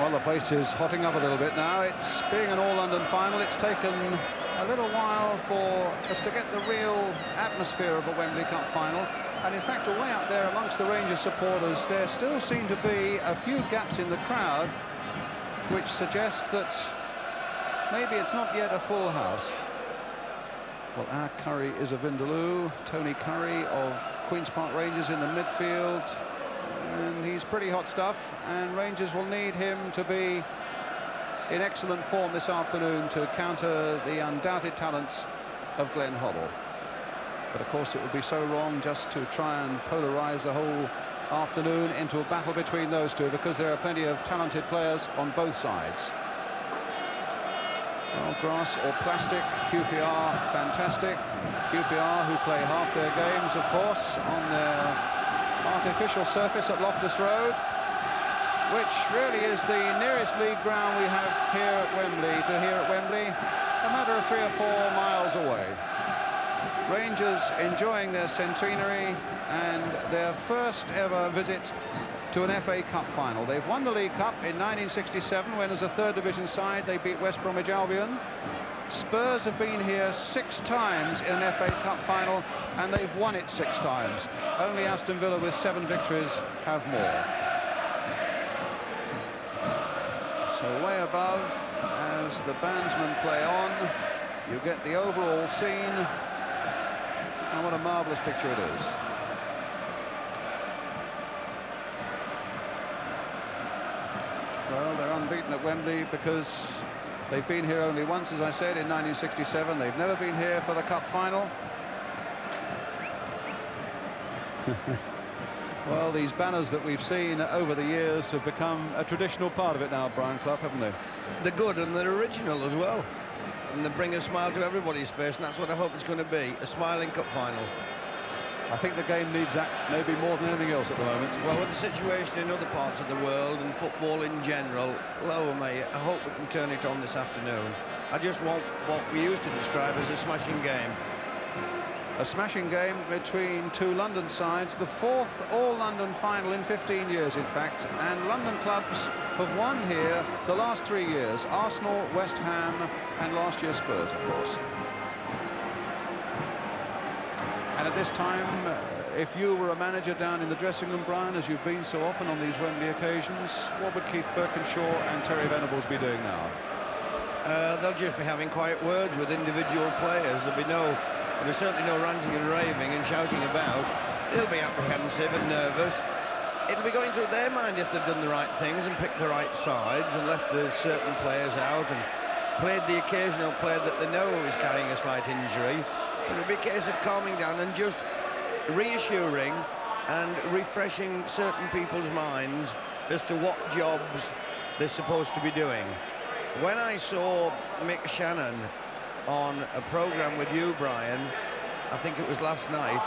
Well, the place is hotting up a little bit now. It's being an all-London final. It's taken a little while for us to get the real atmosphere of a Wembley Cup final. And in fact, away up there amongst the Rangers supporters, there still seem to be a few gaps in the crowd, which suggests that maybe it's not yet a full house. Well, our Curry is a Vindaloo, Tony Curry of Queen's Park Rangers in the midfield. And he's pretty hot stuff, and Rangers will need him to be in excellent form this afternoon to counter the undoubted talents of Glenn Hoddle. But of course it would be so wrong just to try and polarize the whole afternoon into a battle between those two, because there are plenty of talented players on both sides. Well, grass or plastic, QPR fantastic. QPR, who play half their games, of course, on their artificial surface at Loftus Road, which really is the nearest league ground we have here at Wembley, a matter of 3 or 4 miles away. Rangers enjoying their centenary and their first ever visit to an FA Cup final. They've won the League Cup in 1967 when, as a third division side, they beat West Bromwich Albion. Spurs have been here 6 times in an FA Cup final, and they've won it 6 times. Only Aston Villa, with 7 victories, have more. So way above, as the bandsmen play on, you get the overall scene, and what a marvellous picture it is. Well, they're unbeaten at Wembley because they've been here only once, as I said, in 1967. They've never been here for the Cup final. Well, these banners that we've seen over the years have become a traditional part of it now, Brian Clough, haven't they? They're good, and they're original as well. And they bring a smile to everybody's face, and that's what I hope it's going to be, a smiling Cup final. I think the game needs that maybe more than anything else at the moment. Well, with the situation in other parts of the world and football in general, lower me, I hope we can turn it on this afternoon. I just want what we used to describe as a smashing game. A smashing game between 2 London sides, the 4th all-London final in 15 years, in fact, and London clubs have won here the last 3 years: Arsenal, West Ham, and last year Spurs, of course. And at this time, if you were a manager down in the dressing room, Brian, as you've been so often on these Wembley occasions, what would Keith Birkinshaw and Terry Venables be doing now? They'll just be having quiet words with individual players. There'll be certainly no ranting and raving and shouting about. They'll be apprehensive and nervous. It'll be going through their mind if they've done the right things and picked the right sides and left the certain players out and played the occasional player that they know is carrying a slight injury. But it'll be a case of calming down and just reassuring and refreshing certain people's minds as to what jobs they're supposed to be doing. When I saw Mick Shannon on a programme with you, Brian, I think it was last night,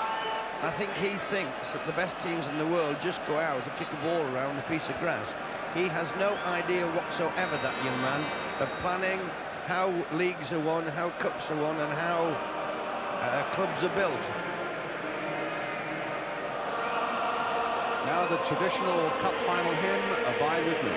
I think he thinks that the best teams in the world just go out and kick a ball around a piece of grass. He has no idea whatsoever, that young man, of planning how leagues are won, how cups are won, and how clubs are built. Now the traditional Cup final hymn, Abide With Me.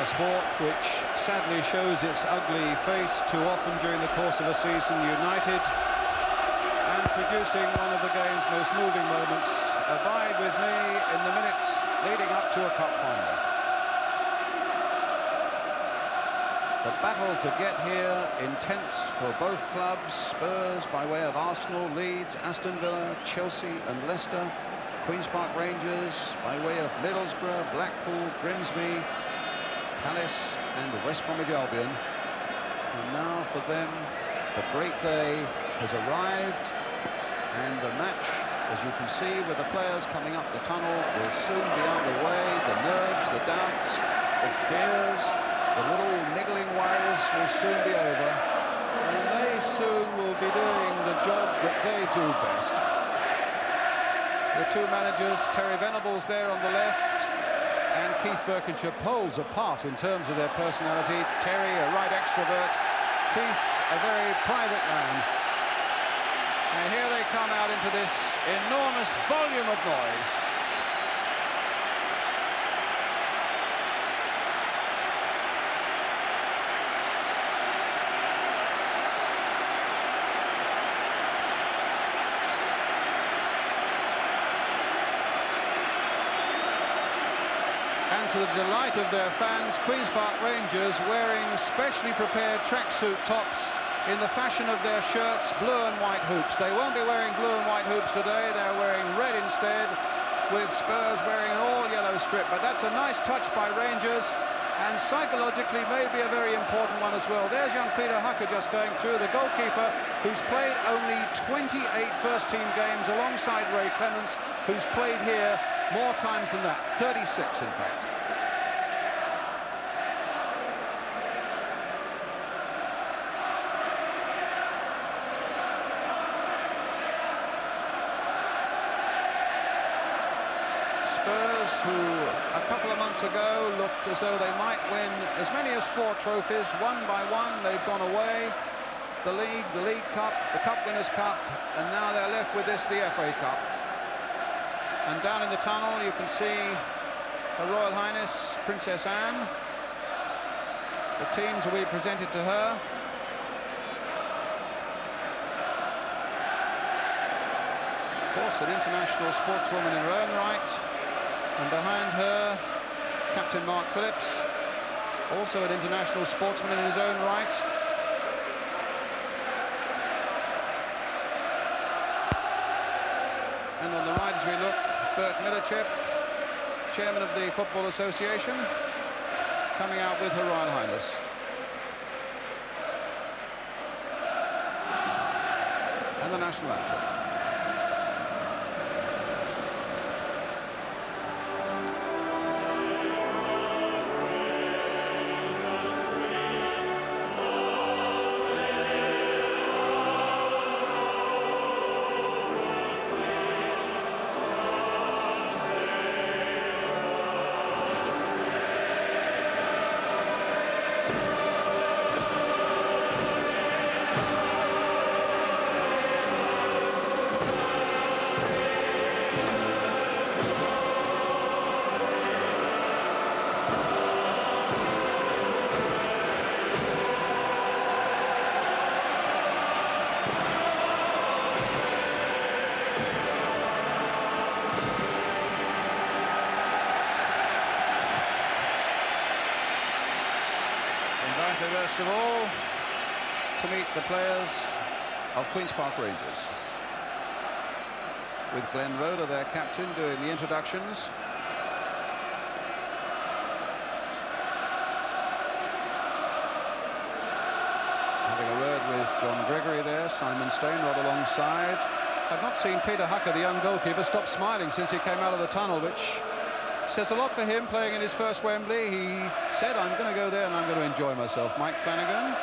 a sport which sadly shows its ugly face too often during the course of a season. United, and producing one of the game's most moving moments. Abide with me in the minutes leading up to a cup final. The battle to get here, intense for both clubs. Spurs by way of Arsenal, Leeds, Aston Villa, Chelsea and Leicester. Queen's Park Rangers by way of Middlesbrough, Blackpool, Grimsby, Palace and West Bromwich Albion. And now for them, the great day has arrived, and the match, as you can see with the players coming up the tunnel, will soon be underway. The nerves, the doubts, the fears, the little niggling worries will soon be over, and they soon will be doing the job that they do best. The two managers, Terry Venables there on the left, and Keith Birkinshire, poles apart in terms of their personality. Terry, a right extrovert, Keith, a very private man. And here they come out into this enormous volume of noise. And to the delight of their fans, Queen's Park Rangers wearing specially prepared tracksuit tops in the fashion of their shirts, blue and white hoops. They won't be wearing blue and white hoops today, they're wearing red instead, with Spurs wearing an all-yellow strip. But that's a nice touch by Rangers, and psychologically maybe a very important one as well. There's young Peter Hucker just going through, the goalkeeper who's played only 28 first-team games alongside Ray Clements, who's played here more times than that, 36 in fact. Spurs, who a couple of months ago looked as though they might win as many as 4 trophies, one by one they've gone away. The League Cup, the Cup Winners' Cup, and now they're left with this, the FA Cup. And down in the tunnel you can see Her Royal Highness Princess Anne. The teams will be presented to her. Of course, an international sportswoman in her own right. And behind her, Captain Mark Phillips, also an international sportsman in his own right. And on the right, as we look, Bert Millerchip, chairman of the Football Association, coming out with Her Royal Highness. And the national anthem. First of all, to meet the players of Queen's Park Rangers, with Glenn Roeder, their captain, doing the introductions. Having a word with John Gregory there, Simon Stone right alongside. I've not seen Peter Hucker, the young goalkeeper, stop smiling since he came out of the tunnel, which says a lot for him, playing in his first Wembley. He said, I'm going to go there and I'm going to enjoy myself. Mike Flanagan.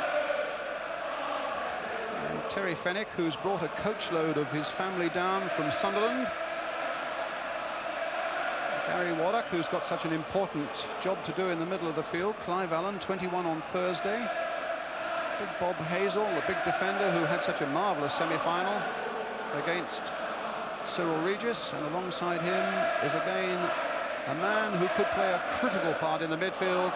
And Terry Fenwick, who's brought a coachload of his family down from Sunderland. Gary Waddock, who's got such an important job to do in the middle of the field. Clive Allen, 21 on Thursday. Big Bob Hazel, the big defender who had such a marvellous semi-final against Cyril Regis. And alongside him is again a man who could play a critical part in the midfield,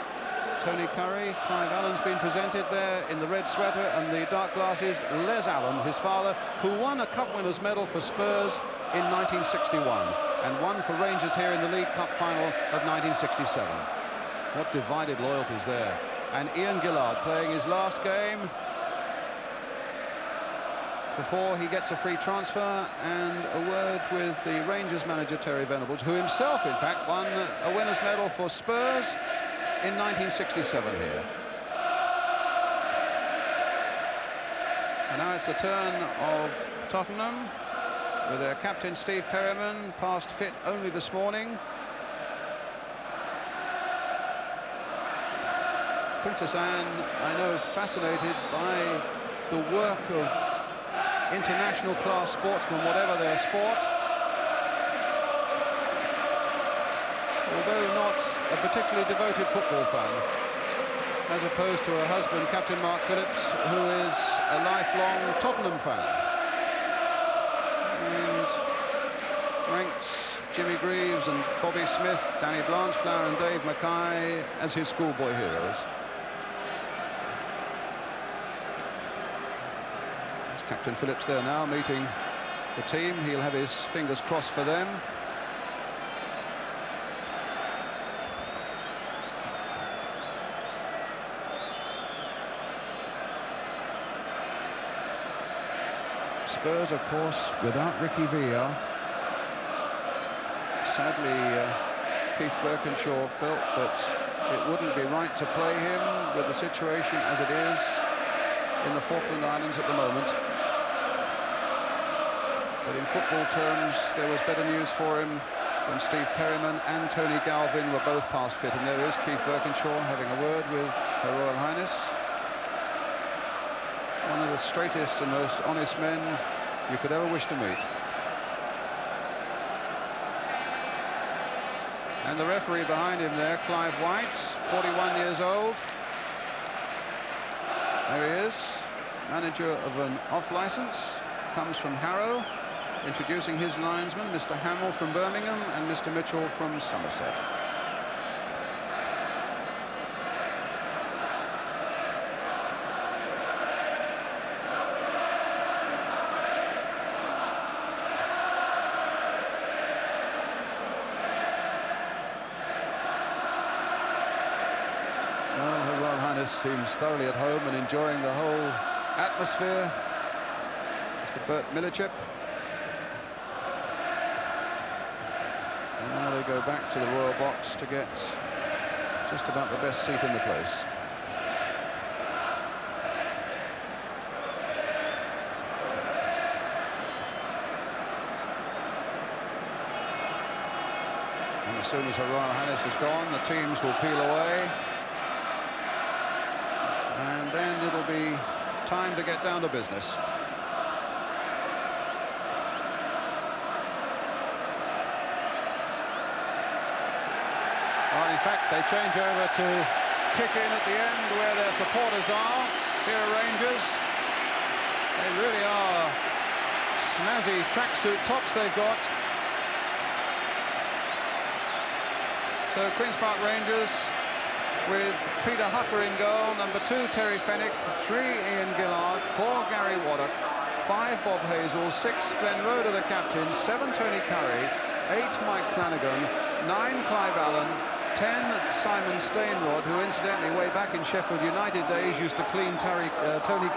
Tony Curry. Clive Allen's been presented there in the red sweater and the dark glasses. Les Allen, his father, who won a Cup Winners' Medal for Spurs in 1961 and won for Rangers here in the League Cup Final of 1967. What divided loyalties there. And Ian Gillard playing his last game before he gets a free transfer, and a word with the Rangers manager Terry Venables, who himself in fact won a winners' medal for Spurs in 1967 here. And now it's the turn of Tottenham with their captain Steve Perryman, past fit only this morning. Princess Anne, I know, fascinated by the work of international class sportsmen, whatever their sport. Although not a particularly devoted football fan, as opposed to her husband, Captain Mark Phillips, who is a lifelong Tottenham fan and ranks Jimmy Greaves and Bobby Smith, Danny Blanchflower and Dave Mackay as his schoolboy heroes. Captain Phillips there now meeting the team. He'll have his fingers crossed for them. Spurs, of course, without Ricky Villa. Sadly, Keith Birkinshaw felt that it wouldn't be right to play him with the situation as it is in the Falkland Islands at the moment. But in football terms, there was better news for him when Steve Perryman and Tony Galvin were both past fit. And there is Keith Birkinshaw having a word with Her Royal Highness. One of the straightest and most honest men you could ever wish to meet. And the referee behind him there, Clive White, 41 years old. There he is, manager of an off-licence, comes from Harrow, introducing his linesmen, Mr. Hamill from Birmingham and Mr. Mitchell from Somerset. Well, Her Royal Highness seems thoroughly at home and enjoying the whole atmosphere. Mr. Bert Millichip. And now they go back to the royal box to get just about the best seat in the place. And as soon as Her Royal Highness is gone, the teams will peel away. And then it'll be time to get down to business. Well, in fact, they change over to kick in at the end where their supporters are. Here are Rangers. They really are snazzy tracksuit tops they've got. So Queen's Park Rangers with Peter Hucker in goal, number 2 Terry Fenwick, 3 Ian Gillard, 4 Gary Waddock, 5 Bob Hazel, 6 Glenn Roeder the captain, 7 Tony Curry, 8 Mike Flanagan, 9 Clive Allen, 10 Simon Stainrod, who incidentally way back in Sheffield United days used to clean Tony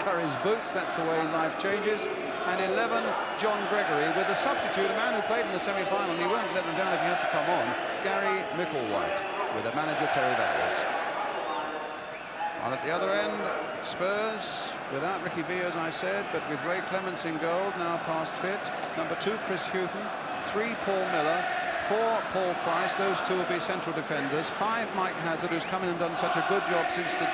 Curry's boots. That's the way life changes. And 11 John Gregory, with the substitute, a man who played in the semi-final, and he won't let them down if he has to come on, Gary Micklewhite, with the manager Terry Venables. And at the other end, Spurs without Ricky Villa, as I said, but with Ray Clements in goal, now past fit. Number 2 Chris Hughton, 3 Paul Miller, 4 Paul Price, those 2 will be central defenders, 5 Mike Hazard, who's come in and done such a good job since the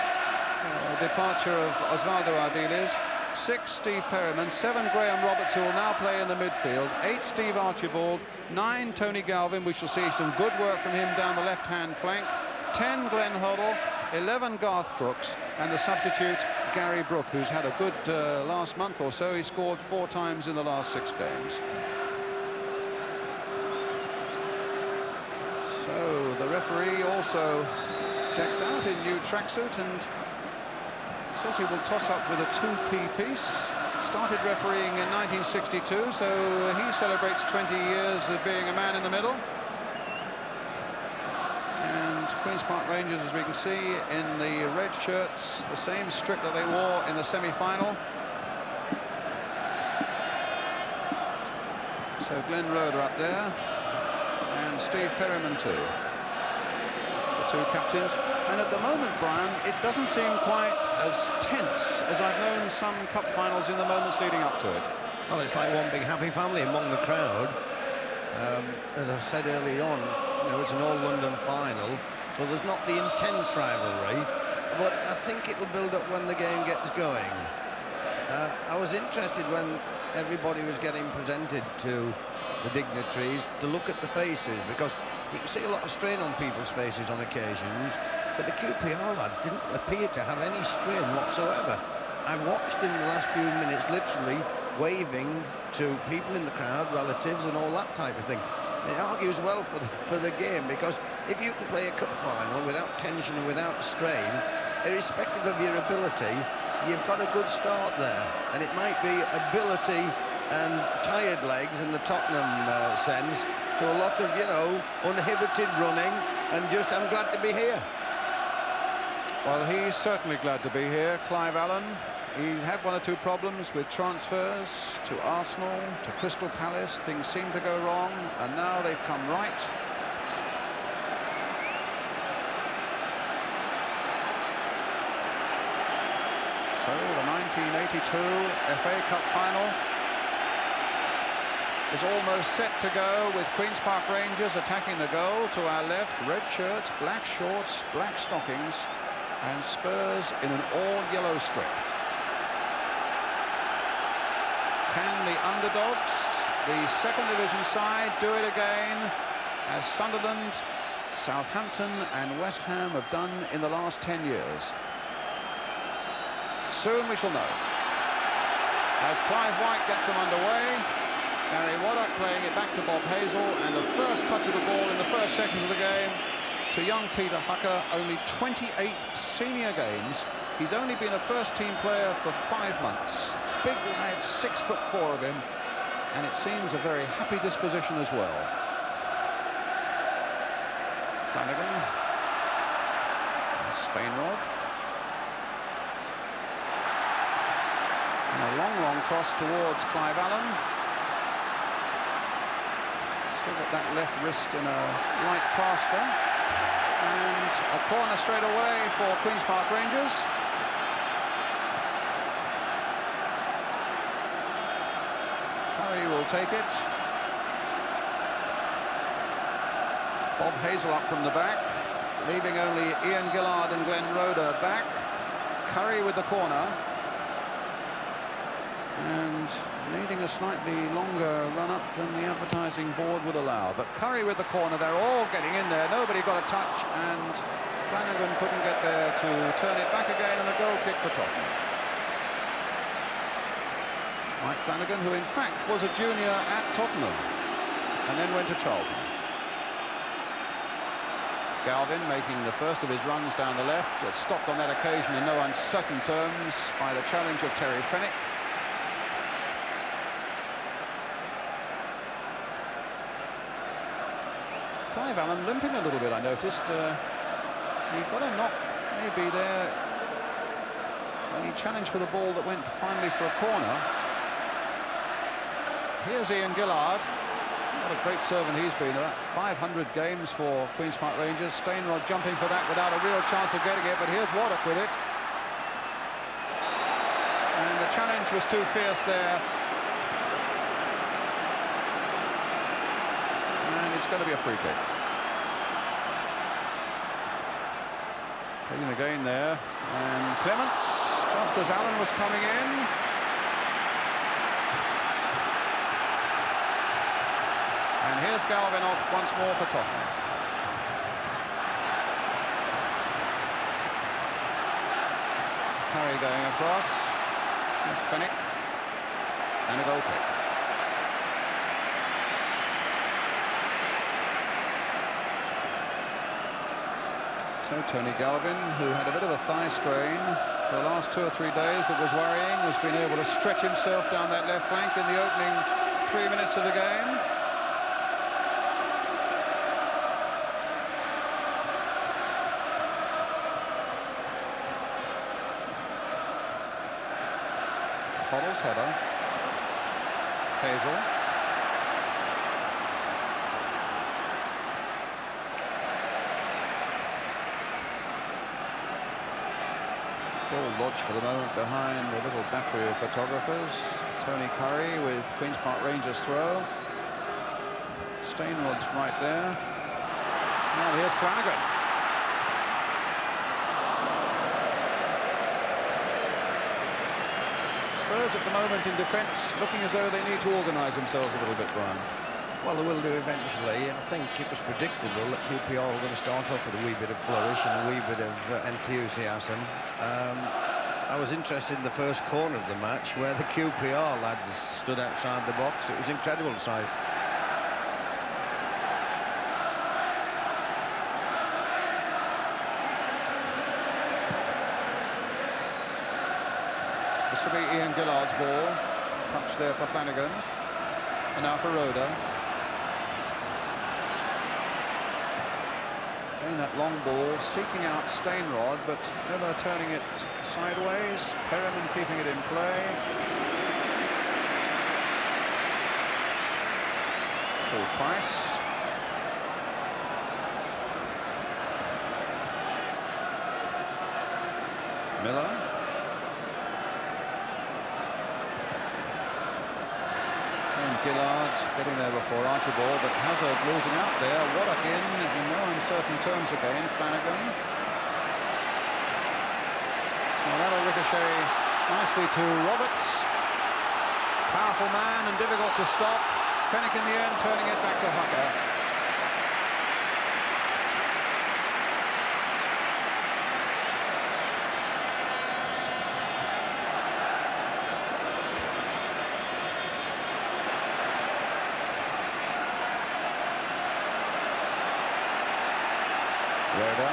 departure of Osvaldo Ardiles, 6 Steve Perryman, 7 Graham Roberts, who will now play in the midfield, 8 Steve Archibald, 9 Tony Galvin, we shall see some good work from him down the left-hand flank, 10 Glenn Hoddle, 11 Garth Brooks, and the substitute Gary Brook, who's had a good last month or so. He scored 4 times in the last 6 games. So the referee also decked out in new tracksuit and says he will toss up with a 2p piece. Started refereeing in 1962, so he celebrates 20 years of being a man in the middle. And Queen's Park Rangers, as we can see, in the red shirts, the same strip that they wore in the semi-final. So Glenn Roeder up there, and Steve Perryman too. The two captains. And at the moment, Brian, it doesn't seem quite as tense as I've known some cup finals in the moments leading up to it. Well, it's like one big happy family among the crowd. As I've said early on, you know, it's an all-London final, so there's not the intense rivalry, but I think it'll build up when the game gets going. I was interested when everybody was getting presented to the dignitaries to look at the faces, because you can see a lot of strain on people's faces on occasions, but the QPR lads didn't appear to have any strain whatsoever. I've watched in the last few minutes literally waving to people in the crowd, relatives and all that type of thing. And it argues well for the game, because if you can play a cup final without tension and without strain, irrespective of your ability, you've got a good start there. And it might be ability and tired legs in the Tottenham sense to a lot of, you know, uninhibited running and just, I'm glad to be here. Well, he's certainly glad to be here, Clive Allen. He had one or two problems with transfers to Arsenal, to Crystal Palace. Things seemed to go wrong, and now they've come right. So the 1982 FA Cup Final is almost set to go, with Queen's Park Rangers attacking the goal. To our left, red shirts, black shorts, black stockings, and Spurs in an all-yellow strip. Can the underdogs, the second division side, do it again, as Sunderland, Southampton and West Ham have done in the last 10 years? Soon we shall know. As Clive White gets them underway, Gary Waddock playing it back to Bob Hazel, and the first touch of the ball in the first seconds of the game to young Peter Hucker. Only 28 senior games. He's only been a first-team player for 5 months. Big lad, 6'4" of him, and it seems a very happy disposition as well. Flanagan, Stainrod, and a long cross towards Clive Allen. Still got that left wrist in a light plaster, and a corner straight away for Queen's Park Rangers. Curry will take it. Bob Hazel up from the back, leaving only Ian Gillard and Glenn Roeder back. Curry with the corner, and needing a slightly longer run-up than the advertising board would allow. But Curry with the corner, they're all getting in there. Nobody got a touch, and Flanagan couldn't get there to turn it back again, and a goal kick for Tottenham. Mike Flanagan, who in fact was a junior at Tottenham and then went to Charlton. Galvin making the first of his runs down the left, stopped on that occasion in no uncertain terms by the challenge of Terry Fenwick. Clive Allen limping a little bit, I noticed. He got a knock maybe there when he challenged for the ball that went finally for a corner. Here's Ian Gillard. What a great servant he's been. About 500 games for Queen's Park Rangers. Stainrod jumping for that without a real chance of getting it, but here's Waddock with it. And the challenge was too fierce there. And it's going to be a free kick. Hitting again there. And Clements, just as Allen was coming in. And here's Galvin off once more for Tottenham. Curry going across. Here's Fenwick. And a goal kick. So Tony Galvin, who had a bit of a thigh strain for the last 2 or 3 days that was worrying, has been able to stretch himself down that left flank in the opening 3 minutes of the game. Hoddle's header. Hazel. Ball lodged for the moment behind a little battery of photographers. Tony Curry with Queen's Park Rangers throw. Stainrod's right there. Now here's Flanagan. Spurs at the moment in defence looking as though they need to organise themselves a little bit, Brian. Well, they will do eventually. I think it was predictable that QPR were going to start off with a wee bit of flourish and a wee bit of enthusiasm. I was interested in the first corner of the match where the QPR lads stood outside the box. It was incredible sight. This will be Ian Gillard's ball. Touch there for Flanagan. And now for Roda. Again, that long ball, seeking out Stainrod, but never turning it sideways. Perriman keeping it in play. Paul Price. Miller. Gillard getting there before Archibald, but Hazard losing out there. Waddock in no uncertain terms again. Flanagan. Well, that'll ricochet nicely to Roberts. Powerful man and difficult to stop. Fennick in the end turning it back to Hucker. Roda.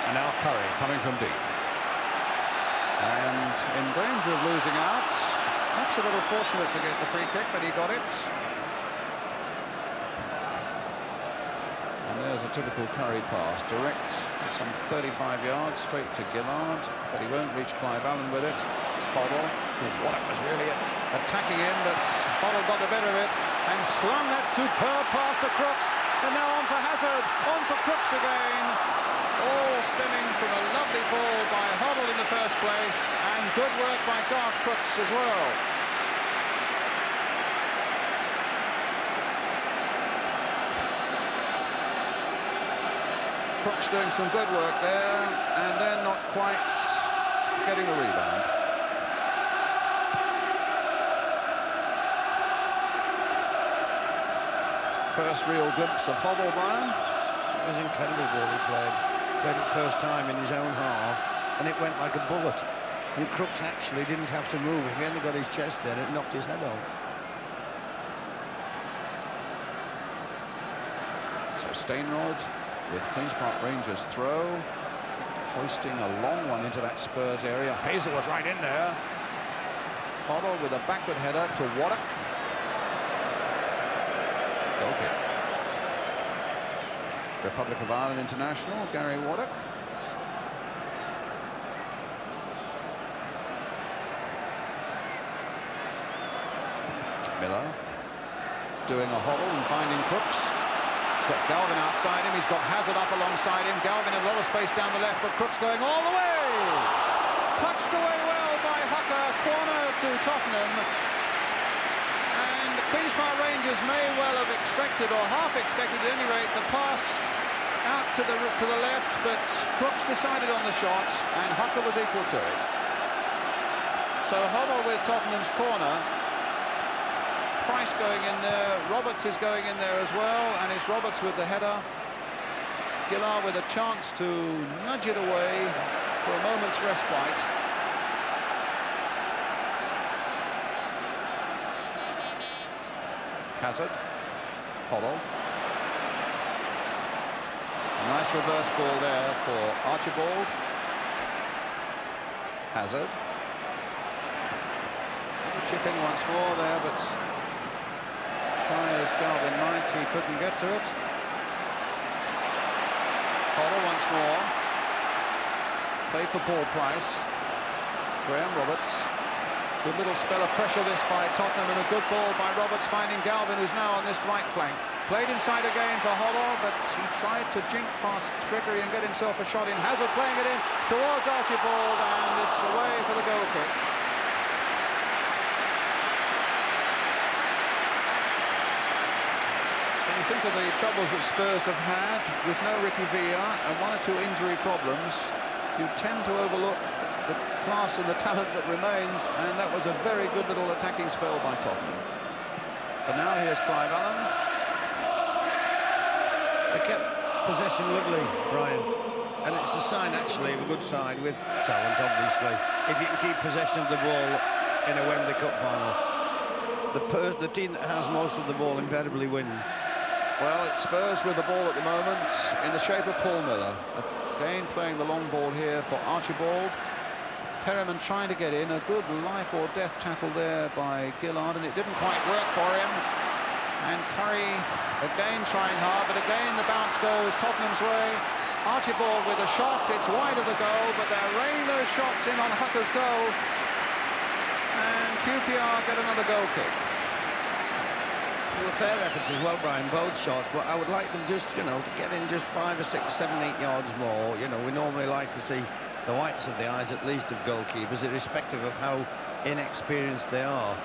And now Curry coming from deep. And in danger of losing out. Perhaps a little fortunate to get the free kick, but he got it. And there's a typical Curry pass. Direct, some 35 yards, straight to Gillard, but he won't reach Clive Allen with it. Hoddle, Waddock was really attacking in, but Hoddle got the better of it and slung that superb pass to Crooks, and now on for Hazard, on for Crooks again, all stemming from a lovely ball by Hoddle in the first place, and good work by Garth Crooks as well. Crooks doing some good work there, and then not quite getting the rebound. First real glimpse of Hoddle, Brian. It was incredible ball he played. Played it first time in his own half, and it went like a bullet. And Crooks actually didn't have to move. If he hadn't got his chest there, it knocked his head off. So Stainrod with Queen's Park Rangers throw, hoisting a long one into that Spurs area. Hazel was right in there. Hoddle with a backward header to Waddock. Goal kick. Republic of Ireland international, Gary Waddock. Miller doing a Hoddle and finding Crooks. He's got Galvin outside him, he's got Hazard up alongside him. Galvin in a lot of space down the left, but Crooks going all the way. Touched away well by Hucker, corner to Tottenham. And the Queen's Park Rangers may well have expected, or half expected at any rate, the pass out to the left, but Crooks decided on the shot, and Hucker was equal to it. So Hoddle with Tottenham's corner. Price going in there, Roberts is going in there as well, and it's Roberts with the header. Gillard with a chance to nudge it away for a moment's respite. Hazard. Hoddle. A nice reverse ball there for Archibald. Hazard. Chip in once more there, but try as Galvin might, he couldn't get to it. Hoddle once more. Played for Paul Price. Graham Roberts. Good little spell of pressure this by Tottenham, and a good ball by Roberts finding Galvin, who's now on this right flank. Played inside again for Hoddle, but he tried to jink past Gregory and get himself a shot in. Hazard playing it in towards Archibald, and it's away for the goal kick. When you think of the troubles that Spurs have had with no Ricky Villa and 1 or 2 injury problems, you tend to overlook the class and the talent that remains, and that was a very good little attacking spell by Tottenham. But now here's Clive Allen. They kept possession lovely, Brian, and it's a sign actually of a good side with talent, obviously, if you can keep possession of the ball in a Wembley Cup final. The team that has most of the ball invariably wins. Well, it's Spurs with the ball at the moment in the shape of Paul Miller. Again playing the long ball here for Archibald. Perryman trying to get in, a good life or death tackle there by Gillard, and it didn't quite work for him. And Curry again trying hard, but again the bounce goes Tottenham's way. Archibald with a shot, it's wide of the goal, but they're raining those shots in on Hucker's goal. And QPR get another goal kick. They were fair efforts as well, Brian, both shots, but I would like them just, to get in just 5 or 6, 7, 8 yards more. We normally like to see the whites of the eyes, at least, of goalkeepers, irrespective of how inexperienced they are.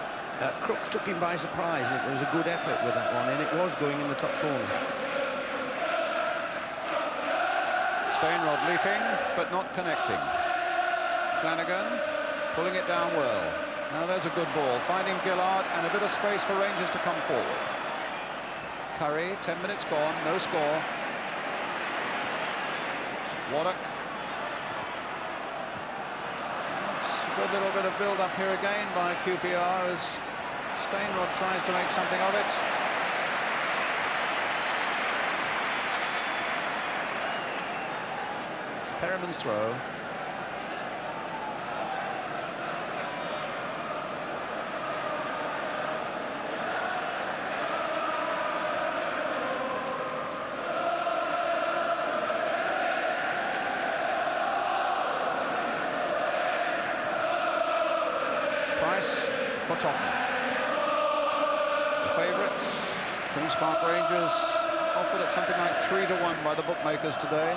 Crooks took him by surprise. It was a good effort with that one, and it was going in the top corner. Stainrod leaping, but not connecting. Flanagan pulling it down well. Now there's a good ball, finding Gillard and a bit of space for Rangers to come forward. Curry, 10 minutes gone, no score. Waddock. It's a good little bit of build-up here again by QPR as Stainrod tries to make something of it. Perryman's throw. For Tottenham. The favourites, Queen's Park Rangers, offered at something like 3-1 by the bookmakers today.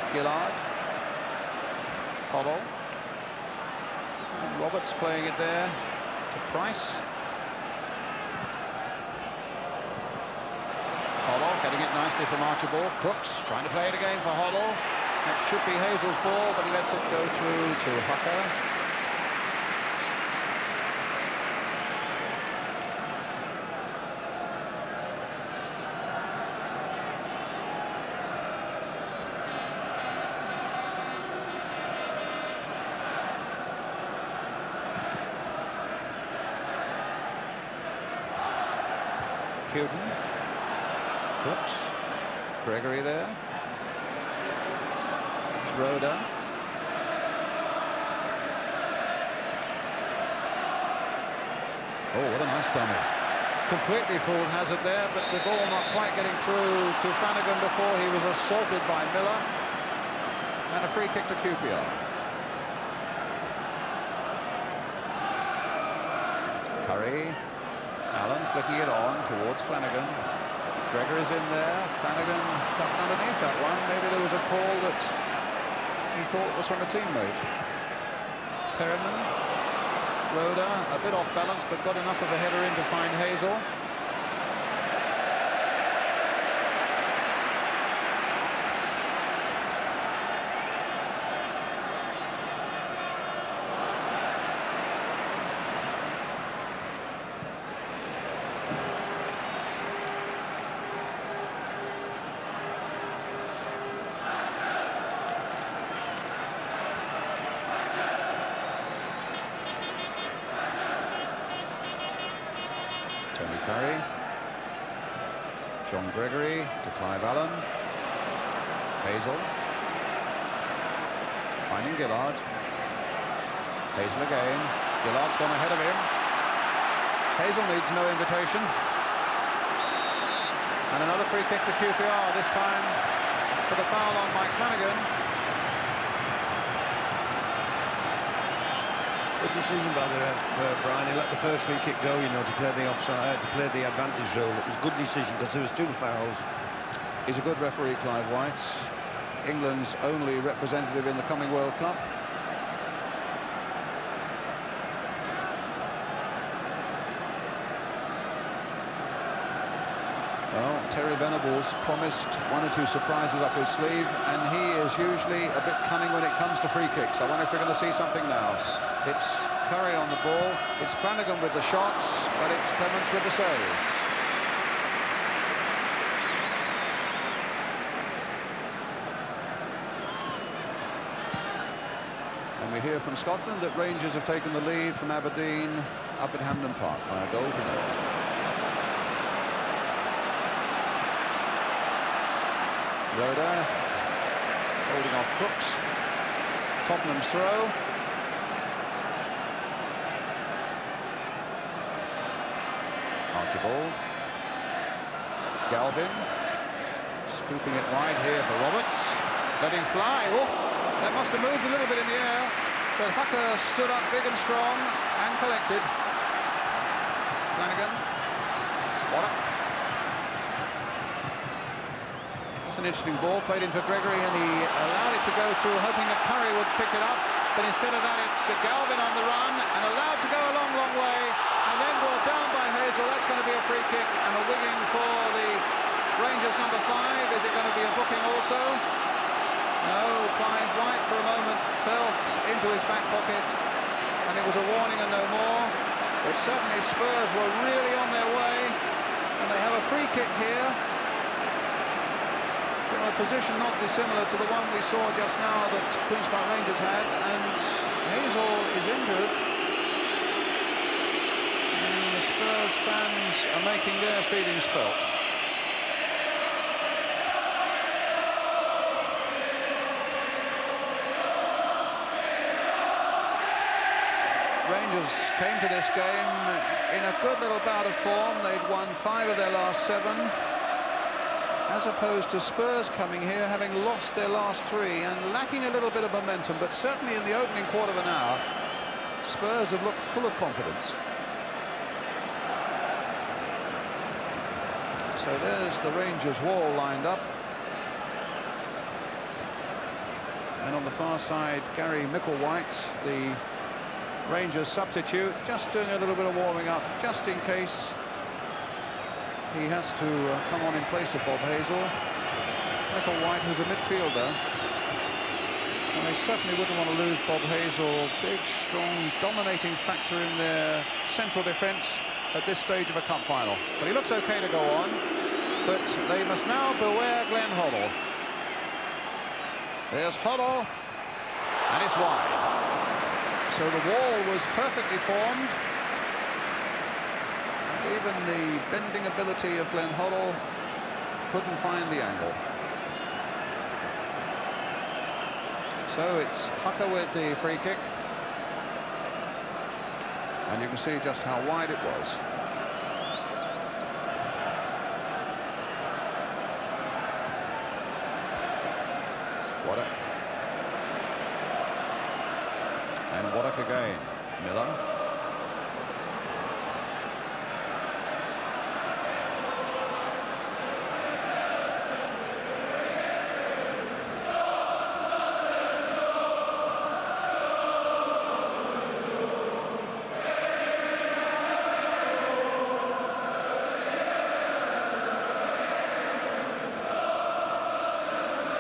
Gillard. Hoddle. And Roberts playing it there to Price. Hoddle getting it nicely from Archibald. Crooks trying to play it again for Hoddle. That should be Hazel's ball, but he lets it go through to Hucker. Whoops. Gregory there. Schroeder. Oh, what a nice dummy. Completely fooled Hazard there, but the ball not quite getting through to Flanagan before he was assaulted by Miller. And a free kick to QPR. Curry. Allen flicking it on towards Flanagan. Gregory's in there. Flanagan ducked underneath that one. Maybe there was a call that he thought was from a teammate. Perryman. Roda, a bit off balance, but got enough of a header in to find Hazel. Tony Curry. John Gregory to Clive Allen. Hazel. Finding Gillard. Hazel again. Gillard's gone ahead of him. Hazel needs no invitation. And another free kick to QPR, this time for the foul on Mike Flanagan. Good decision by the ref, Brian. He let the first free kick go, you know, to play the offside, to play the advantage role. It was a good decision because there was 2 fouls. He's a good referee, Clive White. England's only representative in the coming World Cup. Well, Terry Venables promised 1 or 2 surprises up his sleeve, and he is usually a bit cunning when it comes to free kicks. I wonder if we're going to see something now. It's Curry on the ball, it's Flanagan with the shots, but it's Clements with the save. And we hear from Scotland that Rangers have taken the lead from Aberdeen up at Hampden Park by a goal to 0. Roda holding off Crooks. Tottenham's throw. Archibald. Galvin. Scooping it wide here for Roberts. Letting fly. Oh, that must have moved a little bit in the air. But Hucker stood up big and strong and collected. Flanagan. Waddock. An interesting ball played in for Gregory, and he allowed it to go through, hoping that Curry would pick it up, but instead of that it's Galvin on the run and allowed to go a long way, and then brought down by Hazel. That's going to be a free kick and a wigging for the Rangers number 5. Is it going to be a booking also? No. Clive White for a moment felt into his back pocket, and it was a warning and no more. But certainly Spurs were really on their way, and they have a free kick here from a position not dissimilar to the one we saw just now that Queen's Park Rangers had, and Hazel is injured, and the Spurs fans are making their feelings felt. Rangers came to this game in a good little bout of form. They'd won 5 of their last 7. As opposed to Spurs coming here having lost their last 3 and lacking a little bit of momentum, but certainly in the opening quarter of an hour, Spurs have looked full of confidence. So there's the Rangers wall lined up. And on the far side, Gary Micklewhite, the Rangers substitute, just doing a little bit of warming up, just in case he has to come on in place of Bob Hazel. Micklewhite, who's a midfielder, and they certainly wouldn't want to lose Bob Hazel, big, strong, dominating factor in their central defence at this stage of a cup final. But he looks okay to go on, but they must now beware Glenn Hoddle. There's Hoddle, and it's wide. So the wall was perfectly formed. Even the bending ability of Glenn Hoddle couldn't find the angle. So it's Hucker with the free kick. And you can see just how wide it was. Waddock. And Waddock again. Miller.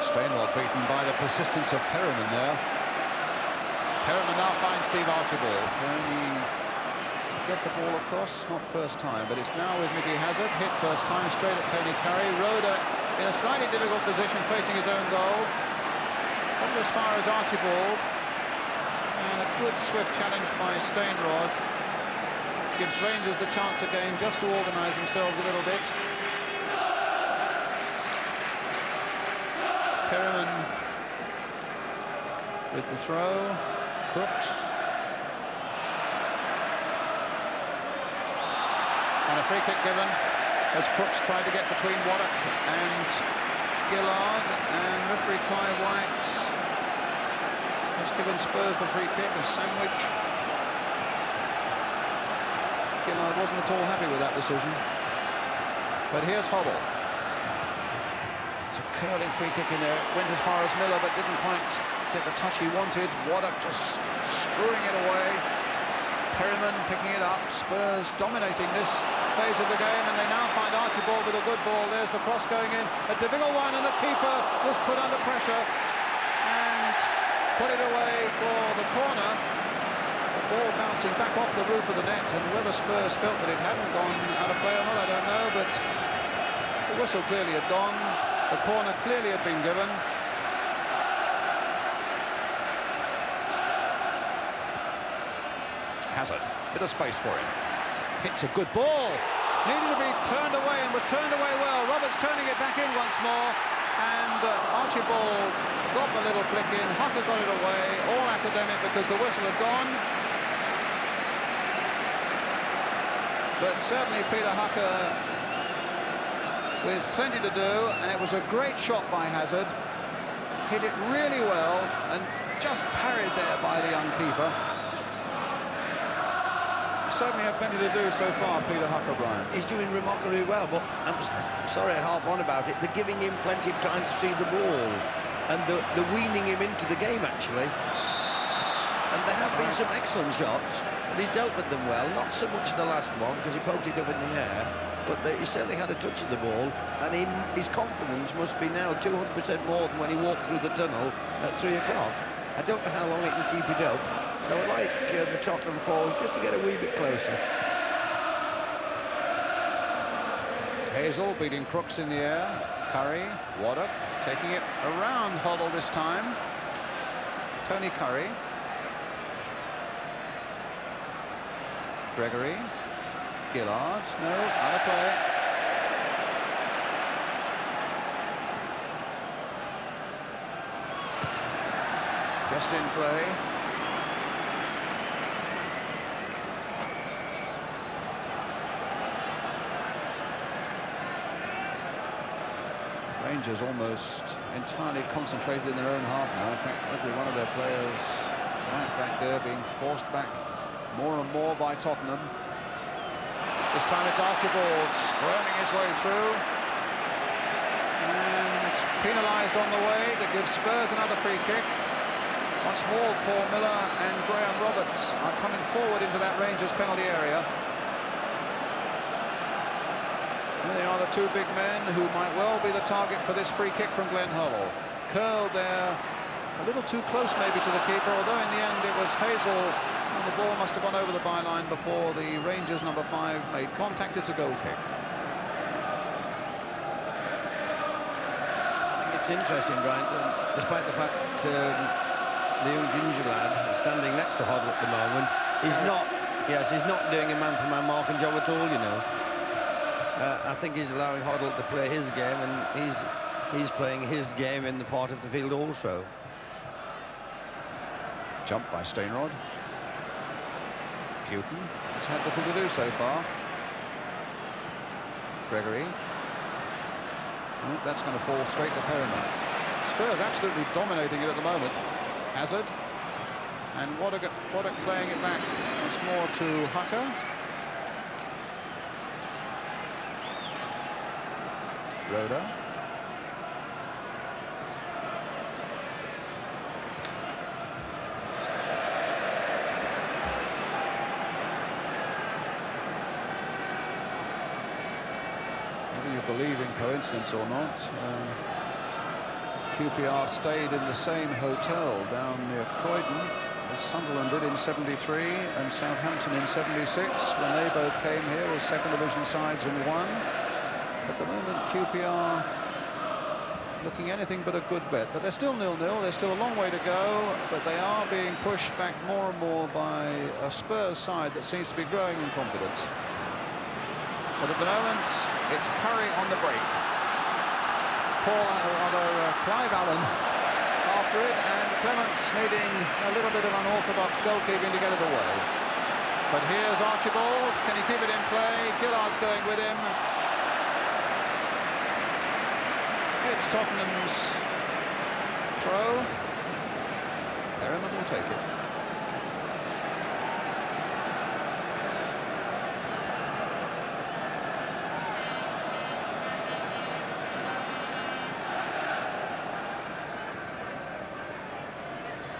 Stainwell beaten by the persistence of Perriman there. Perriman now finds Steve Archibald. Can he get the ball across? Not first time, but it's now with Mickey Hazard. Hit first time straight at Tony Curry. Roda in a slightly difficult position facing his own goal. Not as far as Archibald. And a good swift challenge by Stainrod. gives Rangers the chance again just to organise themselves a little bit. Perryman with the throw. Crooks. And a free kick given as Crooks tried to get between Waddock and Gillard, and referee Clive White has given Spurs the free kick, a sandwich. Gillard wasn't at all happy with that decision. But here's Hoddle. It's a curling free kick in there. Went as far as Miller, but didn't quite get the touch he wanted. Waddock just screwing it away. Perryman picking it up. Spurs dominating this phase of the game, and they now find Archibald with a good ball. There's the cross going in. A difficult one, and the keeper was put under pressure and put it away for the corner. The ball bouncing back off the roof of the net, and whether Spurs felt that it hadn't gone out of play or not, I don't know, but the whistle clearly had gone. The corner clearly had been given. Hazard, bit of space for him. Hits a good ball. Needed to be turned away and was turned away well. Roberts turning it back in once more. And Archibald got the little flick in. Hucker got it away. All academic because the whistle had gone. But certainly Peter Hucker with plenty to do. And it was a great shot by Hazard. Hit it really well and just parried there by the young keeper. Certainly had plenty to do so far, Peter Hucker, Brian. He's doing remarkably well, but I'm sorry I harp on about it. They're giving him plenty of time to see the ball, and they're weaning him into the game, actually. And there have been some excellent shots, and he's dealt with them well. Not so much the last one, because he poked it up in the air, but he certainly had a touch of the ball, and his confidence must be now 200% more than when he walked through the tunnel at 3 o'clock. I don't know how long he can keep it up. I would like the Tottenham forwards just to get a wee bit closer. Hazel beating Crooks in the air. Curry, Waddock taking it around Hoddle this time. Tony Curry. Gregory. Gillard. No, out of play. Just in play. Rangers almost entirely concentrated in their own half now. In fact, every one of their players right back there being forced back more and more by Tottenham. This time it's Archibald squirming his way through. And penalised on the way to give Spurs another free kick. Once more, Paul Miller and Graham Roberts are coming forward into that Rangers penalty area. They are the two big men who might well be the target for this free kick from Glenn Hoddle. Curled there, a little too close maybe to the keeper, although in the end it was Hazel, and the ball must have gone over the byline before the Rangers number 5 made contact. It's a goal kick. I think it's interesting, Brian, despite the fact the young ginger lad is standing next to Hoddle at the moment, he's not doing a man-for-man marking job at all, you know. I think he's allowing Hoddle to play his game, and he's playing his game in the part of the field also. Jump by Stainrod. Houghton has had little to do so far. Gregory. Oh, that's going to fall straight to Perryman. Spurs absolutely dominating it at the moment. Hazard. And Waddock playing it back once more to Hucker. Rhoda. Whether you believe in coincidence or not, QPR stayed in the same hotel down near Croydon as Sunderland did in '73 and Southampton in '76 when they both came here as second division sides and won. At the moment, QPR looking anything but a good bet. But they're still 0-0. There's still a long way to go, but they are being pushed back more and more by a Spurs side that seems to be growing in confidence. But at the moment, it's Curry on the break. Clive Allen after it, and Clements needing a little bit of unorthodox goalkeeping to get it away. But here's Archibald. Can he keep it in play? Gillard's going with him. It's Tottenham's throw. Perryman will take it.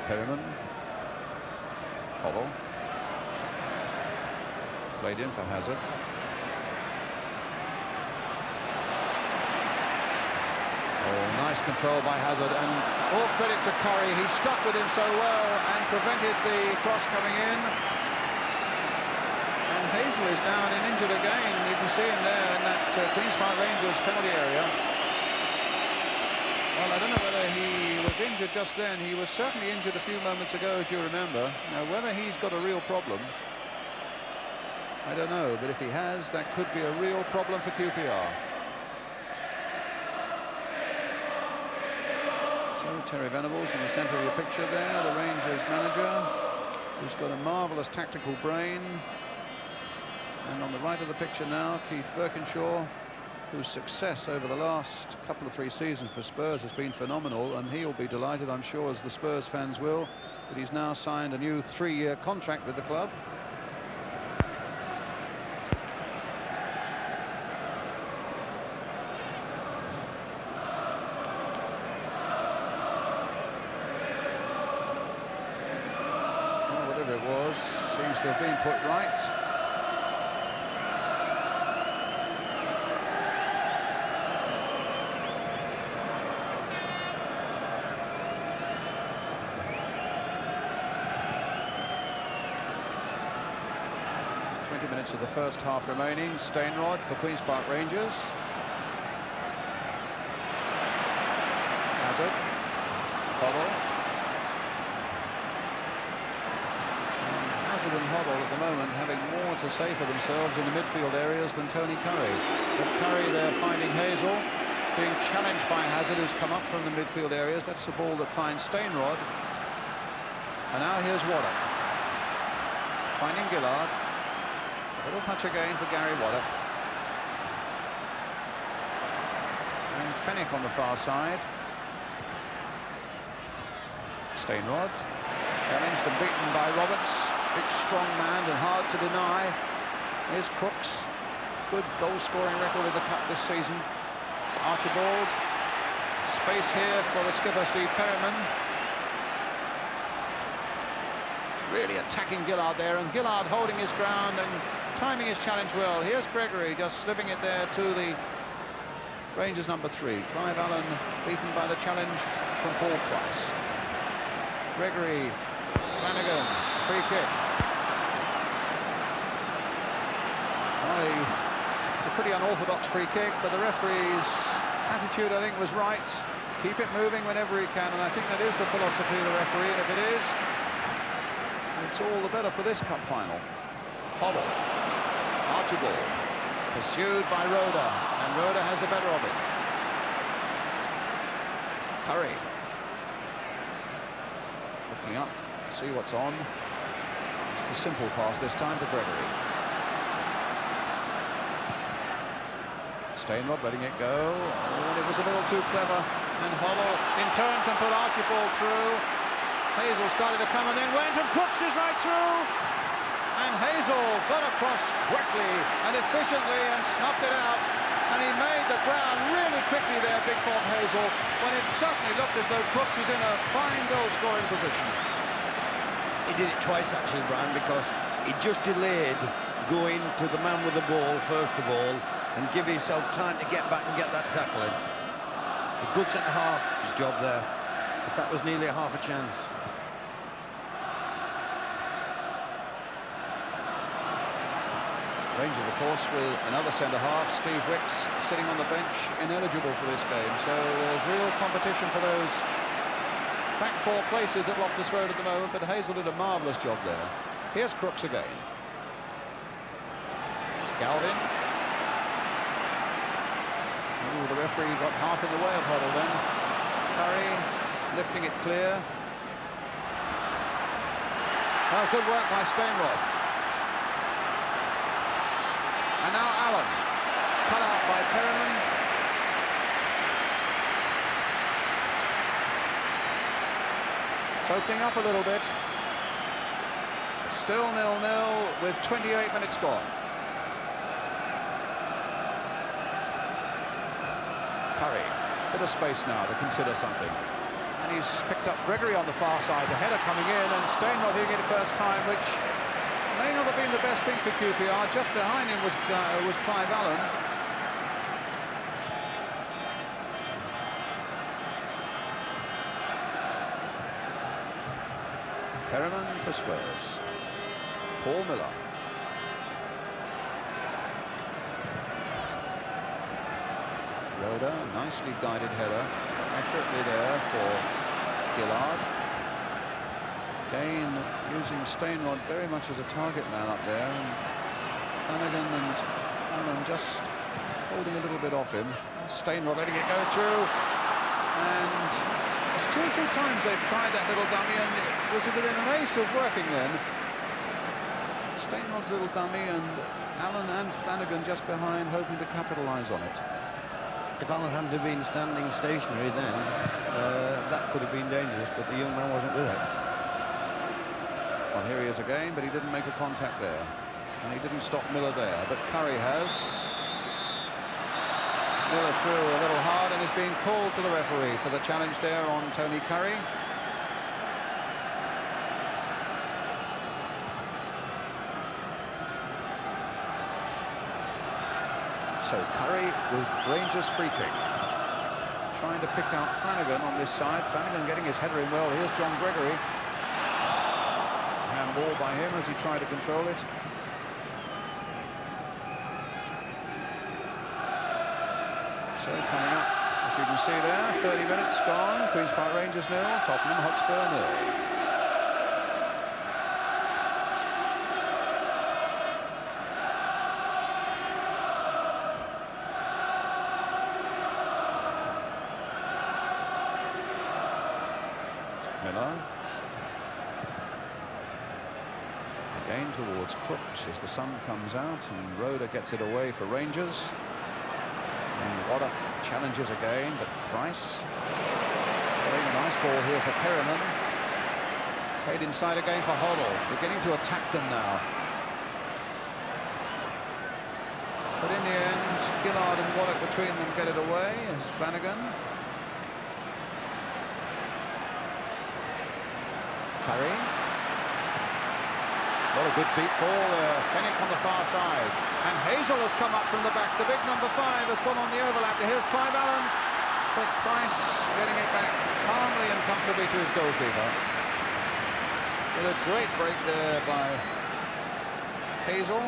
Perryman. Hollow. Played in for Hazard. Oh, nice control by Hazard, and all credit to Curry. He stuck with him so well and prevented the cross coming in. And Hazel is down and injured again. You can see him there in that Queen's Park Rangers penalty area. Well, I don't know whether he was injured just then. He was certainly injured a few moments ago, as you remember. Now, whether he's got a real problem, I don't know. But if he has, that could be a real problem for QPR. So, Terry Venables in the centre of your picture there, the Rangers manager, who's got a marvellous tactical brain. And on the right of the picture now, Keith Birkinshaw, whose success over the last couple of 3 seasons for Spurs has been phenomenal, and he'll be delighted, I'm sure, as the Spurs fans will, that he's now signed a new 3-year contract with the club. Well, whatever it was, seems to have been put right. Minutes of the first half remaining. Stainrod for Queen's Park Rangers. Hazard. Hoddle. Hazard and Hoddle at the moment having more to say for themselves in the midfield areas than Tony Curry. But Curry there finding Hazel, being challenged by Hazard, who's come up from the midfield areas. That's the ball that finds Stainrod. And now here's Waddock. Finding Gillard. Little touch again for Gary Waddock. And Fennick on the far side. Stainrod. Challenged and beaten by Roberts. Big, strong man and hard to deny. Here's Crooks. Good goal-scoring record with the cup this season. Archibald. Space here for the skipper, Steve Perryman. Really attacking Gillard there, and Gillard holding his ground and timing his challenge well. Here's Gregory just slipping it there to the Rangers number 3. Clive Allen beaten by the challenge from Paul Price. Gregory, Flanagan, free kick. Well, it's a pretty unorthodox free kick, but the referee's attitude, I think, was right. Keep it moving whenever he can, and I think that is the philosophy of the referee, and if it is, it's all the better for this cup final. Hoddle. Archibald. Pursued by Roda, and Roda has the better of it. Curry. Looking up, see what's on. It's the simple pass this time to Gregory. Stainrod letting it go. Oh, and it was a little too clever. And Hoddle in turn can put Archibald through. Hazel started to come and then went, and Crooks is right through. And Hazel got across quickly and efficiently and snuffed it out. And he made the ground really quickly there, Big Bob Hazel, when it certainly looked as though Crooks was in a fine goal-scoring position. He did it twice, actually, Brian, because he just delayed going to the man with the ball, first of all, and give himself time to get back and get that tackle in. A good centre-half, his job there, because that was nearly a half a chance. Rangers, of course, with another centre-half, Steve Wicks, sitting on the bench, ineligible for this game. So there's real competition for those back four places at Loftus Road at the moment, but Hazel did a marvellous job there. Here's Crooks again. Galvin. Ooh, the referee got half in the way of Hoddle then. Curry lifting it clear. Oh, good work by Steinrod. And now Allen. Cut out by Perriman. It's opening up a little bit. It's still 0-0 with 28 minutes gone. Curry, bit of space now to consider something. And he's picked up Gregory on the far side. The header coming in, and Steinrod hitting it first time, which may not have been the best thing for QPR. Just behind him was Clive Allen. Perriman for Spurs. Paul Miller. Rhoda, nicely guided header, accurately there for Gillard. Again, using Steinrod very much as a target man up there, and Flanagan and Allen just holding a little bit off him. Steinrod letting it go through, and it's 2 or 3 times they've tried that little dummy, and it was within an ace of working then. Steinrod's little dummy, and Allen and Flanagan just behind, hoping to capitalise on it. If Allen hadn't have been standing stationary then, that could have been dangerous, but the young man wasn't with it. Well, here he is again, but he didn't make a contact there. And he didn't stop Miller there, but Curry has. Miller threw a little hard and is being called to the referee for the challenge there on Tony Curry. So Curry with Rangers free kick. Trying to pick out Flanagan on this side. Flanagan getting his header in well. Here's John Gregory. Handball by him as he tried to control it. So coming up, as you can see there, 30 minutes gone. Queen's Park Rangers 0, Tottenham Hotspur 0. Miller. Again towards Crooks as the sun comes out, and Rhoda gets it away for Rangers. And Waddock challenges again, but Price getting a nice ball here for Perriman. Played inside again for Hoddle, beginning to attack them now. But in the end, Gillard and Waddock between them get it away as Flanagan. Curry. What a good deep ball there. Fenwick on the far side. And Hazel has come up from the back. The big number 5 has gone on the overlap. Here's Clive Allen. But Price getting it back calmly and comfortably to his goalkeeper. With a great break there by Hazel.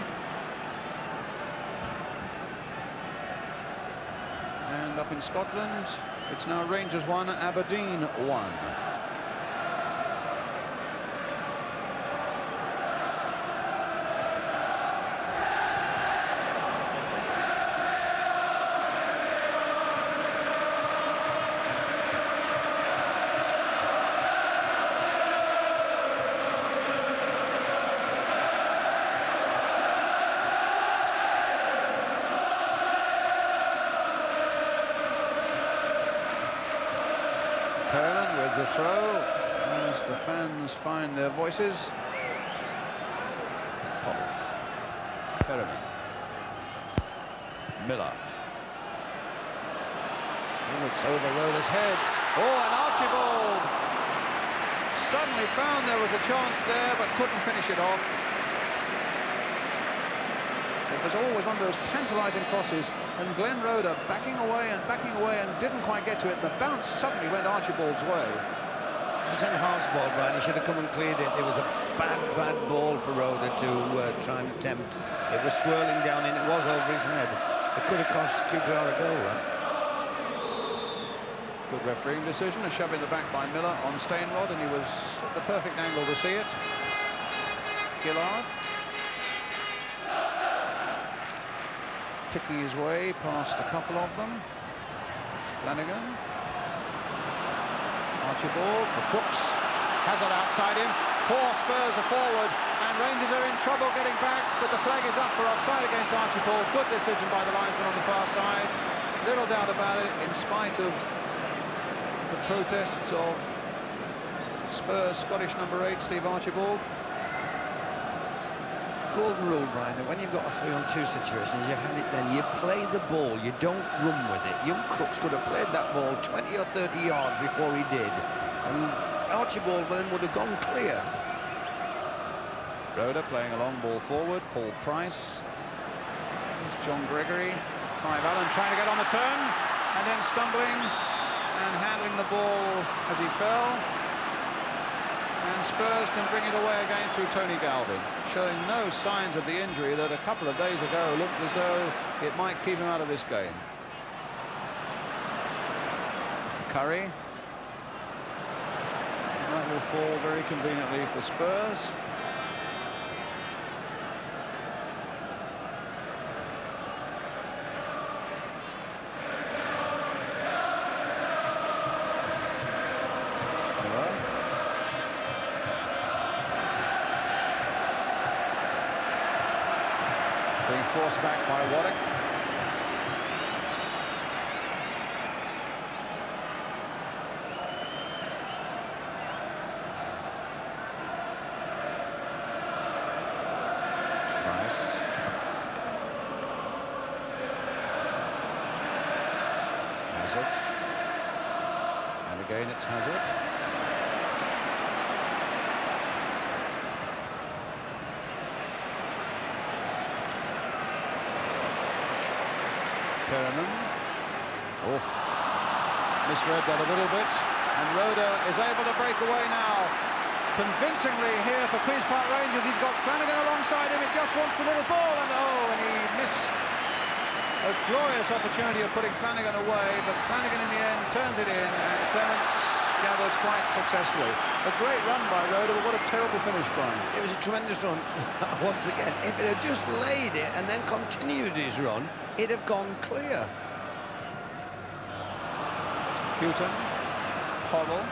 And up in Scotland, it's now Rangers 1, Aberdeen 1. Perriman with the throw as the fans find their voices. Hoddle. Perriman. Miller. Oh, it's over Rhoda's head. Oh, and Archibald suddenly found there was a chance there, but couldn't finish it off. It was always one of those tantalising crosses, and Glenn Rhoda backing away and didn't quite get to it. The bounce suddenly went Archibald's way. was an half ball, Brian. He should have come and cleared it. It was a bad ball for Roda to try and attempt. It was swirling down and it was over his head. It could have cost QPR a goal, that. Good refereeing decision, a shove in the back by Miller on Stainrod, and he was at the perfect angle to see it. Gillard picking his way past a couple of them. It's Flanagan. Archibald for Brooks. Hazard outside him. 4 Spurs are forward, and Rangers are in trouble getting back, but the flag is up for offside against Archibald. Good decision by the linesman on the far side. Little doubt about it, in spite of the protests of Spurs Scottish number 8, Steve Archibald. It's a golden rule, Brian, that when you've got a 3-on-2 situation, you hand it then, you play the ball, you don't run with it. Young Crooks could have played that ball 20 or 30 yards before he did, and Archibald then would have gone clear. Roda playing a long ball forward. Paul Price. There's John Gregory. Clive Allen trying to get on the turn, and then stumbling and handling the ball as he fell. And Spurs can bring it away again through Tony Galvin, showing no signs of the injury that a couple of days ago looked as though it might keep him out of this game. Curry. That will fall very conveniently for Spurs. Being forced back by Waddock. Price. Hazard. And again it's Hazard. Perriman. Oh, misread that a little bit, and Roda is able to break away now. Convincingly here for Queen's Park Rangers. He's got Flanagan alongside him. It just wants the little ball, and oh, and he missed a glorious opportunity of putting Flanagan away, but Flanagan in the end turns it in, and Clements gathers quite successfully. A great run by Roda, but what a terrible finish, Brian. It was a tremendous run, once again. If it had just laid it and then continued his run, it'd have gone clear. Houghton, Hoddle.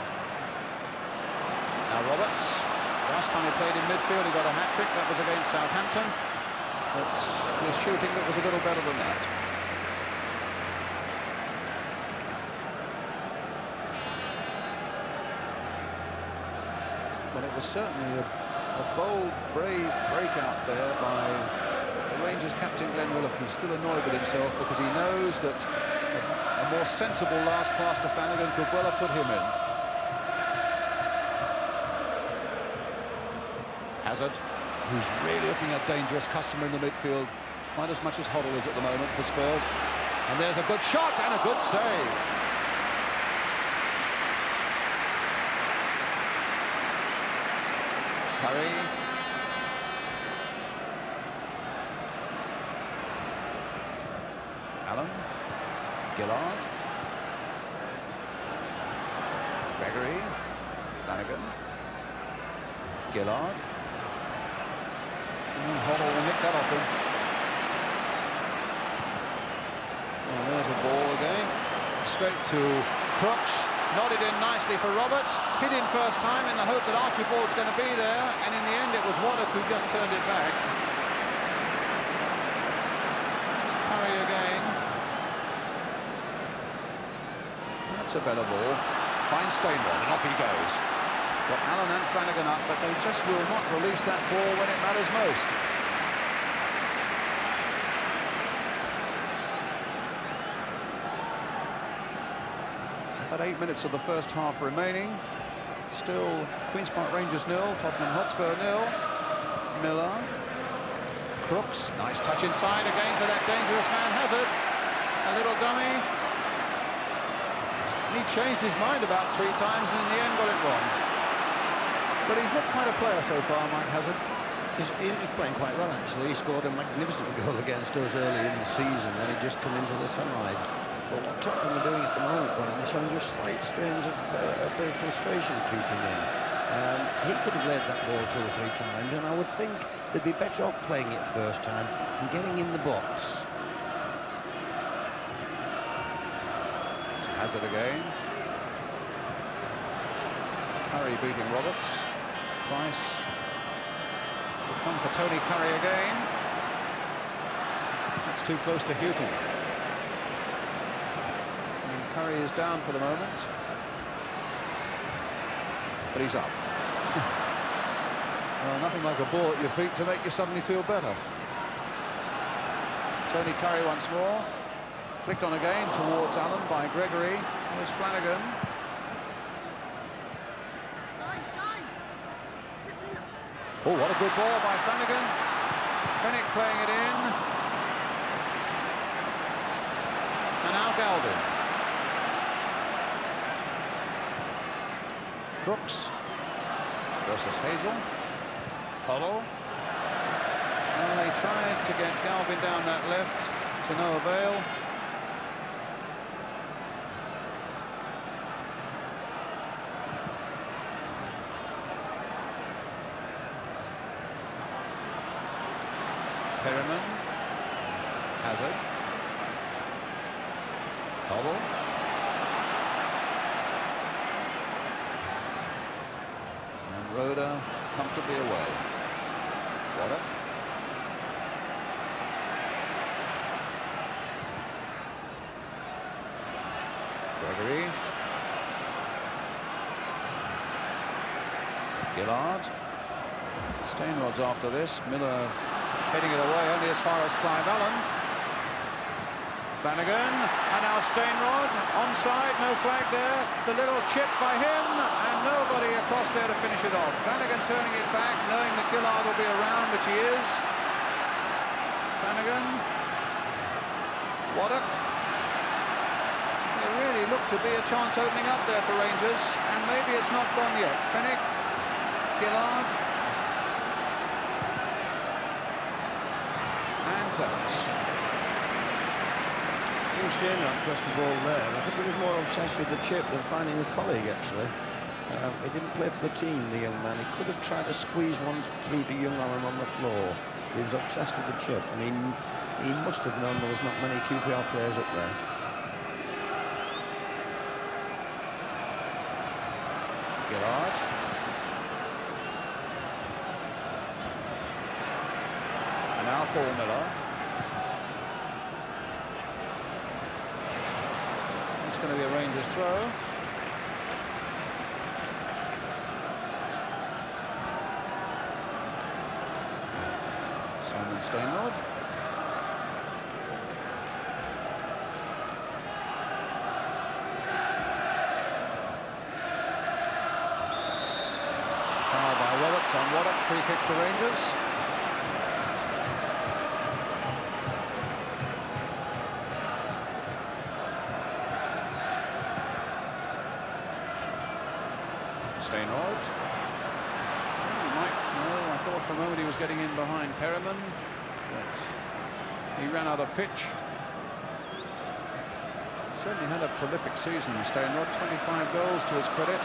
Now Roberts. Last time he played in midfield, he got a hat-trick. That was against Southampton. But his shooting that was a little better than that. Well, it was certainly a bold, brave breakout there by the Rangers captain Glenn Willock. He's still annoyed with himself because he knows that a more sensible last pass to Flanagan could well have put him in. Hazard, who's really looking a dangerous customer in the midfield, quite as much as Hoddle is at the moment for Spurs. And there's a good shot and a good save. Curry. Allen. Gillard. Gregory. Flanagan. Gillard. Hoddle will nick that off him. Well, there's a ball again. Straight to Crooks. Nodded in nicely for Roberts. Hit in first time in the hope that Archibald's going to be there. And in the end, it was Waddock who just turned it back. It's Curry again. That's a better ball. Finds Stainrod, and off he goes. Got Allen and Flanagan up, but they just will not release that ball when it matters most. About 8 minutes of the first half remaining. Still Queen's Park Rangers 0, Tottenham Hotspur 0. Miller. Crooks, nice touch inside again for that dangerous man Hazard. A little dummy. He changed his mind about 3 times and in the end got it wrong. But he's looked quite a player so far, Mike Hazard. He's playing quite well, actually. He scored a magnificent goal against us early in the season when he'd just come into the side. But what Tottenham are doing at the moment, Brian, they're showing just slight strains of a bit of frustration creeping in. He could have led that ball 2 or 3 times, and I would think they'd be better off playing it first time and getting in the box. Hazard again. Curry beating Roberts. Price. One for Tony Curry again. It's too close to Houghton. And Curry is down for the moment. But he's up. Well, nothing like a ball at your feet to make you suddenly feel better. Tony Curry once more. Flicked on again towards Allen by Gregory. Here's Flanagan. Oh, what a good ball by Flanagan. Fenwick playing it in. And now Galvin. Brooks versus Hazel. Hollow. And they tried to get Galvin down that left to no avail. Perryman, Hazard, Cobble, and Rhoda comfortably away. Water. Gregory. Gillard. Stainrod's after this. Miller heading it away only as far as Clive Allen. Flanagan, and now Stainrod, onside, no flag there. The little chip by him, and nobody across there to finish it off. Flanagan turning it back, knowing that Gillard will be around, which he is. Flanagan. Waddock. There really looked to be a chance opening up there for Rangers, and maybe it's not gone yet. Fenwick, Gillard. Clements. Jim Stainrod crossed the ball there. I think he was more obsessed with the chip than finding a colleague, actually. He didn't play for the team, the young man. He could have tried to squeeze one through to young Allen on the floor. He was obsessed with the chip, and he must have known there was not many QPR players up there. Gillard. And now Paul Miller. It's going to be a Rangers throw. Simon Stainrod. Foul by Roberts on Waddock, free kick to Rangers. Stainrod. I thought for a moment he was getting in behind Perryman, but he ran out of pitch. Certainly had a prolific season, Stainrod, 25 goals to his credit.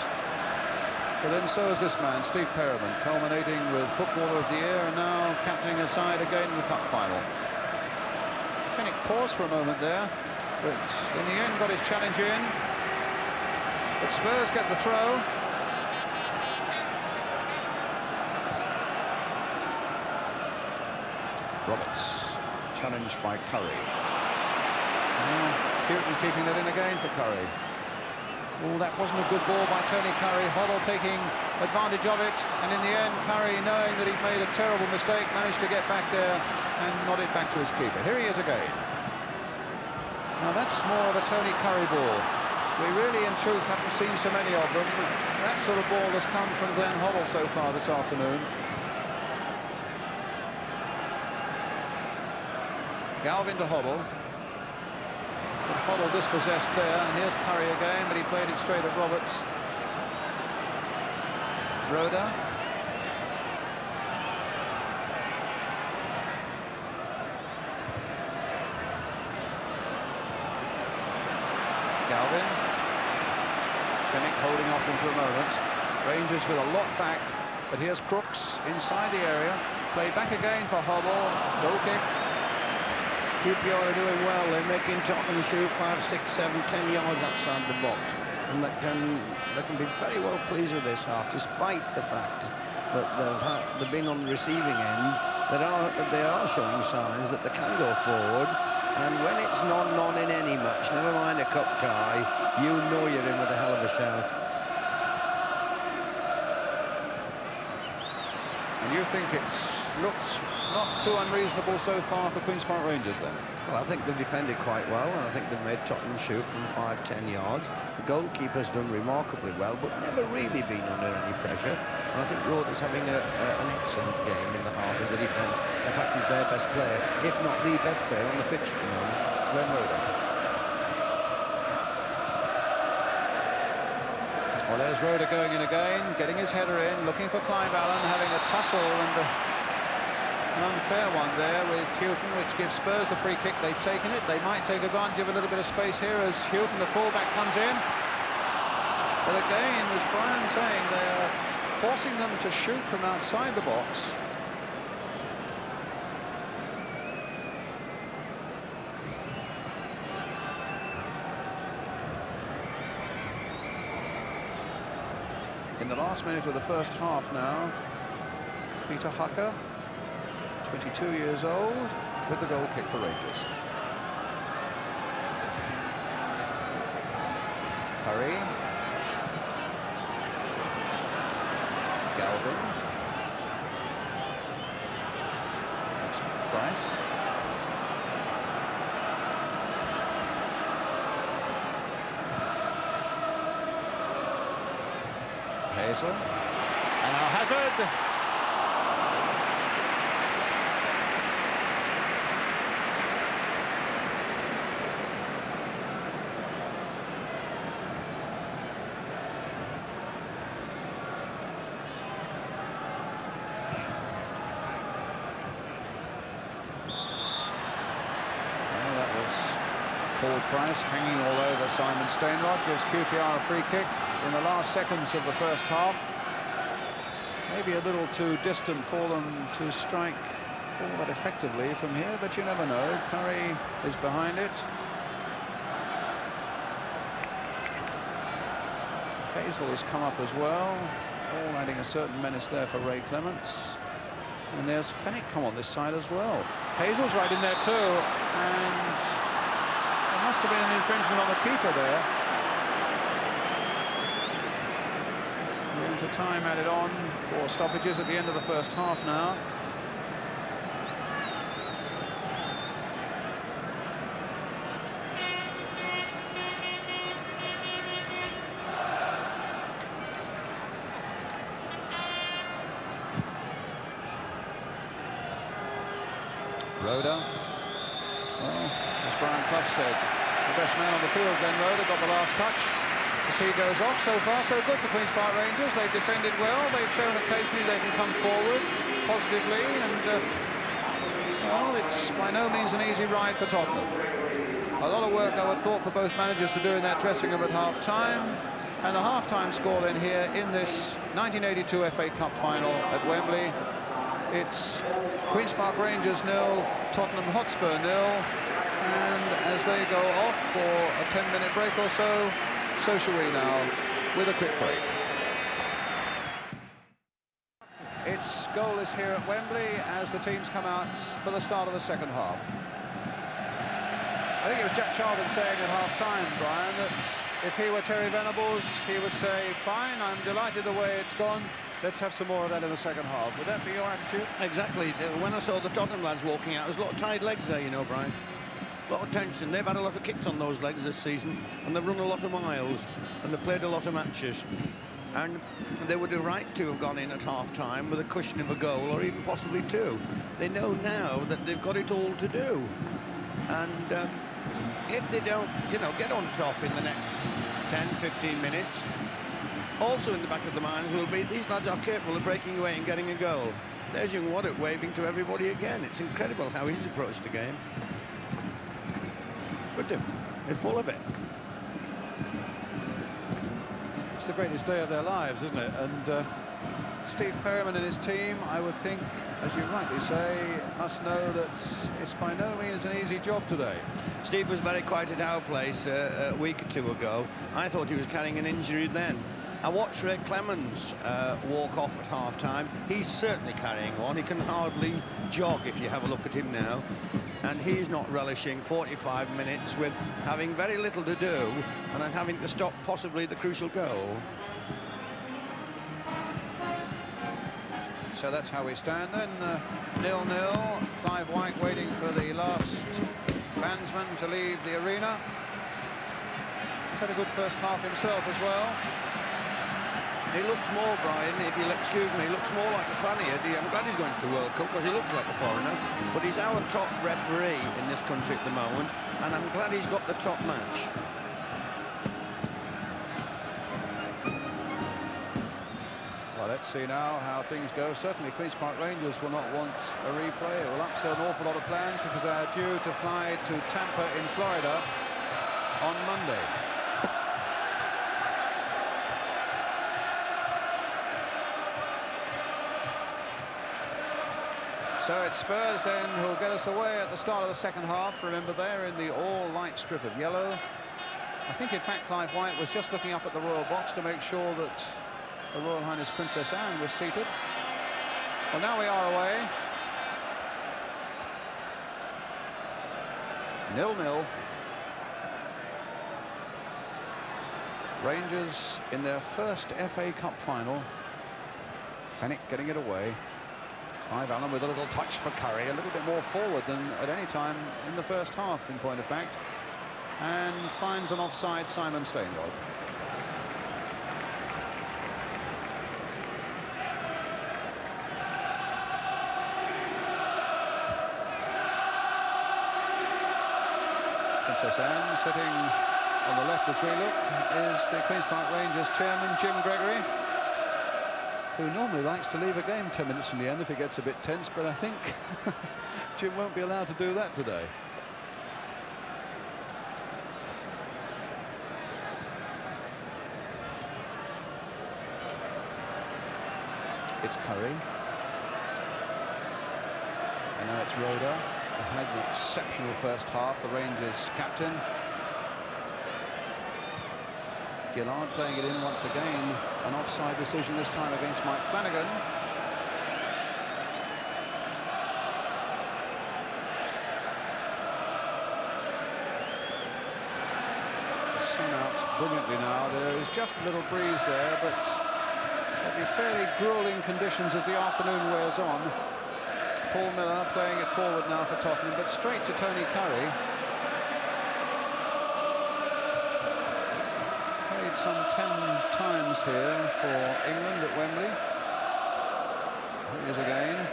But then so is this man, Steve Perryman, culminating with Footballer of the Year and now captaining a side again in the cup final. Fenwick paused for a moment there, but in the end got his challenge in. But Spurs get the throw. Roberts, challenged by Curry. Houghton keeping that in again for Curry. Oh, that wasn't a good ball by Tony Curry. Hoddle taking advantage of it, and in the end, Curry, knowing that he'd made a terrible mistake, managed to get back there and nod it back to his keeper. Here he is again. Now that's more of a Tony Curry ball. We really, in truth, haven't seen so many of them. That sort of ball has come from Glenn Hoddle so far this afternoon. Galvin to Hoddle. But Hoddle dispossessed there, and here's Curry again, but he played it straight at Roberts. Rhoda. Galvin. Finnick holding off him for a moment. Rangers with a lot back, but here's Crooks inside the area. Played back again for Hobble. Goal kick. QPR are doing well. They're making Tottenham shoot 5, 6, 7, 10 yards outside the box, and they can be very well pleased with this half, despite the fact that they've been on the receiving end. They are showing signs that they can go forward, and when it's non in any match, never mind a cup tie, you know you're in with a hell of a shout. And you think it's looked not too unreasonable so far for Queen's Park Rangers then? Well, I think they've defended quite well, and I think they've made Tottenham shoot from 5, 10 yards. The goalkeeper's done remarkably well, but never really been under any pressure. And I think Roder's having an excellent game in the heart of the defence. In fact, he's their best player, if not the best player on the pitch at the moment. Glenn Roder. Well, there's Roder going in again, getting his header in, looking for Clive Allen, having a tussle and an unfair one there with Houghton, which gives Spurs the free kick. They've taken it. They might take advantage of a little bit of space here as Houghton, the fullback, comes in. But again, as Brian saying, they're forcing them to shoot from outside the box. In the last minute of the first half now, Peter Hucker, 22 years old, with the goal kick for Rangers. Curry. Galvin. That's Price. Hazel. And now Hazard. Paul Price hanging all over Simon Stainrod, gives QPR a free kick in the last seconds of the first half. Maybe a little too distant for them to strike all that effectively from here, but you never know. Curry is behind it. Hazel has come up as well, all adding a certain menace there for Ray Clements. And there's Fennick come on this side as well. Hazel's right in there too, and must have been an infringement on the keeper there. Into time added on for stoppages at the end of the first half now. Roder. Well, as Brian Clough said, the best man on the field, Glenn Roder, got the last touch as he goes off. So far, so good for Queen's Park Rangers. They've defended well. They've shown occasionally they can come forward positively, and well, it's by no means an easy ride for Tottenham. A lot of work, I would have thought, for both managers to do in that dressing room at half-time. And the half-time score then here in this 1982 FA Cup Final at Wembley. It's Queen's Park Rangers 0, Tottenham Hotspur 0. And as they go off for a 10-minute break or so, so shall we now, with a quick break. It's goalless here at Wembley as the teams come out for the start of the second half. I think it was Jack Charlton saying at half-time, Brian, that if he were Terry Venables, he would say, fine, I'm delighted the way it's gone. Let's have some more of that in the second half. Would that be your attitude? Exactly. When I saw the Tottenham lads walking out, there's a lot of tied legs there, you know, Brian. A lot of tension. They've had a lot of kicks on those legs this season, and they've run a lot of miles, and they've played a lot of matches. And they would have right to have gone in at half-time with a cushion of a goal, or even possibly two. They know now that they've got it all to do. And if they don't, you know, get on top in the next 10, 15 minutes, also in the back of the minds will be, these lads are capable of breaking away and getting a goal. There's young Waddock waving to everybody again. It's incredible how he's approached the game. But they're full of it. It's the greatest day of their lives, isn't it? And Steve Perryman and his team, I would think, as you rightly say, must know that it's by no means an easy job today. Steve was very quiet at our place a week or two ago. I thought he was carrying an injury then. I watched Ray Clemens walk off at half-time. He's certainly carrying one. He can hardly jog if you have a look at him now. And he's not relishing 45 minutes with having very little to do and then having to stop possibly the crucial goal. So that's how we stand then, 0-0. Clive White waiting for the last fansman to leave the arena. He's had a good first half himself as well. He looks more, Brian, if you'll excuse me, he looks more like a Spaniard. I'm glad he's going to the World Cup because he looks like a foreigner. But he's our top referee in this country at the moment, and I'm glad he's got the top match. Well, let's see now how things go. Certainly Queen's Park Rangers will not want a replay. It will upset an awful lot of plans because they are due to fly to Tampa in Florida on Monday. So it's Spurs then who'll get us away at the start of the second half. Remember, they're in the all-light strip of yellow. I think, in fact, Clive White was just looking up at the Royal Box to make sure that Her Royal Highness Princess Anne was seated. Well, now we are away. 0-0. Rangers in their first FA Cup final. Fenwick getting it away. Clive Allen with a little touch for Curry, a little bit more forward than at any time in the first half, in point of fact, and finds an offside Simon Stainrod. Princess Anne sitting on the left as we look is the Queen's Park Rangers chairman, Jim Gregory, who normally likes to leave a game 10 minutes from the end if it gets a bit tense, but I think Jim won't be allowed to do that today. It's Curry. And now it's Roda, who had an exceptional first half, the Rangers captain. Gillard playing it in once again. An offside decision this time against Mike Flanagan. The sun out brilliantly now. There is just a little breeze there, but there'll be fairly grueling conditions as the afternoon wears on. Paul Miller playing it forward now for Tottenham, but straight to Tony Curry. Some 10 times here for England at Wembley. Here he is again.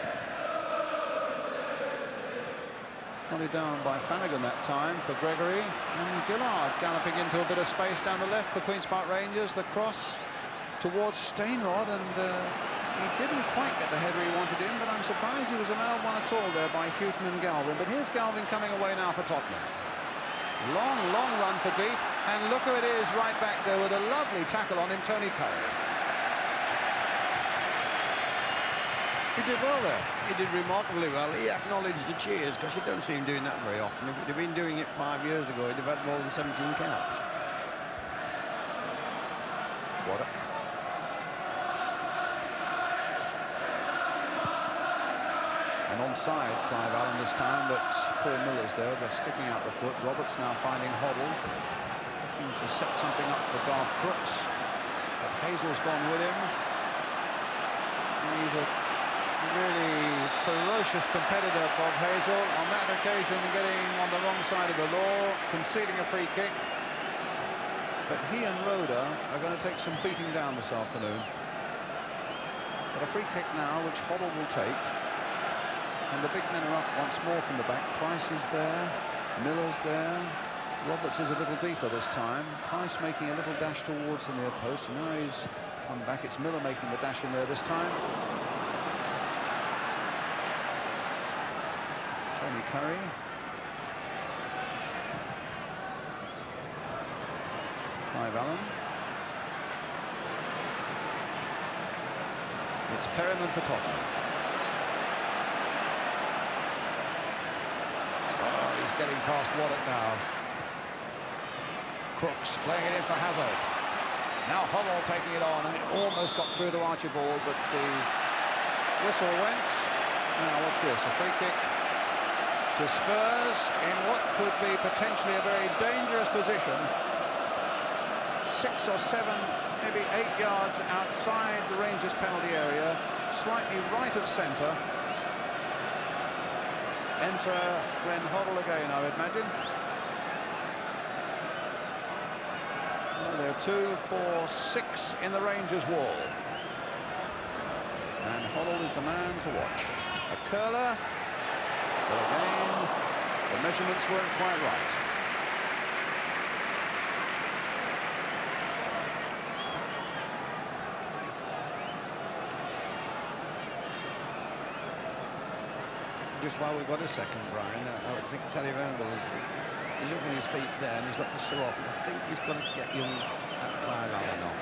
Volley down by Flanagan that time for Gregory. And Gillard galloping into a bit of space down the left for Queen's Park Rangers. The cross towards Stainrod, and he didn't quite get the header he wanted in, but I'm surprised he was allowed one at all there by Houghton and Galvin. But here's Galvin coming away now for Tottenham. Long, long run for deep, and look who it is right back there with a lovely tackle on him, Tony Curry. He did well there. He did remarkably well. He acknowledged the cheers, because you don't see him doing that very often. If he'd have been doing it 5 years ago, he'd have had more than 17 caps. Waddock. And onside, Clive Allen this time, but Paul Miller's there. They're sticking out the foot. Roberts now finding Hoddle, looking to set something up for Garth Brooks. But Hazel's gone with him. And he's a really ferocious competitor, Bob Hazel. On that occasion, getting on the wrong side of the law, conceding a free kick. But he and Roda are going to take some beating down this afternoon. But a free kick now, which Hoddle will take. And the big men are up once more from the back. Price is there, Miller's there, Roberts is a little deeper this time. Price making a little dash towards the near post, and now he's come back. It's Miller making the dash in there this time. Tony Curry. Clive Allen. It's Perryman for Tottenham. Oh, he's getting past Waddett now. Crooks playing it in for Hazard. Now Hoddle taking it on, and it almost got through to Archibald, but the whistle went. Now what's this? A free kick to Spurs in what could be potentially a very dangerous position. 6 or 7, maybe 8 yards outside the Rangers penalty area, slightly right of centre. Enter Glenn Hoddle again, I would imagine. Well, there are 2, 4, 6 in the Rangers wall. And Hoddle is the man to watch. A curler, but again, the measurements weren't quite right. Just while we've got a second, Brian, I think Terry Venables is up on his feet there, and he's got the so off. I think he's going to get young Clive Allen off.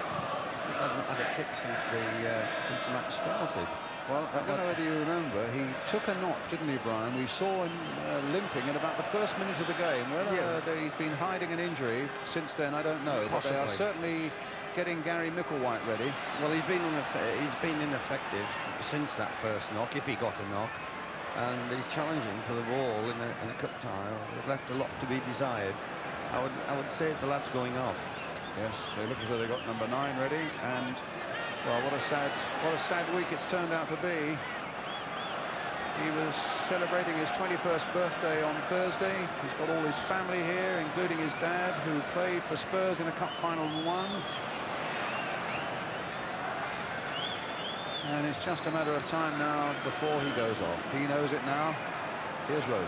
He hasn't had a kick since the match started. Well, I don't know whether you remember, he took a knock, didn't he, Brian? We saw him limping in about the first minute of the game. Whether he's been hiding an injury since then, I don't know. Possibly. But they are certainly getting Gary Micklewhite ready. Well, he's been ineffective since that first knock, if he got a knock. And he's challenging for the ball in a cup tie. They've left a lot to be desired. I would say the lad's going off. Yes, they look as though they got number 9 ready, and well, what a sad week it's turned out to be. He was celebrating his 21st birthday on Thursday. He's got all his family here, including his dad, who played for Spurs in a cup final and won. And it's just a matter of time now before he goes off. He knows it now. Here's Rhoda.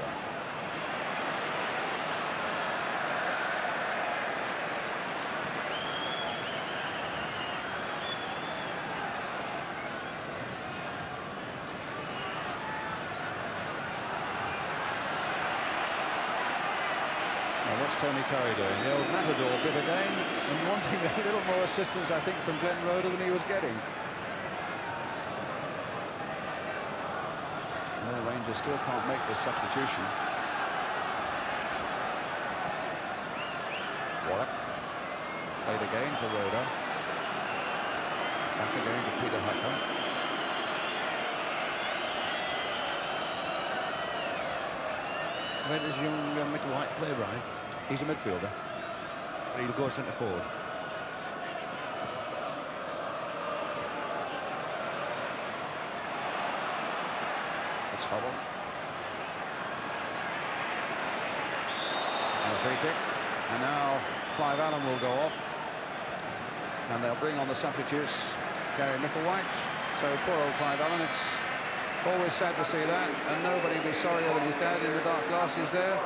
Now what's Tony Curry doing? The old Matador bit again, and wanting a little more assistance, I think, from Glenn Rhoda than he was getting. The Rangers still can't make this substitution. Warwick played again for Rhoda. Back again to Peter Hacker. Where does young Micklewhite play, Brian? He's a midfielder. But he'll go centre forward. It's Hubble. And a free kick. And now Clive Allen will go off. And they'll bring on the substitutes, Gary Micklewhite. So poor old Clive Allen, it's always sad to see that. And nobody will be sorrier than his dad in the dark glasses there.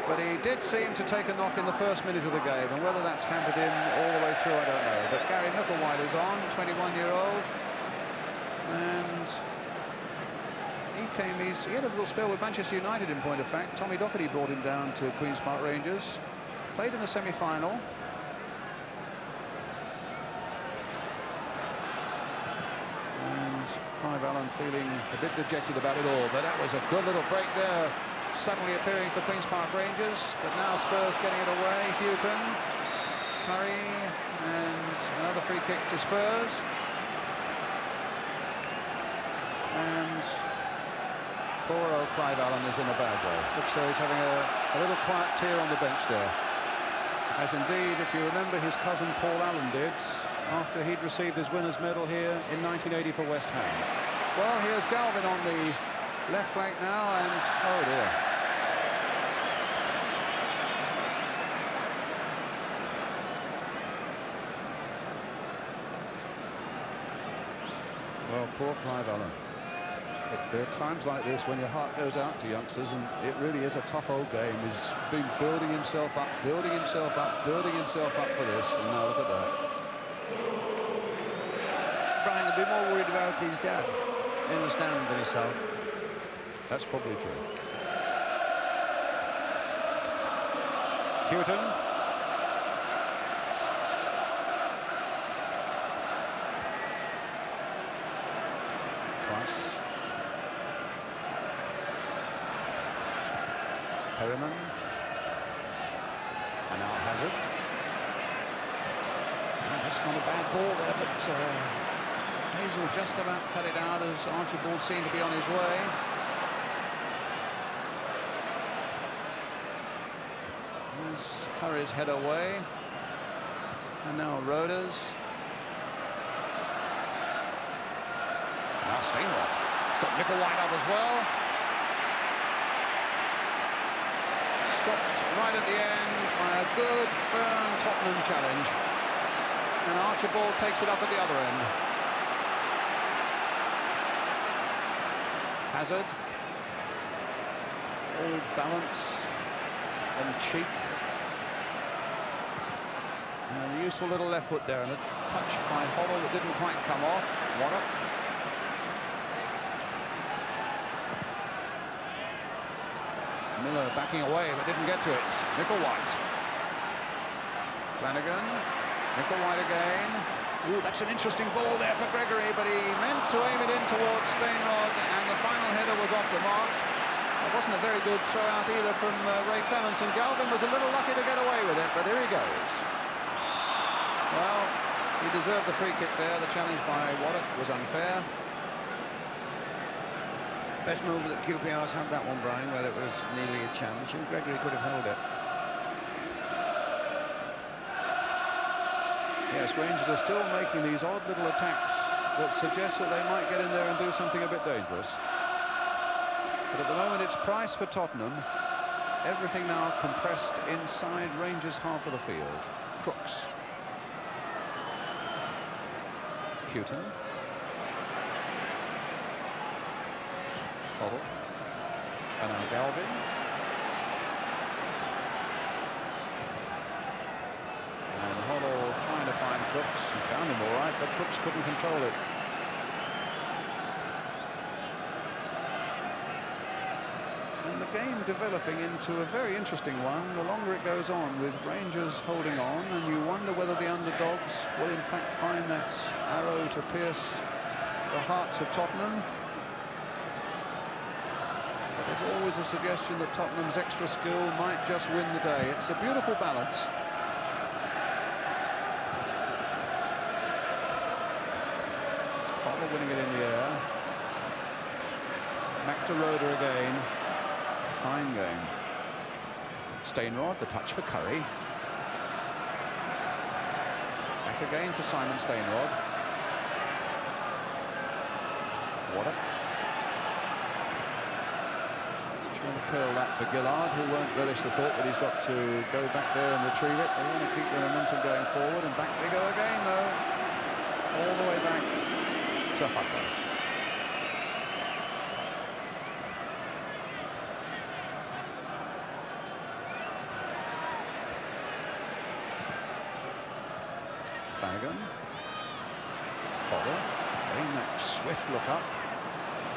But he did seem to take a knock in the first minute of the game. And whether that's hampered him all the way through, I don't know. But Gary Micklewhite is on, 21-year-old. And he had a little spell with Manchester United, in point of fact. Tommy Docherty brought him down to Queen's Park Rangers. Played in the semi-final. And Clive Allen feeling a bit dejected about it all. But that was a good little break there, suddenly appearing for Queen's Park Rangers. But now Spurs getting it away. Houghton, Curry, and another free kick to Spurs. And poor old Clive Allen is in a bad way. Looks like he's having a little quiet tear on the bench there. As indeed, if you remember, his cousin Paul Allen did after he'd received his winner's medal here in 1980 for West Ham. Well, here's Galvin on the left flank now, and oh dear. Well, poor Clive Allen. There are times like this when your heart goes out to youngsters, and it really is a tough old game. He's been building himself up, building himself up, building himself up for this, and now look at that. Brian will be more worried about his dad in the stand than himself. That's probably true. Houghton. Hazard. That's not a bad ball there, but Hazel just about cut it out as Archibald seemed to be on his way. There's Curry's head away. And now Roda's. Now Steinroth. He's got Micklewhite up as well. Stopped right at the end by a good, firm Tottenham challenge. And Archibald takes it up at the other end. Hazard. All balance and cheek. And a useful little left foot there, and a touch by Hoddle that didn't quite come off. Warnock. Miller backing away, but didn't get to it. Micklewhite. Flanagan. Micklewhite again. Ooh, that's an interesting ball there for Gregory, but he meant to aim it in towards Steinroth, and the final header was off the mark. It wasn't a very good throw out either from Ray Clements, and Galvin was a little lucky to get away with it, but here he goes. Well, he deserved the free kick there. The challenge by Waddock was unfair. Best move that QPR's had that one, Brian, where it was nearly a chance, and Gregory could have held it. Yes, Rangers are still making these odd little attacks that suggest that they might get in there and do something a bit dangerous. But at the moment it's Price for Tottenham. Everything now compressed inside Rangers' half of the field. Crooks. Houghton. Hoddle. And now Galvin. And Hoddle trying to find Crooks. He found him all right, but Crooks couldn't control it. And the game developing into a very interesting one the longer it goes on, with Rangers holding on, and you wonder whether the underdogs will in fact find that arrow to pierce the hearts of Tottenham. But there's always a suggestion that Tottenham's extra skill might just win the day. It's a beautiful balance. Hoddle winning it in the air. Back to Roda again. Fine game. Steinroth, the touch for Curry. Back again for Simon Steinroth. Waddock. Trying to curl that for Gillard, who won't relish the thought that he's got to go back there and retrieve it. They want to keep the momentum going forward, and back they go again, though. All the way back to Hutler. Flanagan. Hoddle. Getting that swift look up.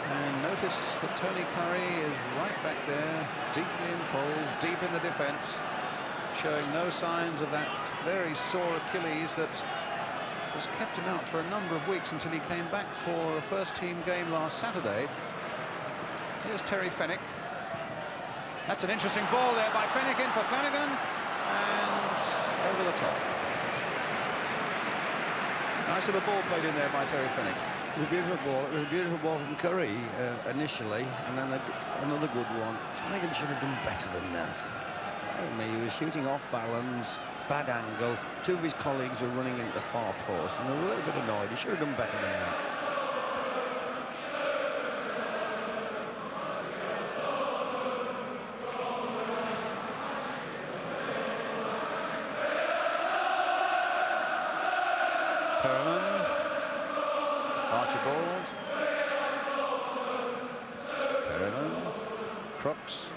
And notice that Tony Curry is right back there, deeply involved, deep in the defence, showing no signs of that very sore Achilles that has kept him out for a number of weeks until he came back for a first-team game last Saturday. Here's Terry Fenwick. That's an interesting ball there by Fenwick in for Flanagan, and over the top. Nice little ball played in there by Terry Fenwick. It was a beautiful ball. It was a beautiful ball from Curry initially, and then another good one. Flanagan should have done better than that. He was shooting off balance, bad angle. Two of his colleagues were running into the far post, and they were a little bit annoyed. He should have done better than that. Perman. Archibald. Perman. Crooks.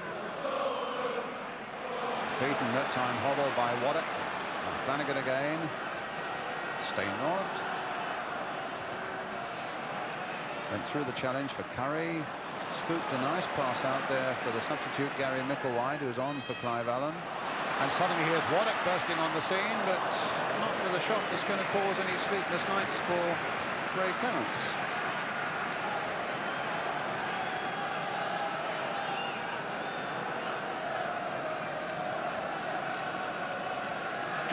Beaten that time, Hoddle by Waddock. And Flanagan again. Steinroth. Went through the challenge for Curry. Scooped a nice pass out there for the substitute Gary Micklewhite, who's on for Clive Allen. And suddenly here's Waddock bursting on the scene, but not with a shot that's going to cause any sleepless nights for Ray Clements.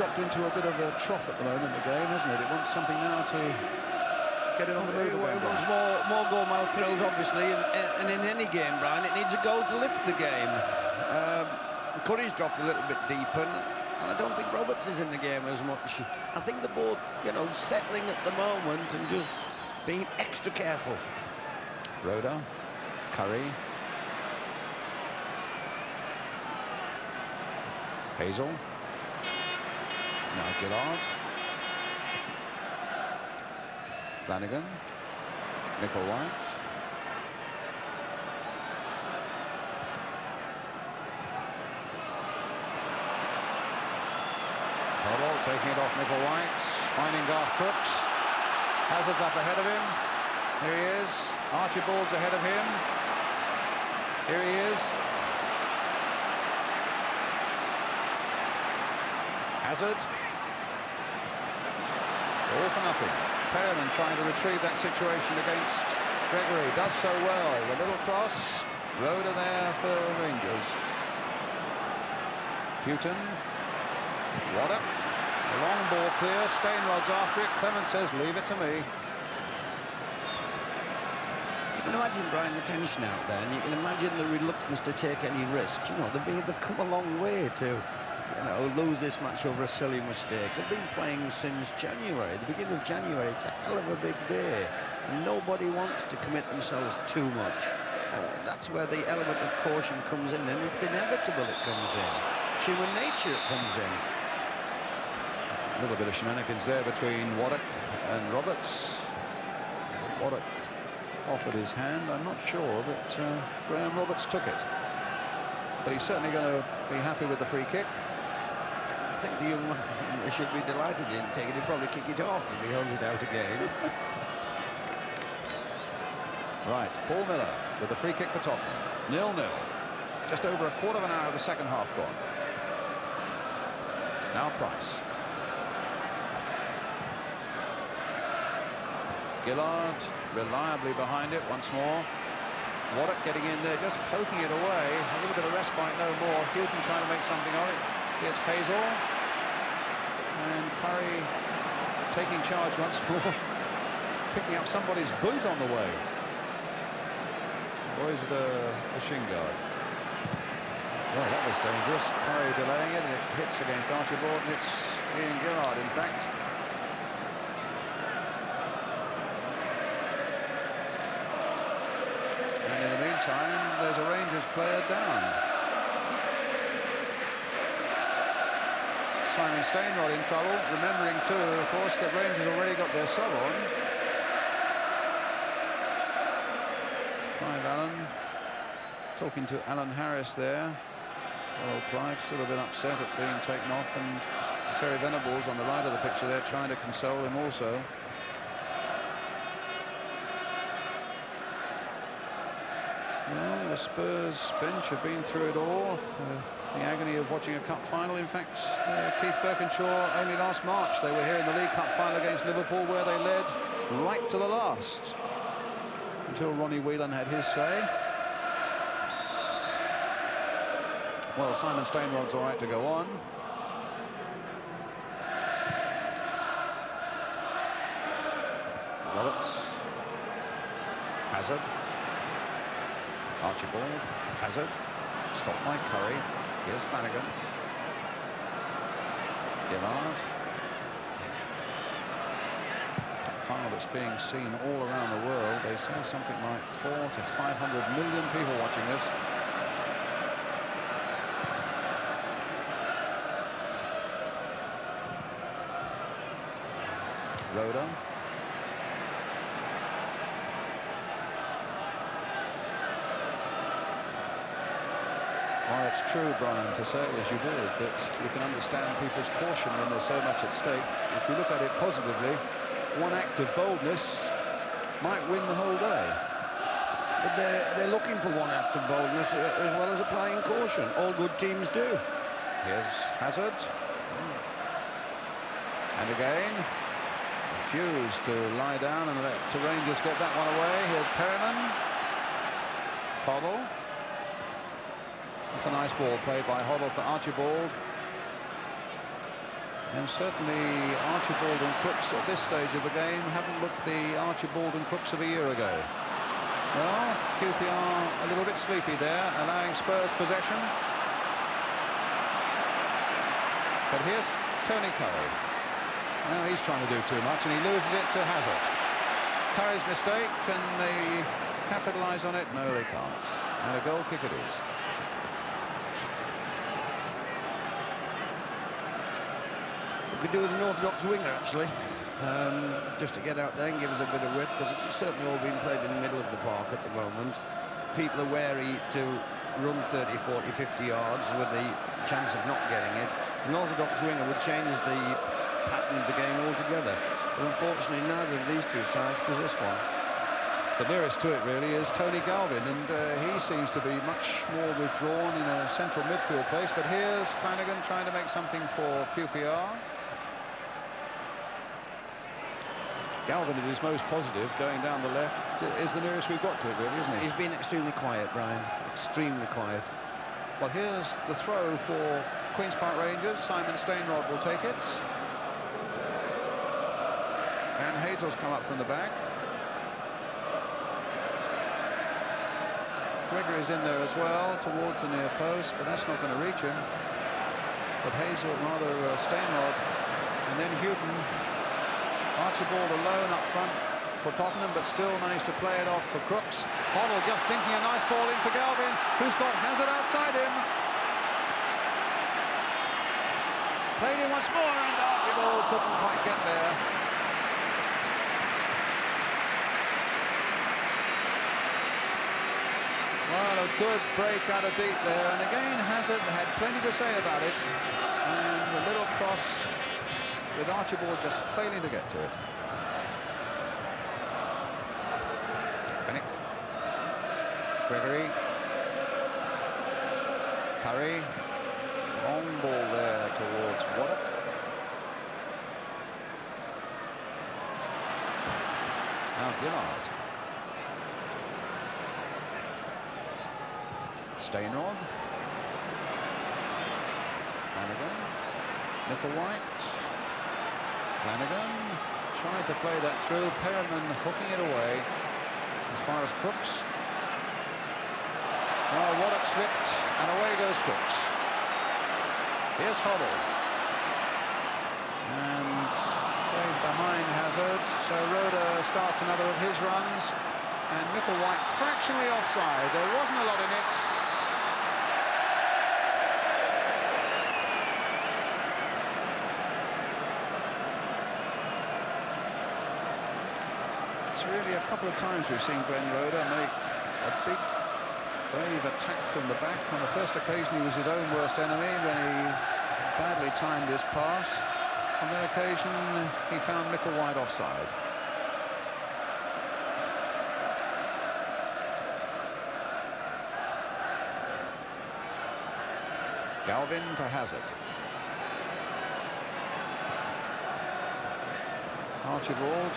dropped into a bit of a trough at the moment, the game, hasn't it? It wants something now to get it on the move again. It wants more goal-mouth thrills, obviously, and in any game, Brian, it needs a goal to lift the game. Curry's dropped a little bit deeper, and I don't think Roberts is in the game as much. I think they're both, you know, settling at the moment and just being extra careful. Rhoda, Curry, Hazel, now Gillard, Flanagan, Micklewhite, Hoddle taking it off Micklewhite, finding Garth Brooks. Hazard's up ahead of him. Here he is. Archibald's ahead of him. Here he is. Hazard. All for nothing. Perelman trying to retrieve that situation against Gregory. Does so well. The little cross. Rhoda there for Rangers. Houghton. Waddock. The long ball clear. Stainrod's after it. Clement says, leave it to me. You can imagine, Brian, the tension out there, and you can imagine the reluctance to take any risk. You know, they've come a long way to, you know, lose this match over a silly mistake. They've been playing since January, the beginning of January. It's a hell of a big day, and nobody wants to commit themselves too much. That's where the element of caution comes in, and it's inevitable it comes in. It's human nature it comes in. A little bit of shenanigans there between Waddock and Roberts. Waddock offered his hand. I'm not sure that Graham Roberts took it, but he's certainly going to be happy with the free kick. I think the young man should be delighted he didn't take it. He'd probably kick it off if he holds it out again. Right, Paul Miller with the free kick for Tottenham. 0-0. Just over a quarter of an hour of the second half gone. Now Price. Gillard reliably behind it once more. Waddock getting in there, just poking it away. A little bit of respite, no more. Houghton trying to make something of it. Here's Hazel. And Curry taking charge once more. Picking up somebody's boot on the way. Or is it a shin guard? Well, that was dangerous. Curry delaying it, and it hits against Archibald, and it's Ian Gillard, in fact. And in the meantime, there's a Rangers player down. Simon Stainrod in trouble, remembering too, of course, that Rangers already got their sub on. Clive Allen talking to Alan Harris there. Well, Clive still a bit upset at being taken off, and Terry Venables on the right of the picture there trying to console him also. Well, the Spurs bench have been through it all. The agony of watching a cup final. In fact, Keith Birkinshaw, only last March they were here in the League Cup final against Liverpool, where they led right to the last, until Ronnie Whelan had his say. Well, Simon Stainrod's all right to go on. Roberts. Hazard. Archibald. Hazard. Stopped by Curry. Here's Flanagan. Gillard. Final that's being seen all around the world. They say something like 400 to 500 million people watching this. Rhoda. Well, it's true, Brian, to say, as you did, that you can understand people's caution when there's so much at stake. If you look at it positively, one act of boldness might win the whole day. But they're looking for one act of boldness as well as applying caution. All good teams do. Here's Hazard. And again, refused to lie down and let the Rangers get that one away. Here's Perelman. Hoddle. It's a nice ball played by Hoddle for Archibald. And certainly Archibald and Crooks at this stage of the game haven't looked the Archibald and Crooks of a year ago. Well, QPR a little bit sleepy there, allowing Spurs possession. But here's Tony Curry. Now he's trying to do too much, and he loses it to Hazard. Curry's mistake, can they capitalise on it? No, they can't. And a goal kick it is. We could do with an orthodox winger, actually, just to get out there and give us a bit of width, because it's certainly all being played in the middle of the park at the moment. People are wary to run 30, 40, 50 yards with the chance of not getting it. An orthodox winger would change the pattern of the game altogether. But unfortunately, neither of these two sides possess one. The nearest to it really is Tony Galvin, and he seems to be much more withdrawn in a central midfield place. But here's Flanagan trying to make something for QPR. Galvin, at his most positive, going down the left, is the nearest we've got to it, really, isn't he? He's been extremely quiet, Brian. Extremely quiet. Well, here's the throw for Queen's Park Rangers. Simon Stainrod will take it. And Hazel's come up from the back. Gregory's in there as well, towards the near post, but that's not going to reach him. But Hazel, rather Stainrod, and then Houghton. Archibald alone up front for Tottenham, but still managed to play it off for Crooks. Hoddle just dinking a nice ball in for Galvin, who's got Hazard outside him. Played in once more, and Archibald couldn't quite get there. Well, a good break out of deep there, and again Hazard had plenty to say about it, and the little cross with Archibald just failing to get to it. Fennick. Gregory. Curry. Long ball there towards Waddock. Now Gillard. Stainrod. Flanagan. Micklewhite. Flanagan tried to play that through. Perriman hooking it away as far as Crooks. Well, Waddock slipped, and away goes Crooks. Here's Hoddle. And going behind Hazard, so Roda starts another of his runs. And Micklewhite fractionally offside. There wasn't a lot in it. It's really a couple of times we've seen Glenn Roda make a big, brave attack from the back. On the first occasion, he was his own worst enemy when he badly timed his pass. On that occasion, he found Micklewhite offside. Galvin to Hazard. Archibald.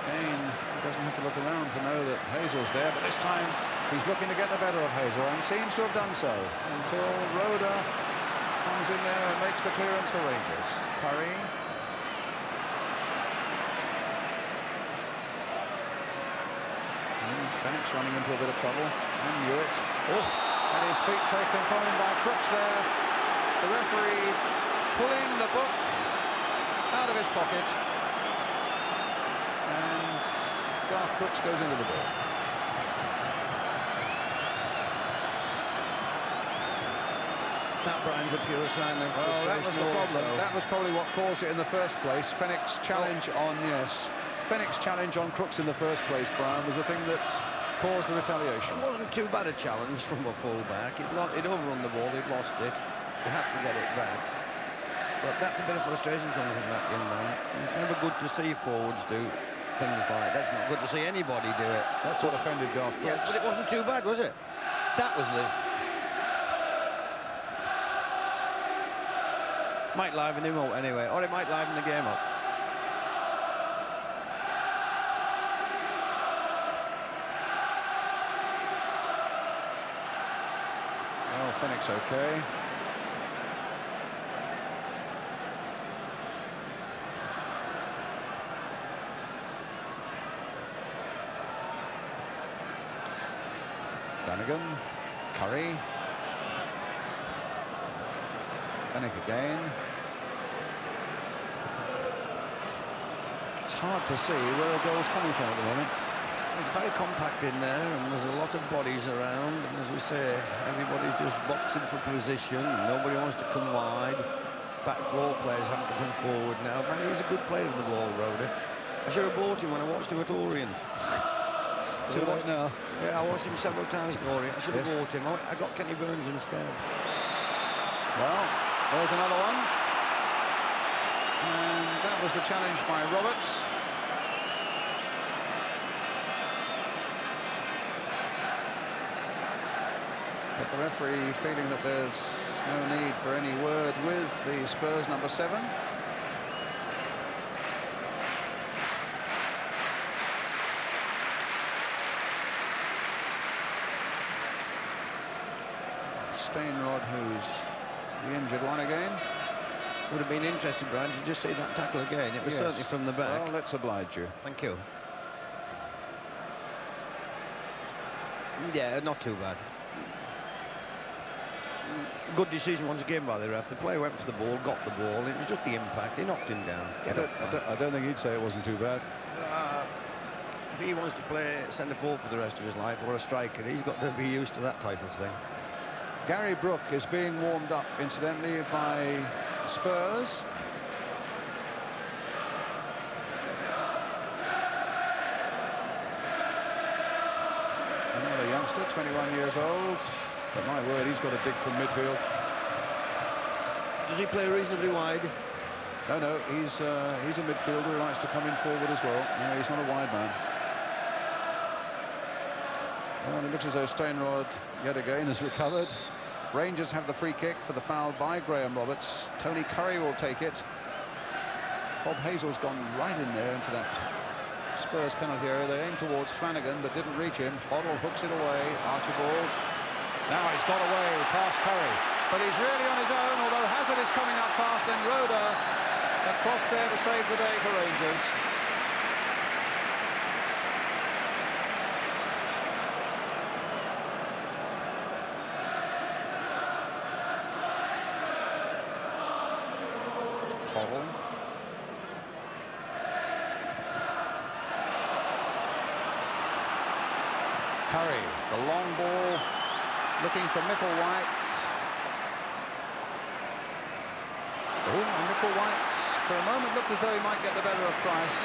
Again, he doesn't have to look around to know that Hazel's there, but this time he's looking to get the better of Hazel, and seems to have done so until Roda comes in there and makes the clearance for Rangers. Curry. And Fennick's running into a bit of trouble, and Hewitt. Oh, had his feet taken from him by Crooks there. The referee pulling the book out of his pocket. And Garth Crooks goes into the ball. That, Brian's a pure sign of frustration. That was the problem. That was probably what caused it in the first place. Fennick's challenge Fennick's challenge on Crooks in the first place, Brian, was the thing that caused the retaliation. It wasn't too bad a challenge from a full-back. He'd overrun the ball, he'd lost it. They had to get it back. But that's a bit of frustration coming from that young man. It's never good to see forwards do things like that. It's not good to see anybody do it. That's what offended Garth Crooks. Yes, but it wasn't too bad, was it? That was the... Might liven him up anyway, or it might liven the game up. Well, Fennick's okay. Flanagan, Curry, Fennick again. It's hard to see where a goal's coming from at the moment. It's very compact in there, and there's a lot of bodies around, and as we say, everybody's just boxing for position. Nobody wants to come wide. Back four players having to come forward now. Man, he's a good player in the ball, Rhoda. I should have bought him when I watched him at Orient. Too late now. Yeah, I watched him several times at Orient. I should have bought him. I got Kenny Burns instead. Well, there's another one. And that was the challenge by Roberts. But the referee feeling that there's no need for any word with the Spurs number 7. Steinrod, who's the injured one again. Would have been interesting, Brian, to just see that tackle again. It was certainly from the back. Well, let's oblige you. Thank you. Yeah, not too bad. Good decision once again by the ref. The player went for the ball, got the ball. It was just the impact. He knocked him down. I don't think he'd say it wasn't too bad. If he wants to play centre-forward for the rest of his life, or a striker, he's got to be used to that type of thing. Gary Brook is being warmed up, incidentally, by Spurs. Another youngster, 21 years old. But my word, he's got a dig from midfield. Does he play reasonably wide? No, he's a midfielder who likes to come in forward as well. No, he's not a wide man. Well, it looks as though Steinrod yet again has recovered. Rangers have the free kick for the foul by Graham Roberts. Tony Curry will take it. Bob Hazel's gone right in there into that Spurs penalty area. They aimed towards Flanagan but didn't reach him. Hoddle hooks it away. Archibald. Now he's got away past Curry. But he's really on his own, although Hazard is coming up fast, and Roda across there to save the day for Rangers. Hoddle. Curry, the long ball, looking for Micklewhite. Oh, and Micklewhite, for a moment, looked as though he might get the better of Price.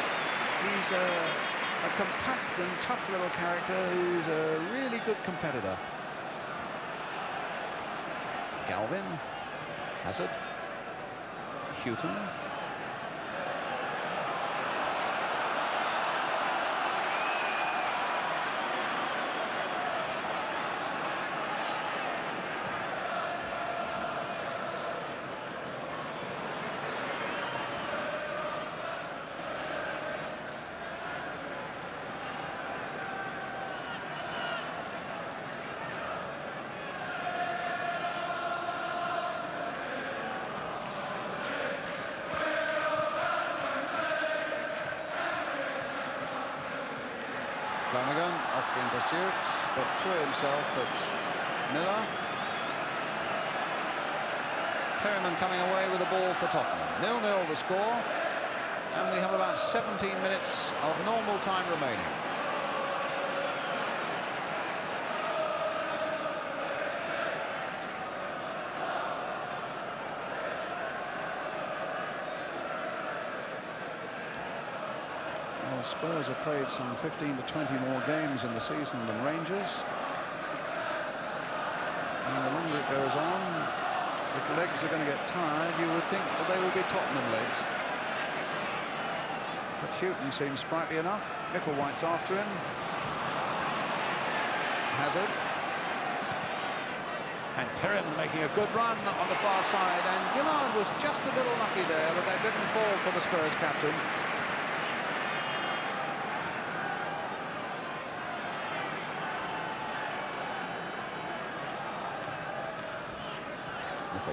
He's a compact and tough little character who's a really good competitor. Galvin, Hazard, Houghton. Flanagan off in pursuit, but threw himself at Miller. Perryman coming away with the ball for Tottenham. 0-0 the score, and we have about 17 minutes of normal time remaining. Spurs have played some 15 to 20 more games in the season than Rangers. And the longer it goes on, if legs are going to get tired, you would think that they would be Tottenham legs. But Houghton seems sprightly enough. Micklewhite's after him. Hazard. And Perryman making a good run on the far side. And Gillard was just a little lucky there, but that didn't fall for the Spurs captain.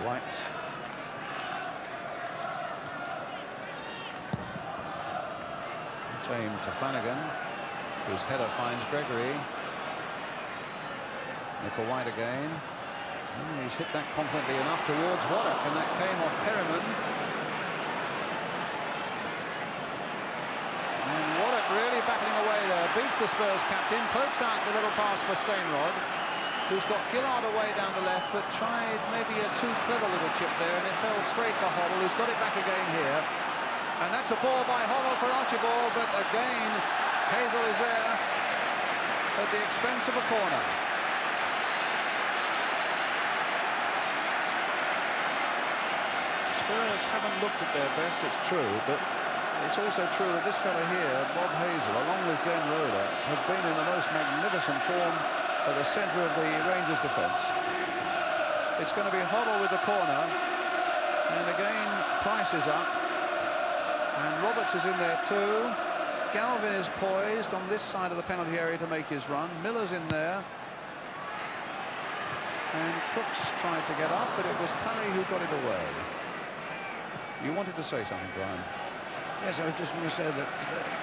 White. It's aimed to Flanagan, whose header finds Gregory. Nickel White again. He's hit that confidently enough towards Waddock, and that came off Perryman. And Waddock really battling away there, beats the Spurs captain, pokes out the little pass for Stainrod, who's got Gillard away down the left, but tried maybe a too clever little chip there, and it fell straight for Hoddle, who's got it back again here. And that's a ball by Hoddle for Archibald, but again, Hazel is there at the expense of a corner. Spurs haven't looked at their best, it's true, but it's also true that this fella here, Bob Hazel, along with Glenn Roeder, have been in the most magnificent form at the centre of the Rangers defence. It's going to be Hoddle with the corner, and again Price is up, and Roberts is in there too. Galvin is poised on this side of the penalty area to make his run. Miller's in there, and Crooks tried to get up, but it was Curry who got it away. You wanted to say something, Brian? Yes, I was just going to say that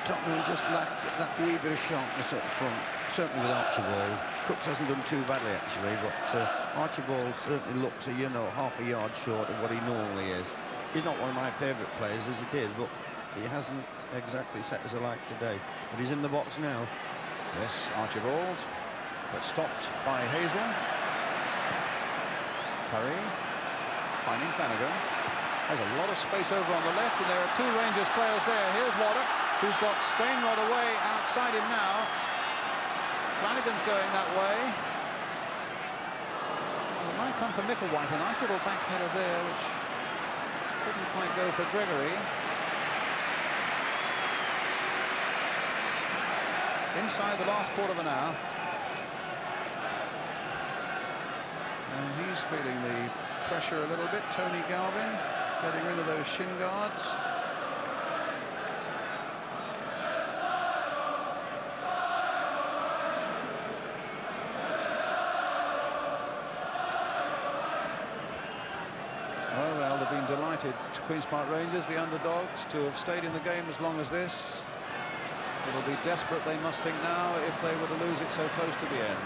Tottenham just lacked that wee bit of sharpness up front, certainly with Archibald. Crooks hasn't done too badly, actually, but Archibald certainly looks, half a yard short of what he normally is. He's not one of my favourite players, as it is, but he hasn't exactly set us alight today. But he's in the box now. Yes, Archibald, but stopped by Hazel. Curry, finding Flanagan. There's a lot of space over on the left, and there are two Rangers players there. Here's Waddock, who's got Stainrod away outside him now. Flanagan's going that way. Well, it might come from Nickel White, a nice little back header there, which couldn't quite go for Gregory. Inside the last quarter of an hour. And he's feeling the pressure a little bit, Tony Galvin, getting rid of those shin guards. Oh well, they've been delighted, Queen's Park Rangers, the underdogs, to have stayed in the game as long as this. It'll be desperate, they must think now, if they were to lose it so close to the end.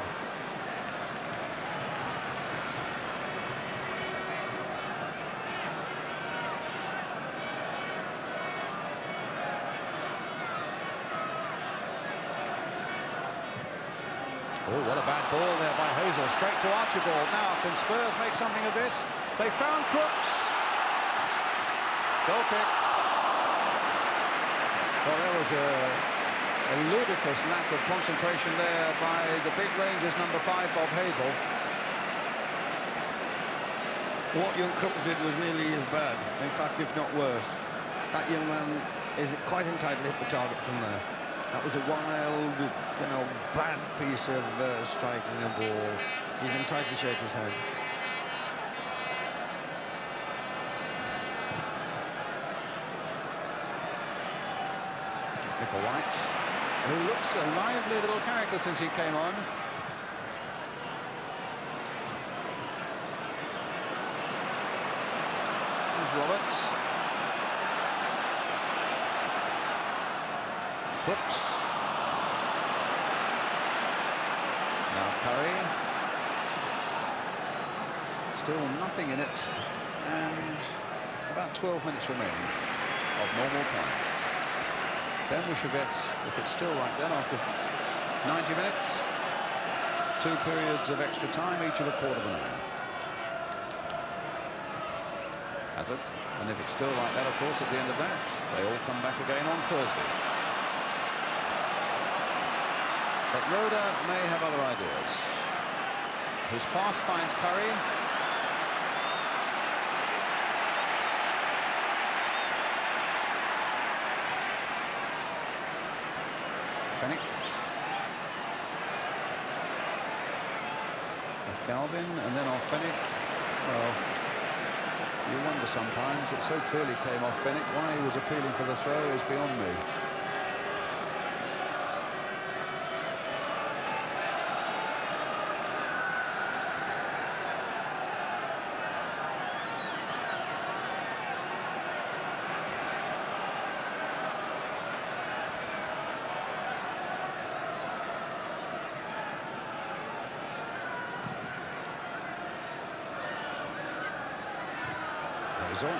Oh, what a bad ball there by Hazel, straight to Archibald. Now, can Spurs make something of this? They found Crooks. Goal kick. Well, there was a ludicrous lack of concentration there by the big Rangers number 5, Bob Hazel. What young Crooks did was nearly as bad, in fact, if not worse. That young man is quite entitled to hit the target from there. That was a wild, bad piece of striking a ball. He's entitled to shake his head. Nickel White, who looks a lively little character since he came on. There's Roberts. Crooks. Now Curry. Still nothing in it, and about 12 minutes remaining of normal time. Then we should get, if it's still like that, after 90 minutes, 2 periods of extra time, each of a quarter of an hour. Has it? And if it's still like that, of course, at the end of that, they all come back again on Thursday. But Roeder may have other ideas. His pass finds Curry. Fennick. Off Galvin, and then off Fennick. Well, you wonder sometimes, it so clearly came off Fennick. Why he was appealing for the throw is beyond me. Hazel.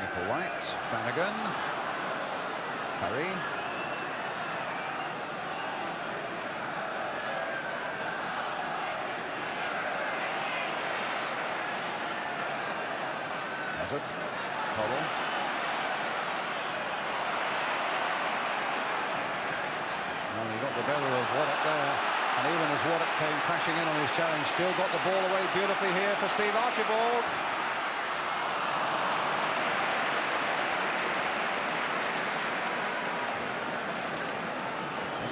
Nickel White, Flanagan, Curry. Hazard, Hoddle. Well, he got the better of Waddock there, and even as Waddock came crashing in on his challenge, still got the ball away beautifully here for Steve Archibald.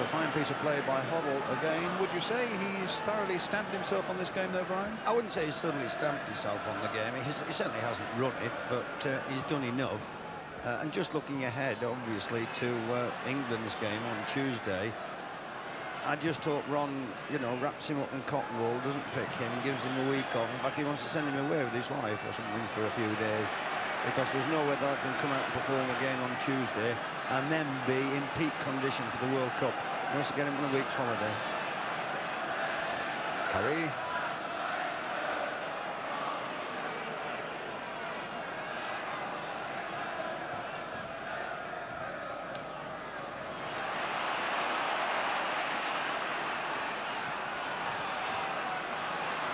A fine piece of play by Hoddle again. Would you say he's thoroughly stamped himself on this game though, Brian? I wouldn't say he's thoroughly stamped himself on the game. He certainly hasn't run it, but he's done enough. And just looking ahead, obviously, to England's game on Tuesday, I just hope Ron, wraps him up in cotton wool, doesn't pick him, gives him a week off. In fact, he wants to send him away with his life or something for a few days, because there's no way that I can come out and perform again on Tuesday and then be in peak condition for the World Cup. He wants to get him on a week's holiday. Curry.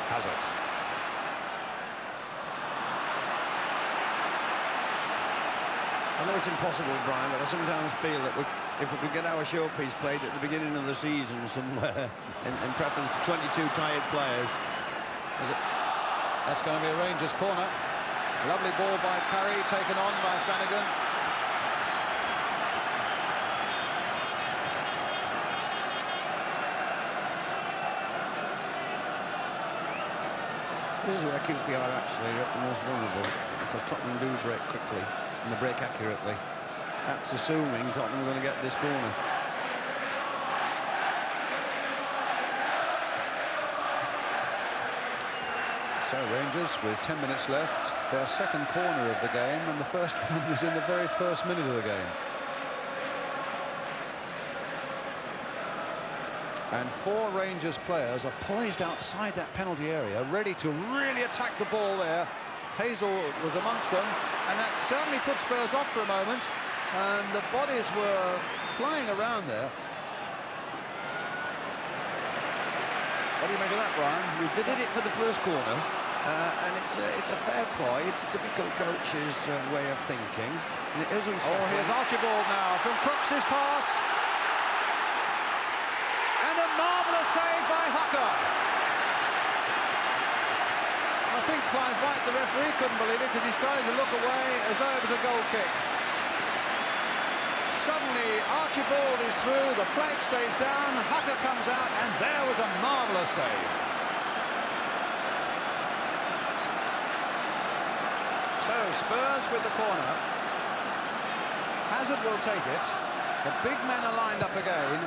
Hazard. I know it's impossible, Brian, but I sometimes feel that if we could get our showpiece played at the beginning of the season somewhere, in preference to 22 tired players. That's going to be a Rangers corner. Lovely ball by Curry, taken on by Flanagan. This is where QPR actually are the most vulnerable, because Tottenham do break quickly and they break accurately. That's assuming Tottenham are going to get this corner. So Rangers, with 10 minutes left, their second corner of the game, and the first one was in the very first minute of the game. And 4 Rangers players are poised outside that penalty area, ready to really attack the ball there. Hazel was amongst them, and that certainly put Spurs off for a moment, and the bodies were flying around there. What do you make of that, Brian? They did it for the first corner, and it's a fair ploy. It's a typical coach's way of thinking. And it isn't. Oh, here's Archibald now from Crooks' pass. And a marvellous save by Hucker. I think Clive White, the referee, couldn't believe it, because he started to look away as though it was a goal kick. Suddenly, Archibald is through, the flag stays down, Hucker comes out, and there was a marvellous save. So, Spurs with the corner. Hazard will take it. The big men are lined up again.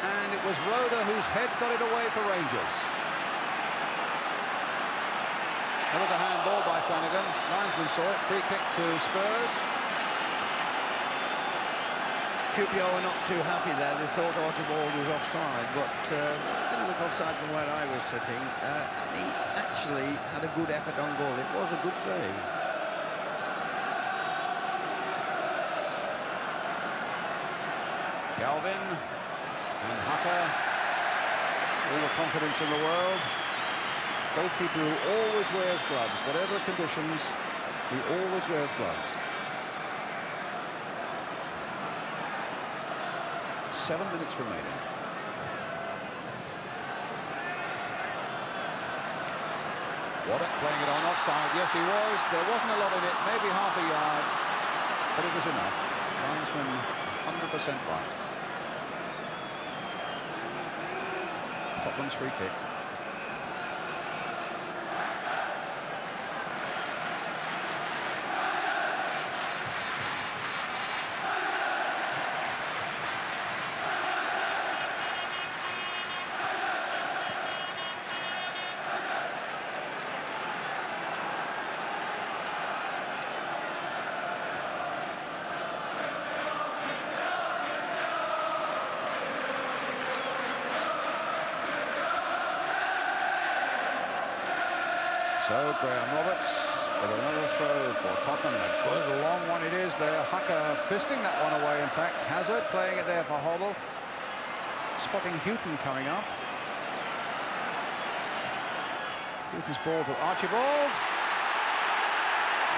And it was Roeder whose head got it away for Rangers. There was a handball by Flanagan. Linesman saw it. Free kick to Spurs. QPR were not too happy there. They thought Archibald was offside, but it didn't look offside from where I was sitting. And he actually had a good effort on goal. It was a good save. Galvin and Hucker. All the confidence in the world. Goalkeeper who always wears gloves, whatever the conditions, he always wears gloves. 7 minutes remaining. Waddock playing it on offside. Yes, he was. There wasn't a lot in it, maybe half a yard, but it was enough. Linesman 100% right. Tottenham's free kick. So Graham Roberts with another throw for Tottenham. A good long one it is there. Hucker fisting that one away, in fact. Hazard playing it there for Hoddle. Spotting Houghton coming up. Houghton's ball to Archibald.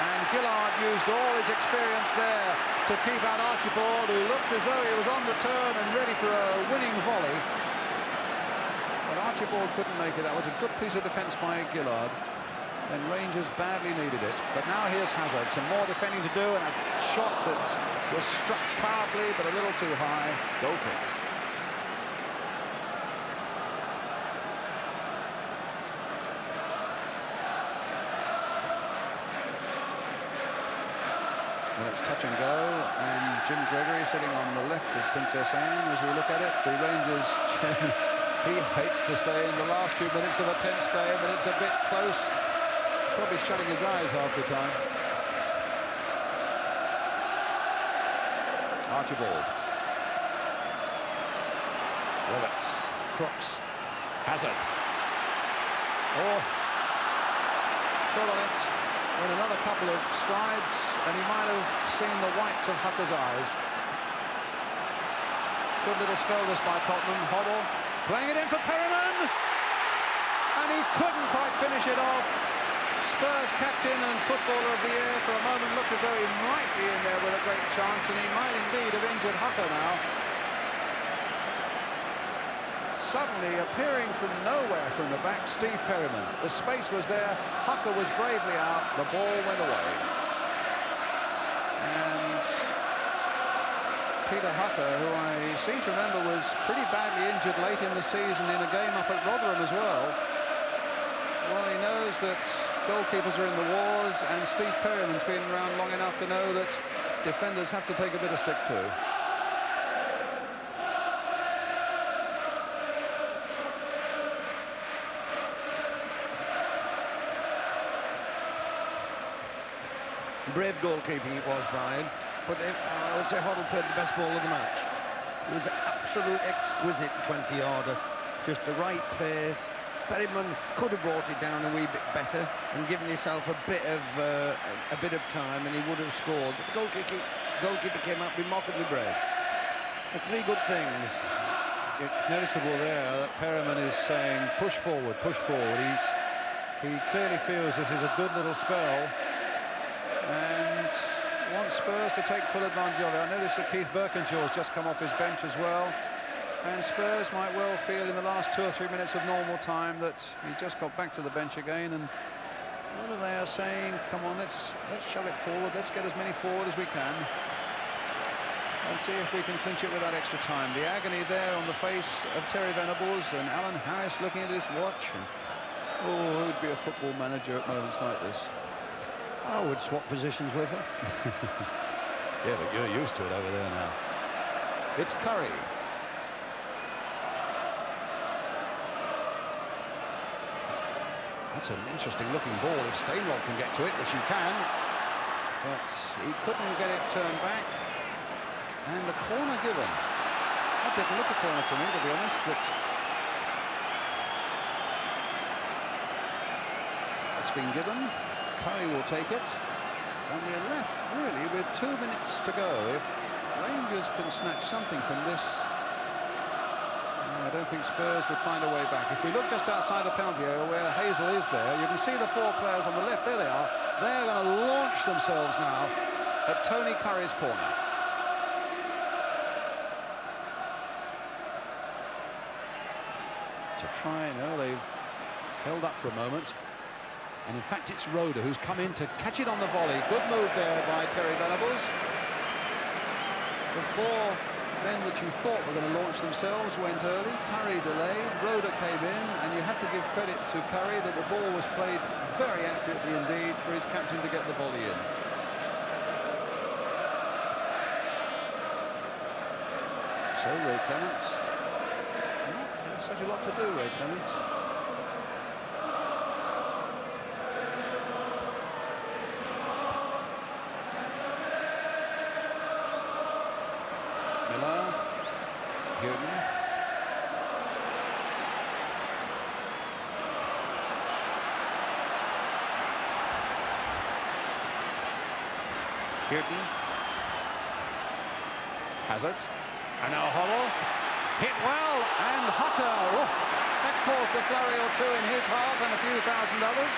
And Gillard used all his experience there to keep out Archibald, who looked as though he was on the turn and ready for a winning volley. But Archibald couldn't make it. That was a good piece of defence by Gillard. And Rangers badly needed it. But now here's Hazard. Some more defending to do, and a shot that was struck powerfully but a little too high. Goal kick. Well, it's touch and go, and Jim Gregory sitting on the left of Princess Anne as we look at it. The Rangers chairman, he hates to stay in the last few minutes of a tense game, and it's a bit close. Probably shutting his eyes half the time. Archibald. Roberts. Crooks. Hazard. Oh, shot on it. Went another couple of strides, and he might have seen the whites of Hucker's eyes. Good little spell this by Tottenham. Hoddle playing it in for Perryman, and he couldn't quite finish it off. Spurs captain and footballer of the year for a moment looked as though he might be in there with a great chance, and he might indeed have injured Hucker now. Suddenly appearing from nowhere from the back, Steve Perryman. The space was there, Hucker was bravely out, the ball went away. And Peter Hucker, who I seem to remember was pretty badly injured late in the season in a game up at Rotherham as well. Well, he knows that goalkeepers are in the wars, and Steve Perryman's been around long enough to know that defenders have to take a bit of stick too. Brave goalkeeping it was, Brian, but I would say Hoddle played the best ball of the match. It was an absolute exquisite 20-yarder, just the right pace. Perryman could have brought it down a wee bit better and given himself a bit of time, and he would have scored. But the goalkeeper came out remarkably brave. The three good things. It's noticeable there that Perryman is saying push forward, push forward. He clearly feels this is a good little spell and wants Spurs to take full advantage of it. I noticed that Keith Birkinshaw's just come off his bench as well, and Spurs might well feel in the last 2 or 3 minutes of normal time that he just got back to the bench again, and whether they are saying, come on, let's shove it forward, let's get as many forward as we can and see if we can clinch it with that extra time. The agony there on the face of Terry Venables, and Alan Harris looking at his watch, and oh, who would be a football manager at moments like this? I would swap positions with him. Yeah, but you're used to it over there now. It's Curry. That's an interesting looking ball if Stainwell can get to it, which he can. But he couldn't get it turned back. And the corner given. That didn't look a corner to me, to be honest, but it's been given. Curry will take it, and we're left really with 2 minutes to go. If Rangers can snatch something from this, I don't think Spurs would find a way back. If we look just outside the penalty area where Hazel is there, you can see the 4 players on the left. There they are. They're going to launch themselves now at Tony Curry's corner. To try, they've held up for a moment. And in fact, it's Roeder who's come in to catch it on the volley. Good move there by Terry Venables. The 4 men that you thought were going to launch themselves went early. Curry delayed, Roeder came in, and you have to give credit to Curry that the ball was played very accurately indeed for his captain to get the volley in. So Ray Clements, not had such a lot to do, Ray Clements. Houghton. Houghton. Hazard. And now Hoddle. Hit well, and Hucker. Oh, that caused a flurry or two in his half and a few thousand others.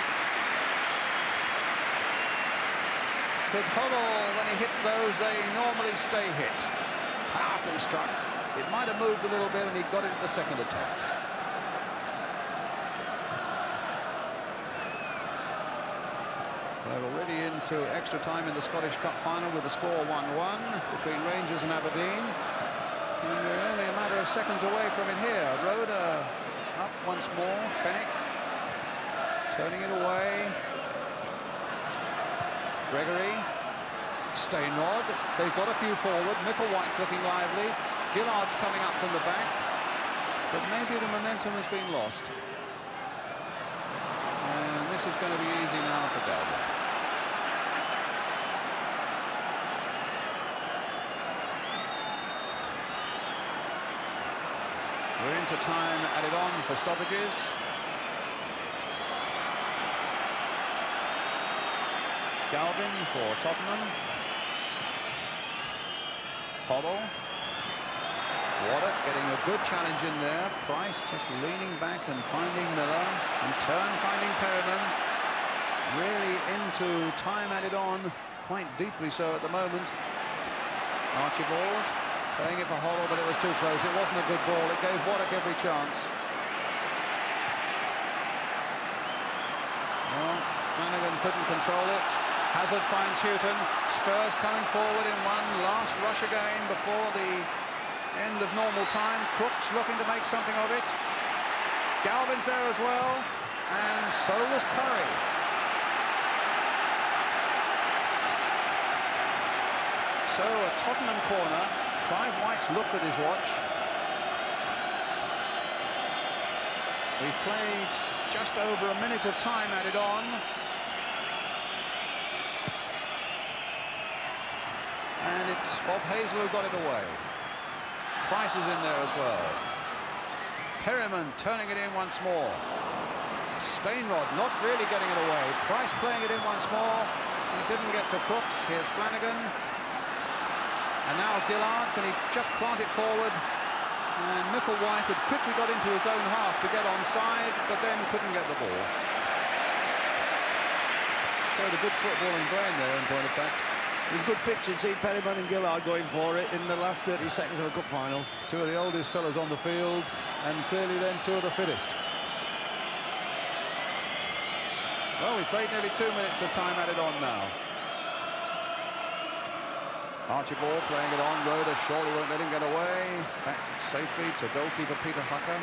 Because Hoddle, when he hits those, they normally stay hit. Powerfully struck. It might have moved a little bit, and he got it at the second attempt. They're already into extra time in the Scottish Cup Final with the score 1-1 between Rangers and Aberdeen. And we're only a matter of seconds away from it here. Roda up once more. Fenwick turning it away. Gregory. Stainrod. They've got a few forward. Micklewhite's looking lively. Gillard's coming up from the back. But maybe the momentum has been lost. And this is going to be easy now for Galvin. We're into time added on for stoppages. Galvin for Tottenham. Hoddle. Waddock getting a good challenge in there. Price just leaning back and finding Miller. In turn finding Perryman. Really into time added on. Quite deeply so at the moment. Archibald. Playing it for Hoddle, but it was too close. It wasn't a good ball. It gave Waddock every chance. Well, Flanagan couldn't control it. Hazard finds Houghton. Spurs coming forward in one last rush again before the end of normal time. Crooks looking to make something of it. Galvin's there as well. And so was Curry. So a Tottenham corner. Clive White's looked at his watch. We've played just over a minute of time added on. And it's Bob Hazel who got it away. Price is in there as well. Perryman turning it in once more. Stainrod not really getting it away. Price playing it in once more. He didn't get to Crooks. Here's Flanagan. And now Gillard, can he just plant it forward? And Micklewhite had quickly got into his own half to get onside, but then couldn't get the ball. Showed a good footballing brain there, in point of fact. It was a good picture to see Perryman and Gillard going for it in the last 30 seconds of a cup final. Two of the oldest fellas on the field, and clearly then two of the fittest. Well, we've played nearly 2 minutes of time added on now. Archibald playing it on. Roda surely won't let him get away. Back safely to goalkeeper Peter Hucker.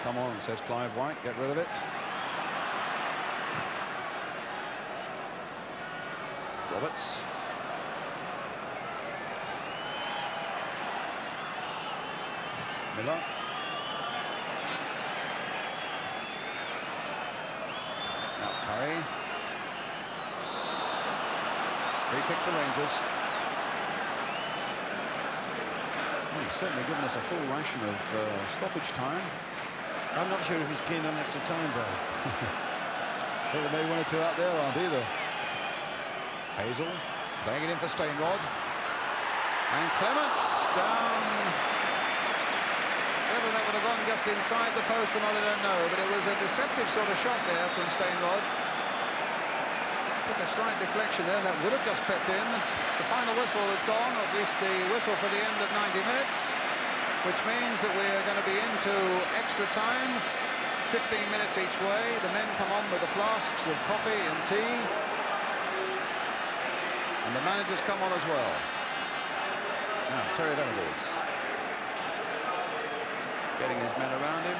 Come on, says Clive White, get rid of it. Roberts. Miller. Now Curry. Free kick to Rangers. Well, he's certainly given us a full ration of stoppage time. I'm not sure if he's keen on extra time, though. I think there may be one or two out there aren't either. Hazel playing it in for Stainrod. And Clements down. Whether that would have gone just inside the post or not, I don't know, but it was a deceptive sort of shot there from Stainrod. Took a slight deflection there, that would have just crept in. The final whistle has gone, or at least the whistle for the end of 90 minutes, which means that we're going to be into extra time, 15 minutes each way. The men come on with the flasks of coffee and tea, and the managers come on as well. Now, Terry Venables. Getting his men around him.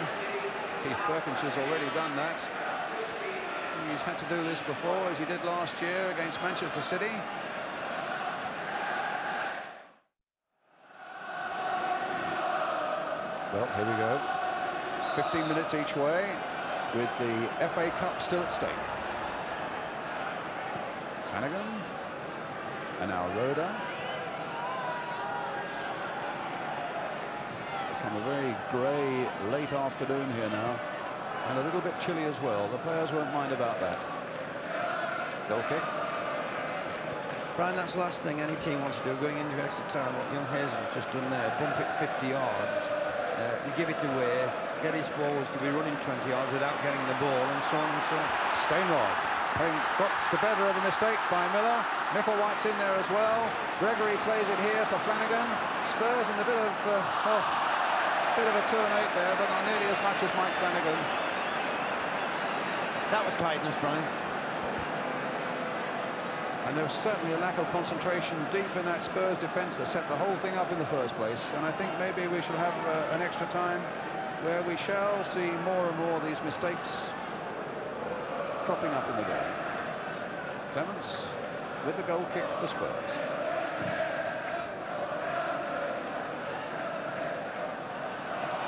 Keith Perkins has already done that. He's had to do this before, as he did last year against Manchester City. Well, here we go. 15 minutes each way, with the FA Cup still at stake. Flanagan. And now Roda. become a very grey late afternoon here now, and a little bit chilly as well. The players won't mind about that. Goal kick. Brian, that's the last thing any team wants to do going into extra time. What young Hazel's just done there, bump it 50 yards, and give it away, get his forwards to be running 20 yards without getting the ball, and so on and so on. Steinrod having got the better of a mistake by Miller. Micklewhite's in there as well. Gregory plays it here for Flanagan. Spurs in a bit of a turnate there, but not nearly as much as Mike Flanagan. That was tightness, Brian. And there was certainly a lack of concentration deep in that Spurs defence that set the whole thing up in the first place. And I think maybe we shall have an extra time where we shall see more and more of these mistakes cropping up in the game. Clements with the goal kick for Spurs.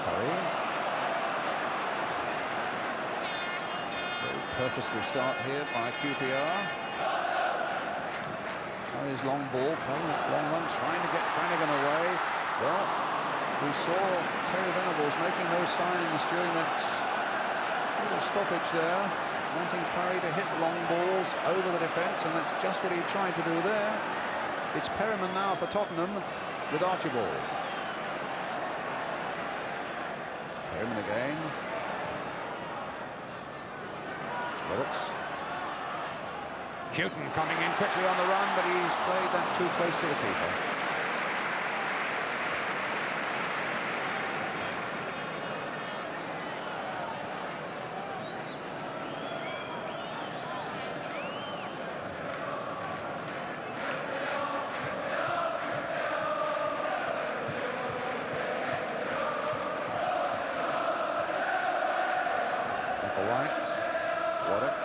Curry. Very purposeful start here by QPR. Curry's long ball, playing that long one, trying to get Flanagan away. Well, we saw Terry Venables making those signs during that little stoppage there, wanting Curry to hit long balls over the defence, and that's just what he tried to do there. It's Perryman now for Tottenham with Archibald. Perryman again. Roberts. Houghton coming in quickly on the run, but he's played that too close to the keeper. White, Waddock.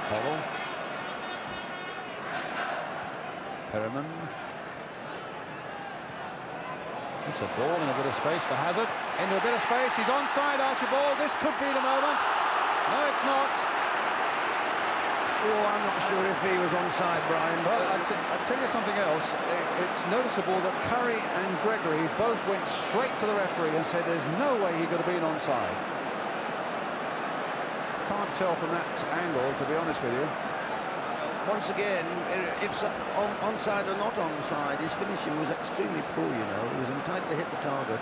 Howell. Perryman. It's a ball in a bit of space for Hazard. Into a bit of space. He's onside, Archibald. This could be the moment. No, it's not. Oh, I'm not sure if he was onside, Brian. Well, I'll tell you something else. It's noticeable that Curry and Gregory both went straight to the referee and said there's no way he could have been onside. Can't tell from that angle, to be honest with you. Once again, if onside or not onside, his finishing was extremely poor, you know. He was entitled to hit the target.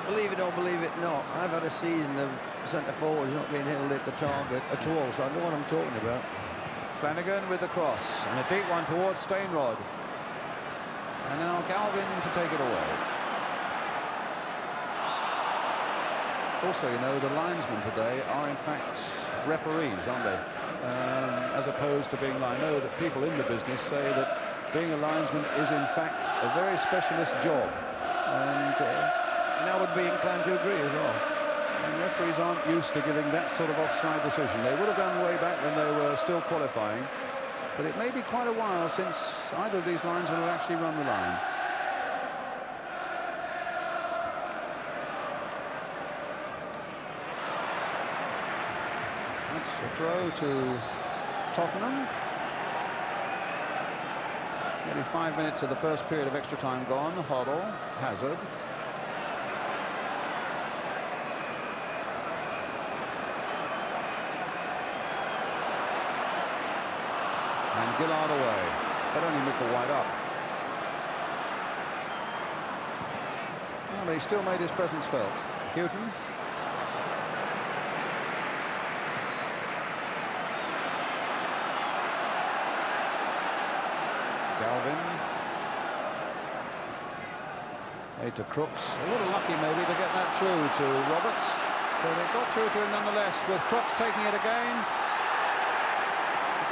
Believe it or believe it not, I've had a season of centre forwards not being able to hit the target at all, so I know what I'm talking about. Flanagan with the cross, and a deep one towards Steinrod. And now Galvin to take it away. Also, you know, the linesmen today are in fact referees, aren't they? As opposed to being, I know that people in the business say that being a linesman is in fact a very specialist job. And I would be inclined to agree as well. And referees aren't used to giving that sort of offside decision. They would have done way back when they were still qualifying. But it may be quite a while since either of these linesmen have actually run the line. That's a throw to Tottenham. Nearly 5 minutes of the first period of extra time gone. Hoddle, Hazard. And Gillard away, but only Micklewhite up. Well, but he still made his presence felt. Houghton. Galvin. Made to Crooks. A little lucky maybe to get that through to Roberts, but it got through to him nonetheless, with Crooks taking it again.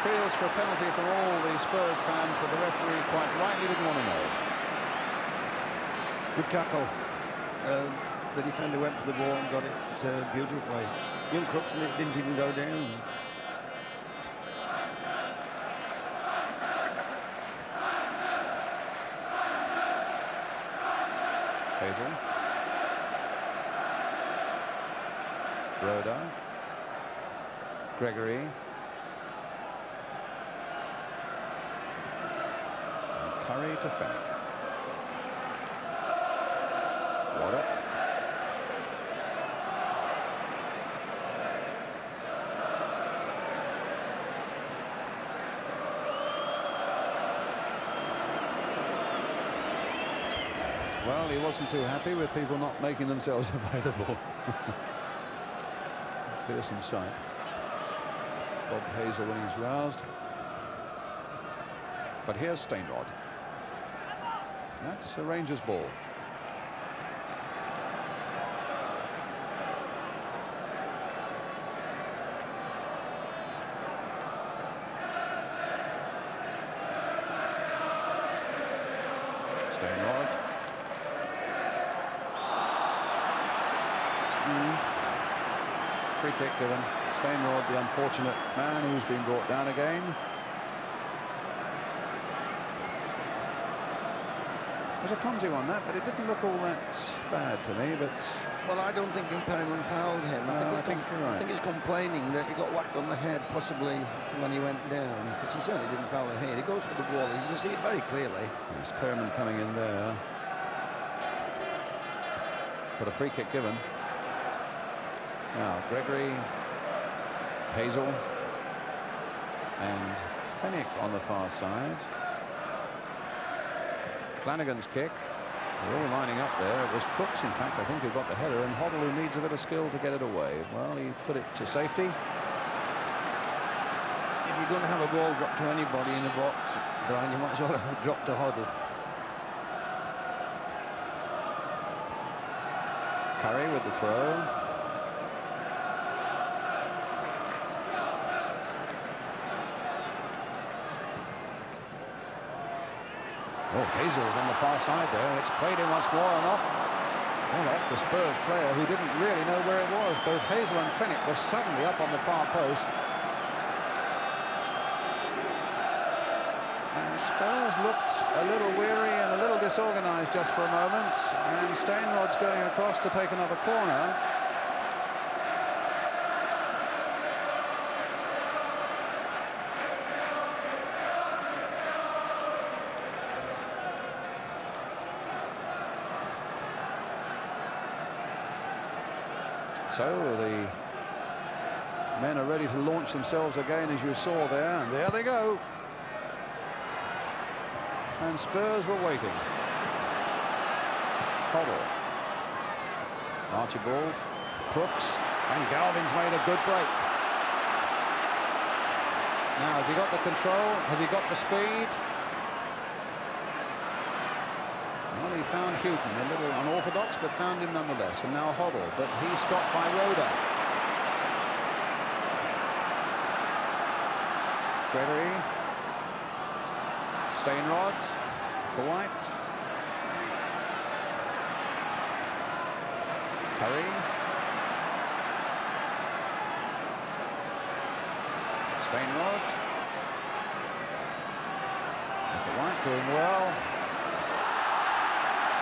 Appeals for a penalty from all the Spurs fans, but the referee quite rightly didn't want to know. Good tackle. The defender went for the ball and got it beautifully. Young Crooks didn't even go down. Hazel. Rhoda. Gregory. And Curry to Fennick. Waddock. Well, he wasn't too happy with people not making themselves available. Fearsome sight. Bob Hazel when he's roused. But here's Stainrod. That's a Rangers ball. Stainrod. Free kick given. Stainrod, the unfortunate man who's been brought down again. It was a clumsy one, that, but it didn't look all that bad to me. But well, I don't think Perryman fouled him. I think you're right. I think he's complaining that he got whacked on the head, possibly when he went down, because he certainly didn't foul the head. He goes for the ball, and you can see it very clearly. Yes, Perryman coming in there. But a free kick given. Now, Gregory, Hazel, and Fennick on the far side. Flanagan's kick. They're all lining up there. It was Crooks, in fact, I think, who got the header, and Hoddle, who needs a bit of skill to get it away. Well, he put it to safety. If you're going to have a ball drop to anybody in the box, Brian, you might as well have it dropped to Hoddle. Curry with the throw. Oh, Hazel's on the far side there. It's played in once more and off. Well, off the Spurs player who didn't really know where it was. Both Hazel and Fennick were suddenly up on the far post. And Spurs looked a little weary and a little disorganised just for a moment. And Stainrod's going across to take another corner. So the men are ready to launch themselves again, as you saw there, and there they go. And Spurs were waiting. Hoddle, Archibald, Crooks, and Galvin's made a good break. Now, has he got the control? Has he got the speed? Well, he found Houghton, a little unorthodox, but found him nonetheless. And now Hoddle, but he's stopped by Rhoda. Gregory. Stainrod for White. Curry. Stainrod. For White doing well.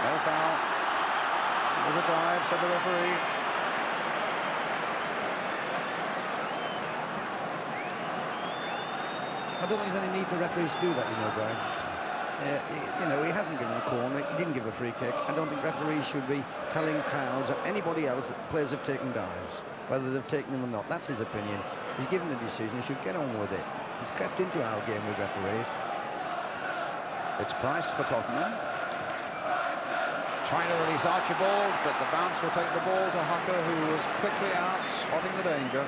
No foul. It was a dive, said the referee. I don't think there's any need for referees to do that, you know, Brian. You know, he hasn't given a corner, he didn't give a free kick. I don't think referees should be telling crowds or anybody else that the players have taken dives, whether they've taken them or not. That's his opinion. He's given a decision, he should get on with it. It's crept into our game with referees. It's Price for Tottenham. Trying to release Archibald, but the bounce will take the ball to Hucker, who was quickly out, spotting the danger.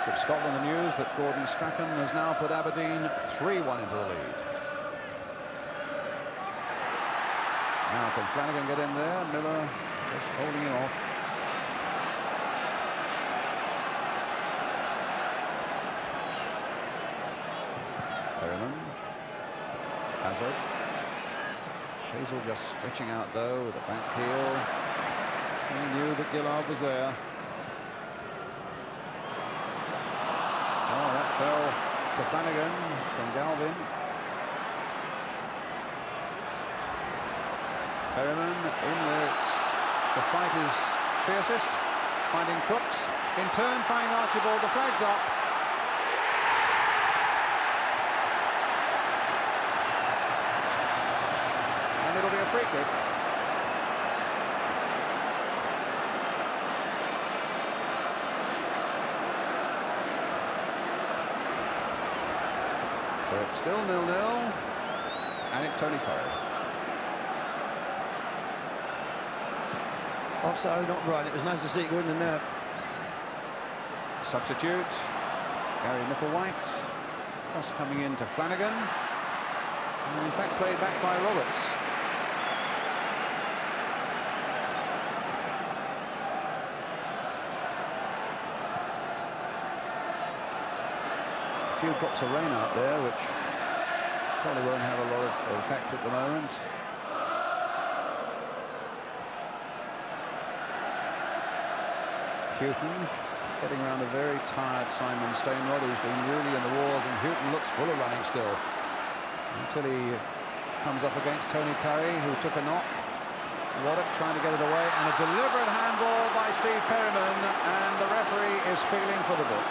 From Scotland, the news that Gordon Strachan has now put Aberdeen 3-1 into the lead. Now can Flanagan get in there? Miller just holding him off. Perryman. Hazard. Hazel just stretching out though with a back heel. He knew that Gillard was there. Oh, that fell to Flanagan from Galvin. Perryman in there. The fight is fiercest. Finding Crooks. In turn, finding Archibald. The flag's up. And it'll be a free kick. So it's still 0-0, and it's Tony Curry. Offside, not right. It was nice to see it go in the net. Substitute, Gary Micklewhite. Cross coming in to Flanagan. And in fact, played back by Roberts. A few drops of rain out there, which probably won't have a lot of effect at the moment. Houghton getting around a very tired Simon Stainrod, who's been really in the wars, and Houghton looks full of running still until he comes up against Tony Curry, who took a knock. Waddock trying to get it away, and a deliberate handball by Steve Perryman, and the referee is feeling for the book.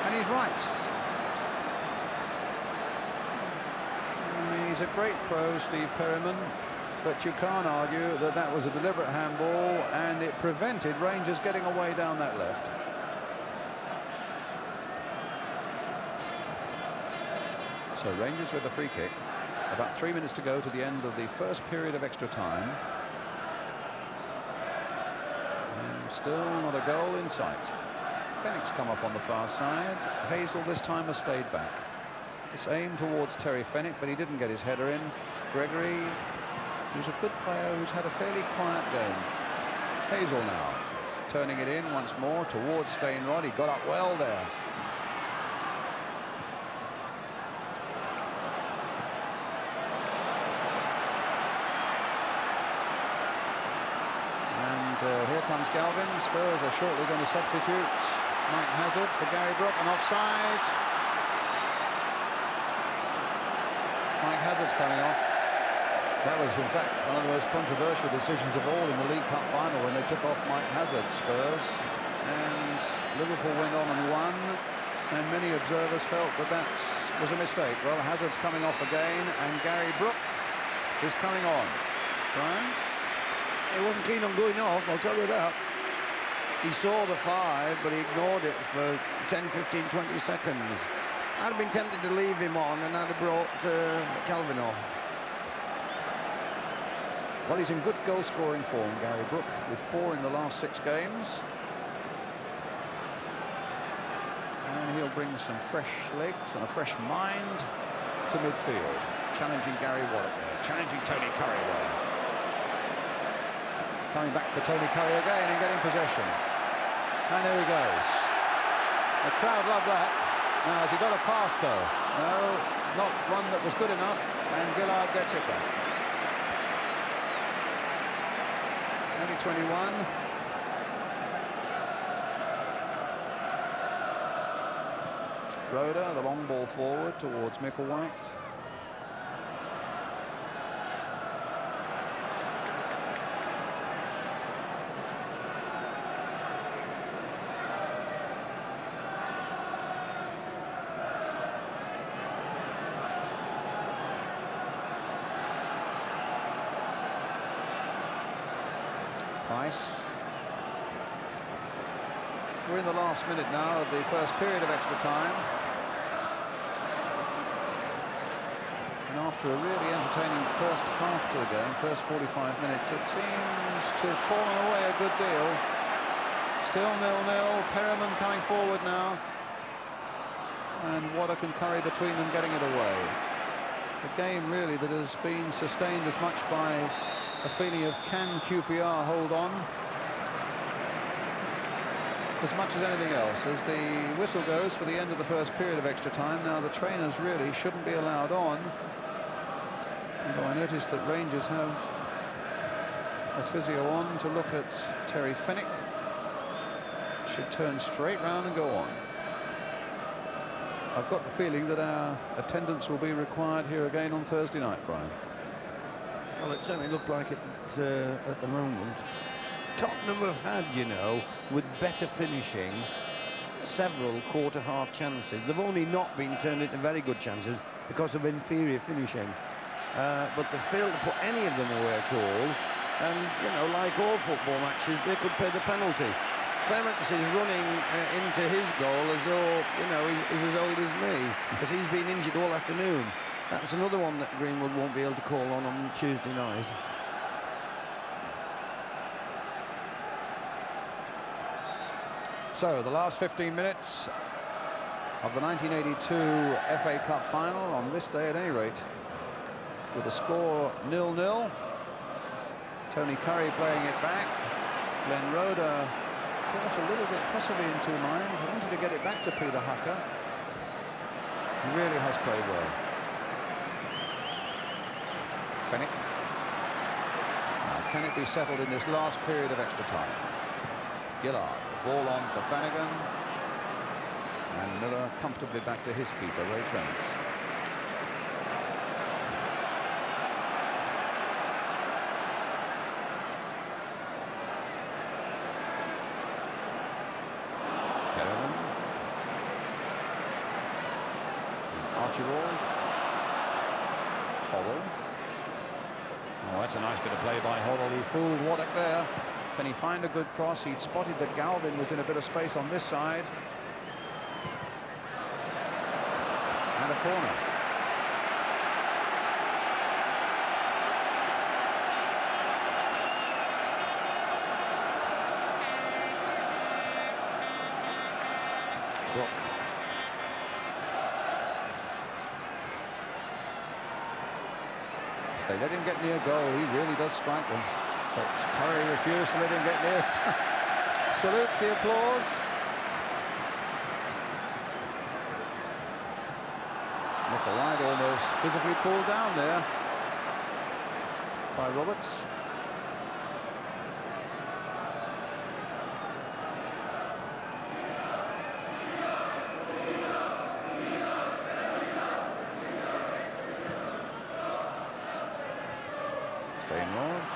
And he's right. I mean, he's a great pro, Steve Perryman, but you can't argue that that was a deliberate handball, and it prevented Rangers getting away down that left. So Rangers with a free kick. About 3 minutes to go to the end of the first period of extra time. And still not a goal in sight. Fenwick's come up on the far side. Hazel this time has stayed back. It's aimed towards Terry Fenwick, but he didn't get his header in. Gregory, who's a good player, who's had a fairly quiet game. Hazel now, turning it in once more towards Stainrod. He got up well there. Here comes Galvin. Spurs are shortly going to substitute Mike Hazard for Gary Brook, and offside. Mike Hazard's coming off. That was, in fact, one of the most controversial decisions of all in the League Cup final when they took off Mike Hazard, Spurs. And Liverpool went on and won, and many observers felt that that was a mistake. Well, Hazard's coming off again, and Gary Brook is coming on. Brian? He wasn't keen on going off, I'll tell you that. He saw the 5, but he ignored it for 10, 15, 20 seconds. I'd have been tempted to leave him on, and I'd have brought Calvin off. Well, he's in good goal-scoring form, Gary Brook, with 4 in the last 6 games. And he'll bring some fresh legs and a fresh mind to midfield, challenging Gary Waddock there, challenging Tony Curry there. Coming back for Tony Curry again and getting possession. And there he goes. The crowd love that. Now, has he got a pass, though? No, not one that was good enough, and Gillard gets it back. Only 21. Roeder, the long ball forward towards Micklewhite. We're in the last minute now of the first period of extra time. And after a really entertaining first half to the game, first 45 minutes, it seems to have fallen away a good deal. Still 0-0, Perryman coming forward now. And Waddock and Curry between them getting it away. A game really that has been sustained as much by a feeling of can QPR hold on as much as anything else. As the whistle goes for the end of the first period of extra time, now the trainers really shouldn't be allowed on Although I noticed that Rangers have a physio on to look at Terry Fenwick. Should turn straight round and go on. I've got the feeling that our attendance will be required here again on Thursday night, Brian. Well, it certainly looks like it at the moment. Tottenham have had, you know, with better finishing, several quarter-half chances. They've only not been turned into very good chances because of inferior finishing. But they failed to put any of them away at all. And, you know, like all football matches, they could pay the penalty. Clements is running into his goal as though, you know, he's as old as me, because he's been injured all afternoon. That's another one that Greenwood won't be able to call on Tuesday night. So, the last 15 minutes of the 1982 FA Cup Final, on this day at any rate, with the score 0-0. Tony Curry playing it back. Glenn Roeder caught a little bit possibly in two minds. He wanted to get it back to Peter Hucker. He really has played well. Fenwick. Now, can it be settled in this last period of extra time? Gillard, the ball on for Flanagan. And Miller comfortably back to his keeper, Ray Clements. Archibald. Hoddle. Oh, that's a nice bit of play by Hoddle. He fooled Waddock there. Can he find a good cross? He'd spotted that Galvin was in a bit of space on this side. And a corner. Brook. If they let him get near goal, he really does strike them. But Curry refused to let him get near it. Salutes the applause. Nicolai almost physically pulled down there by Roberts. Stainrod.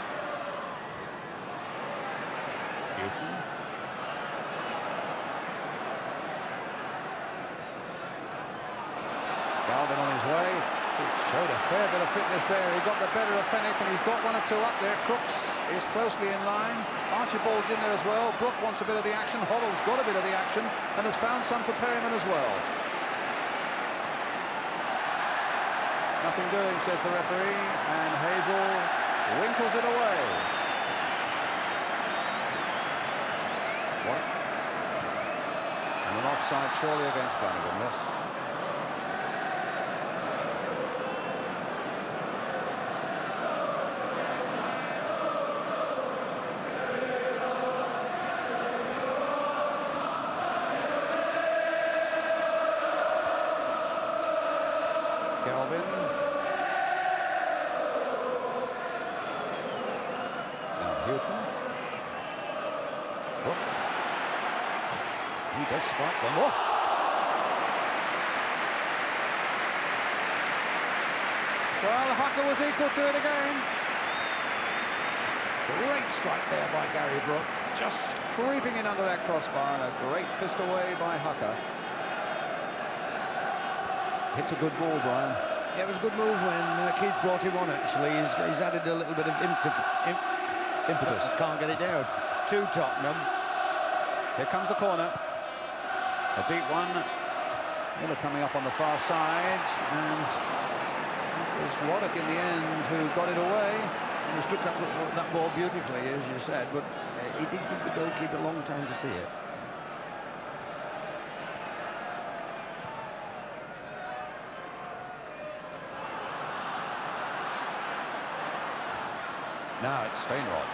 Houghton. Galvin on his way. He showed a fair bit of fitness there. He got the better of Fenwick, and he's got one or two up there. Crooks is closely in line. Archibald's in there as well. Brook wants a bit of the action. Hoddle's got a bit of the action and has found some for Perryman as well. Nothing doing, says the referee, and Hazel winkles it away. What? And an offside surely against Flanagan, yes. Galvin. Houghton. Brook. He does strike them. Oh. Well, Hucker was equal to it again. Great strike there by Gary Brook. Just creeping in under that crossbar, and a great fist away by Hucker. Hits a good ball, Brian. Yeah, it was a good move when Keith brought him on, actually. He's added a little bit of impetus. Can't get it out. To Tottenham. Here comes the corner. A deep one. Miller coming up on the far side. And it was Waddock in the end who got it away. He struck that ball beautifully, as you said, but he did give the goalkeeper a long time to see it. Now it's Stainrod.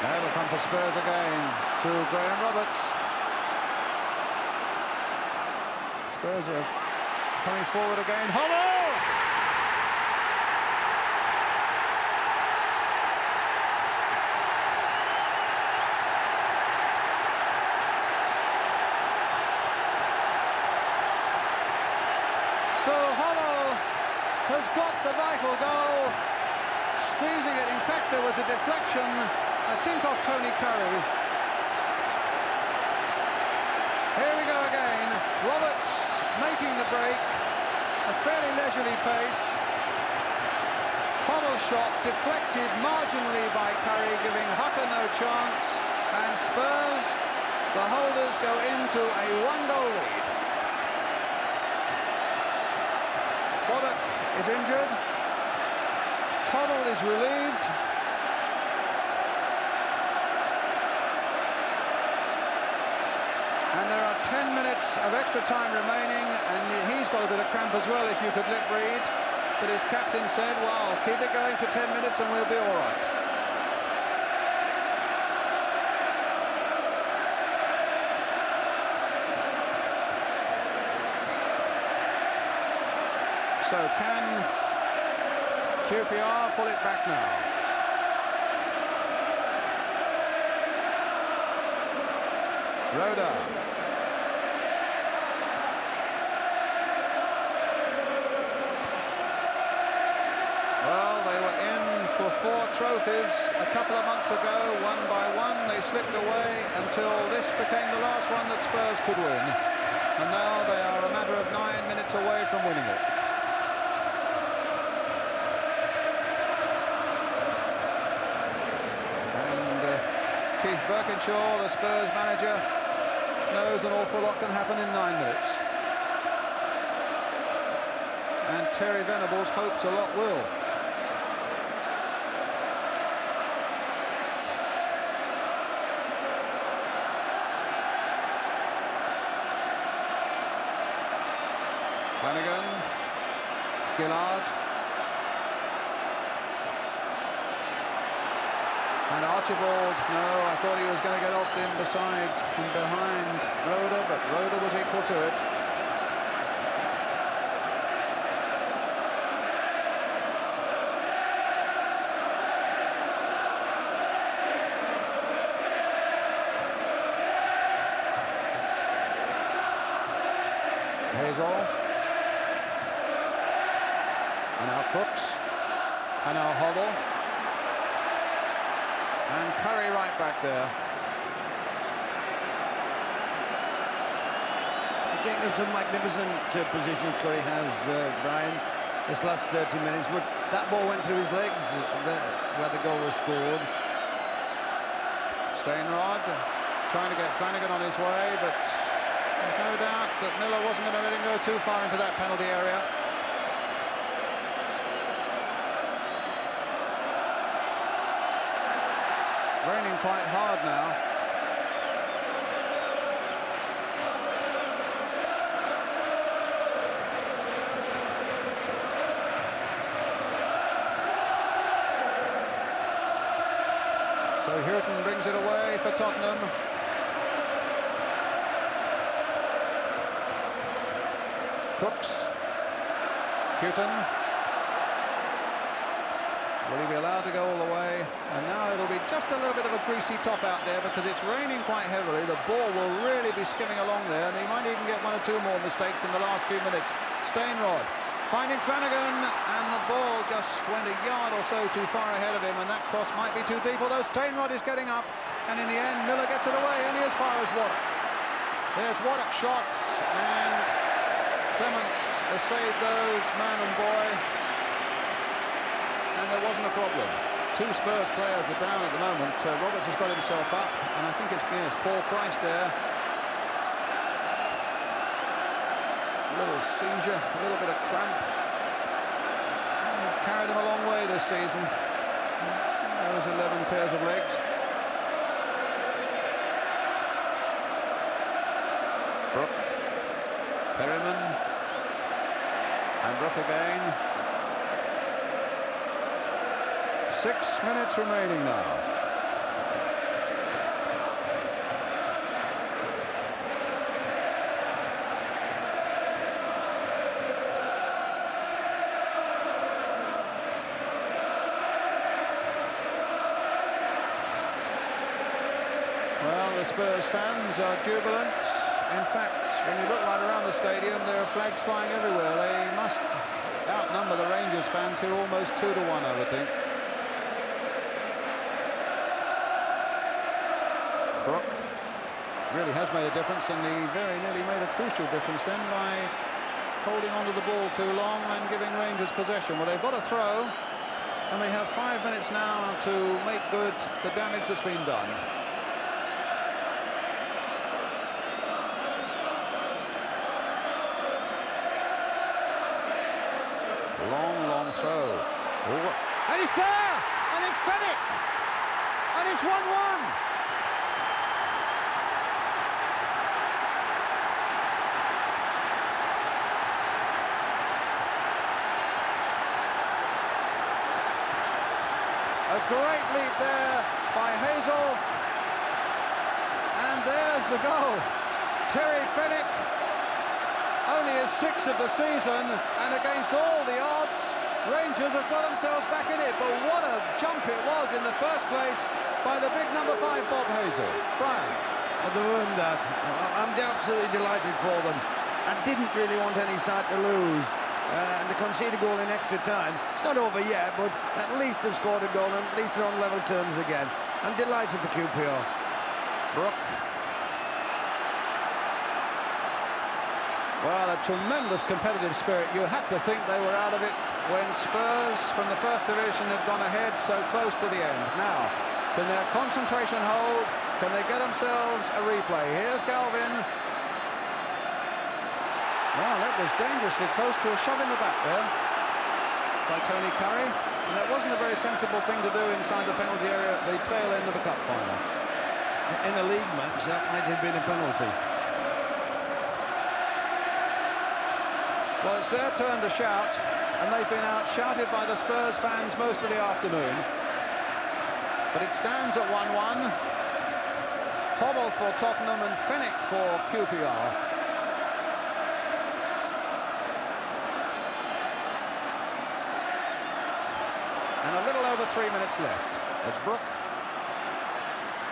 Now it'll come for Spurs again through Graham Roberts. Spurs are Coming forward again, Hollow! So Hollow has got the vital goal, squeezing it. In fact, there was a deflection, I think, off Tony Curry. Here we go again. Roberts making the break, a fairly leisurely pace. Hoddle's shot deflected marginally by Curry, giving Hucker no chance. And Spurs, the holders, go into a one-goal lead. Boddock is injured. Hoddle is relieved. And there are 10 minutes of extra time remaining, and he's got a bit of cramp as well, if you could lip read. But his captain said, well, keep it going for 10 minutes and we'll be all right. So can QPR pull it back now? Rhoda. Well, they were in for 4 trophies a couple of months ago. One by one, they slipped away until this became the last one that Spurs could win. And now they are a matter of 9 minutes away from winning it. Keith Birkinshaw, the Spurs manager, knows an awful lot can happen in 9 minutes. And Terry Venables hopes a lot will. Flanagan, Gillard. And Archibald, no, I thought he was going to get off him beside and behind Rhoda, but Rhoda was equal to it. Hazel. And now Crooks. And now Hoddle. And Curry right back there. He's taken up some magnificent position Curry has, Brian, this last 30 minutes. But that ball went through his legs where the goal was scored. Steinrod trying to get Flanagan on his way, but there's no doubt that Miller wasn't going to let him go too far into that penalty area. Raining quite hard now. So Houghton brings it away for Tottenham. Crooks. Houghton. Will he be allowed to go all the way? And now it'll be just a little bit of a greasy top out there because it's raining quite heavily. The ball will really be skimming along there, and he might even get 1 or 2 more mistakes in the last few minutes. Steinrod finding Flanagan, and the ball just went a yard or so too far ahead of him, and that cross might be too deep, although Steinrod is getting up, and in the end Miller gets it away, only as far as Waddock. There's Waddock shots, and Clements has saved those, man and boy. And there wasn't a problem. 2 Spurs players are down at the moment. Roberts has got himself up, and I think it's Paul Price there. A little seizure, a little bit of cramp. They've carried him a long way this season. Those 11 pairs of legs. Brook, Perryman, and Brook again. 6 minutes remaining now. the Spurs fans are jubilant. In fact, when you look right around the stadium, there are flags flying everywhere. They must outnumber the Rangers fans here almost 2 to 1, I would think. Brook really has made a difference, and he very nearly made a crucial difference then by holding onto the ball too long and giving Rangers possession. Well, they've got a throw, and they have 5 minutes now to make good the damage that's been done. Long throw. Oh, and it's there! And it's Fennick! And it's 1-1! A great leap there by Hazel, and there's the goal. Terry Fennick, only his 6th of the season, and against all the odds, Rangers have got themselves back in it. But what a jump it was in the first place by the big number 5, Bob Hazel. Brian. Well, they earned that. I'm absolutely delighted for them. I didn't really want any side to lose. And to concede a goal in extra time. It's not over yet, but at least they've scored a goal, and at least they're on level terms again. I'm delighted for QPR. Brook. Well, a tremendous competitive spirit. You had to think they were out of it when Spurs from the First Division had gone ahead so close to the end. Now, can their concentration hold? Can they get themselves a replay? Here's Galvin. Well, that was dangerously close to a shove in the back there by Tony Curry, and that wasn't a very sensible thing to do inside the penalty area at the tail end of the cup final. In a league match, that might have been a penalty. Well, it's their turn to shout, and they've been out-shouted by the Spurs fans most of the afternoon. But it stands at 1-1. Hobble for Tottenham and Fennick for QPR. And a little over 3 minutes left as Brook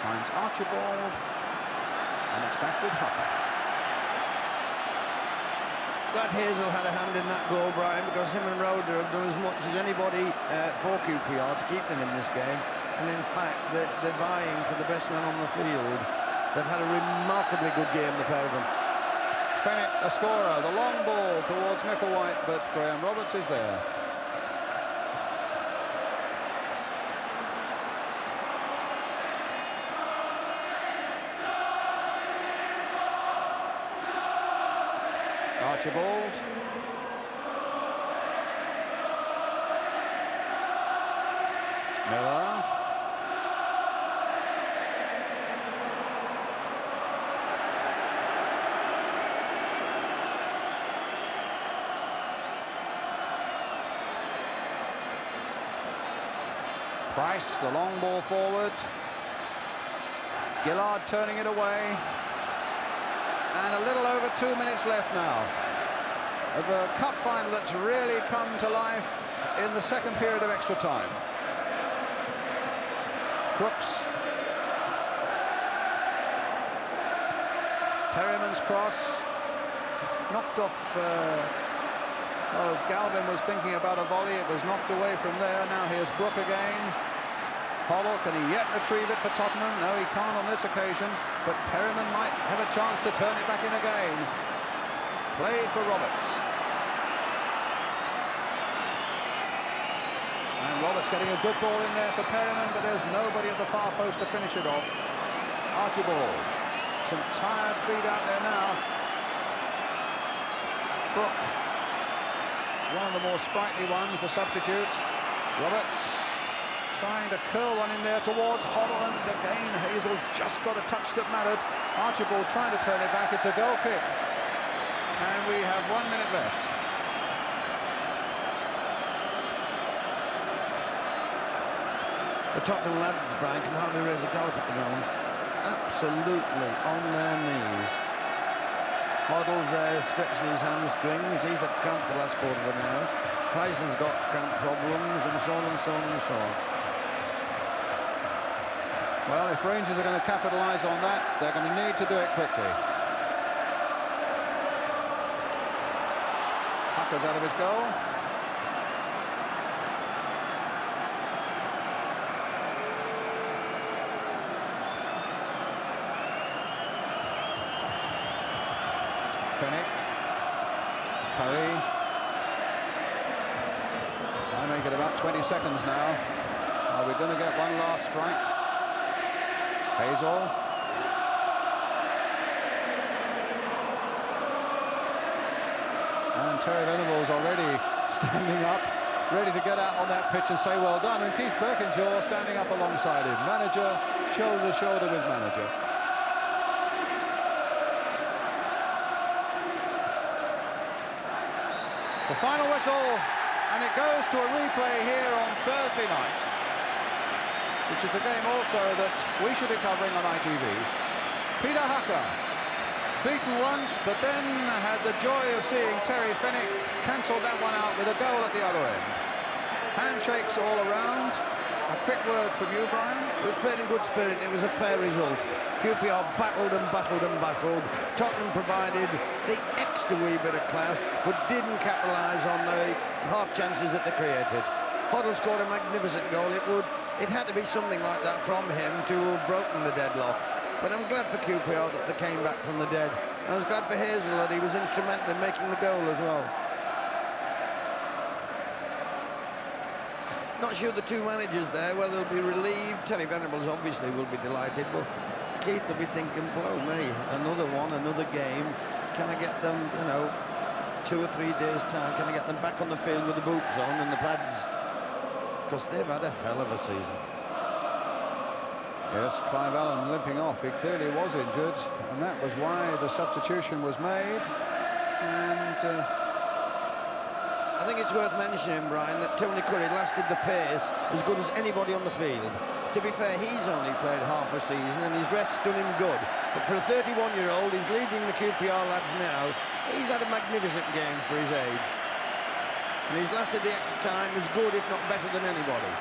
finds Archibald, and it's back with Hupper. Glad Hazel had a hand in that goal, Brian, because him and Roder have done as much as anybody for QPR to keep them in this game. And in fact, they're vying for the best man on the field. They've had a remarkably good game, the pair of them. Fennick, a scorer, the long ball towards Micklewhite, but Graham Roberts is there. Archibald. Miller. Price, the long ball forward. Gillard turning it away. And a little over 2 minutes left now of a cup final that's really come to life in the second period of extra time. Crooks. Perryman's cross. Knocked off, well, as Galvin was thinking about a volley, it was knocked away from there. Now here's Brook again. Hoddle, can he yet retrieve it for Tottenham? No, he can't on this occasion, but Perryman might have a chance to turn it back in again. Played for Roberts. And Roberts getting a good ball in there for Perryman, but there's nobody at the far post to finish it off. Archibald. Some tired feet out there now. Brook. One of the more sprightly ones, the substitute. Roberts. Trying to curl one in there towards Hoddle, and again Hazel just got a touch that mattered. Archibald trying to turn it back. It's a goal kick, and we have 1 minute left. The Tottenham lads, Brian, can hardly raise a gallop at the moment. Absolutely on their knees. Hoddle's there stretching his hamstrings. He's had cramp for the last quarter of an hour. Tyson's got cramp problems, and so on and so on and so on. Well, if Rangers are going to capitalise on that, they're going to need to do it quickly. Hucker's out of his goal. Fennick. Curry. I make it about 20 seconds now. Are we going to get one last strike? Hazel. And Terry Venables already standing up, ready to get out on that pitch and say well done. And Keith Birkinshaw standing up alongside him. Manager, shoulder to shoulder with manager. The final whistle, and it goes to a replay here on Thursday night, which is a game also that we should be covering on ITV. Peter Hucker, beaten once, but then had the joy of seeing Terry Fennick cancel that one out with a goal at the other end. Handshakes all around. A quick word from you, Brian. It was played in good spirit. It was a fair result. QPR battled and battled and battled. Tottenham provided the extra wee bit of class, but didn't capitalise on the half chances that they created. Hoddle scored a magnificent goal. It had to be something like that from him to have broken the deadlock. But I'm glad for QPR that they came back from the dead. I was glad for Hazel that he was instrumental in making the goal as well. Not sure the two managers there, whether they'll be relieved. Terry Venables obviously will be delighted, but Keith will be thinking, blow me, another one, another game. Can I get them, 2 or 3 days' time? Can I get them back on the field with the boots on and the pads? Because they've had a hell of a season. Yes, Clive Allen limping off. He clearly was injured, and that was why the substitution was made. And I think it's worth mentioning, Brian, that Tony Curry lasted the pace as good as anybody on the field. To be fair, he's only played half a season and his rest's done him good. But for a 31-year-old, he's leading the QPR lads now. He's had a magnificent game for his age. And he's lasted the extra time as good, if not better than anybody.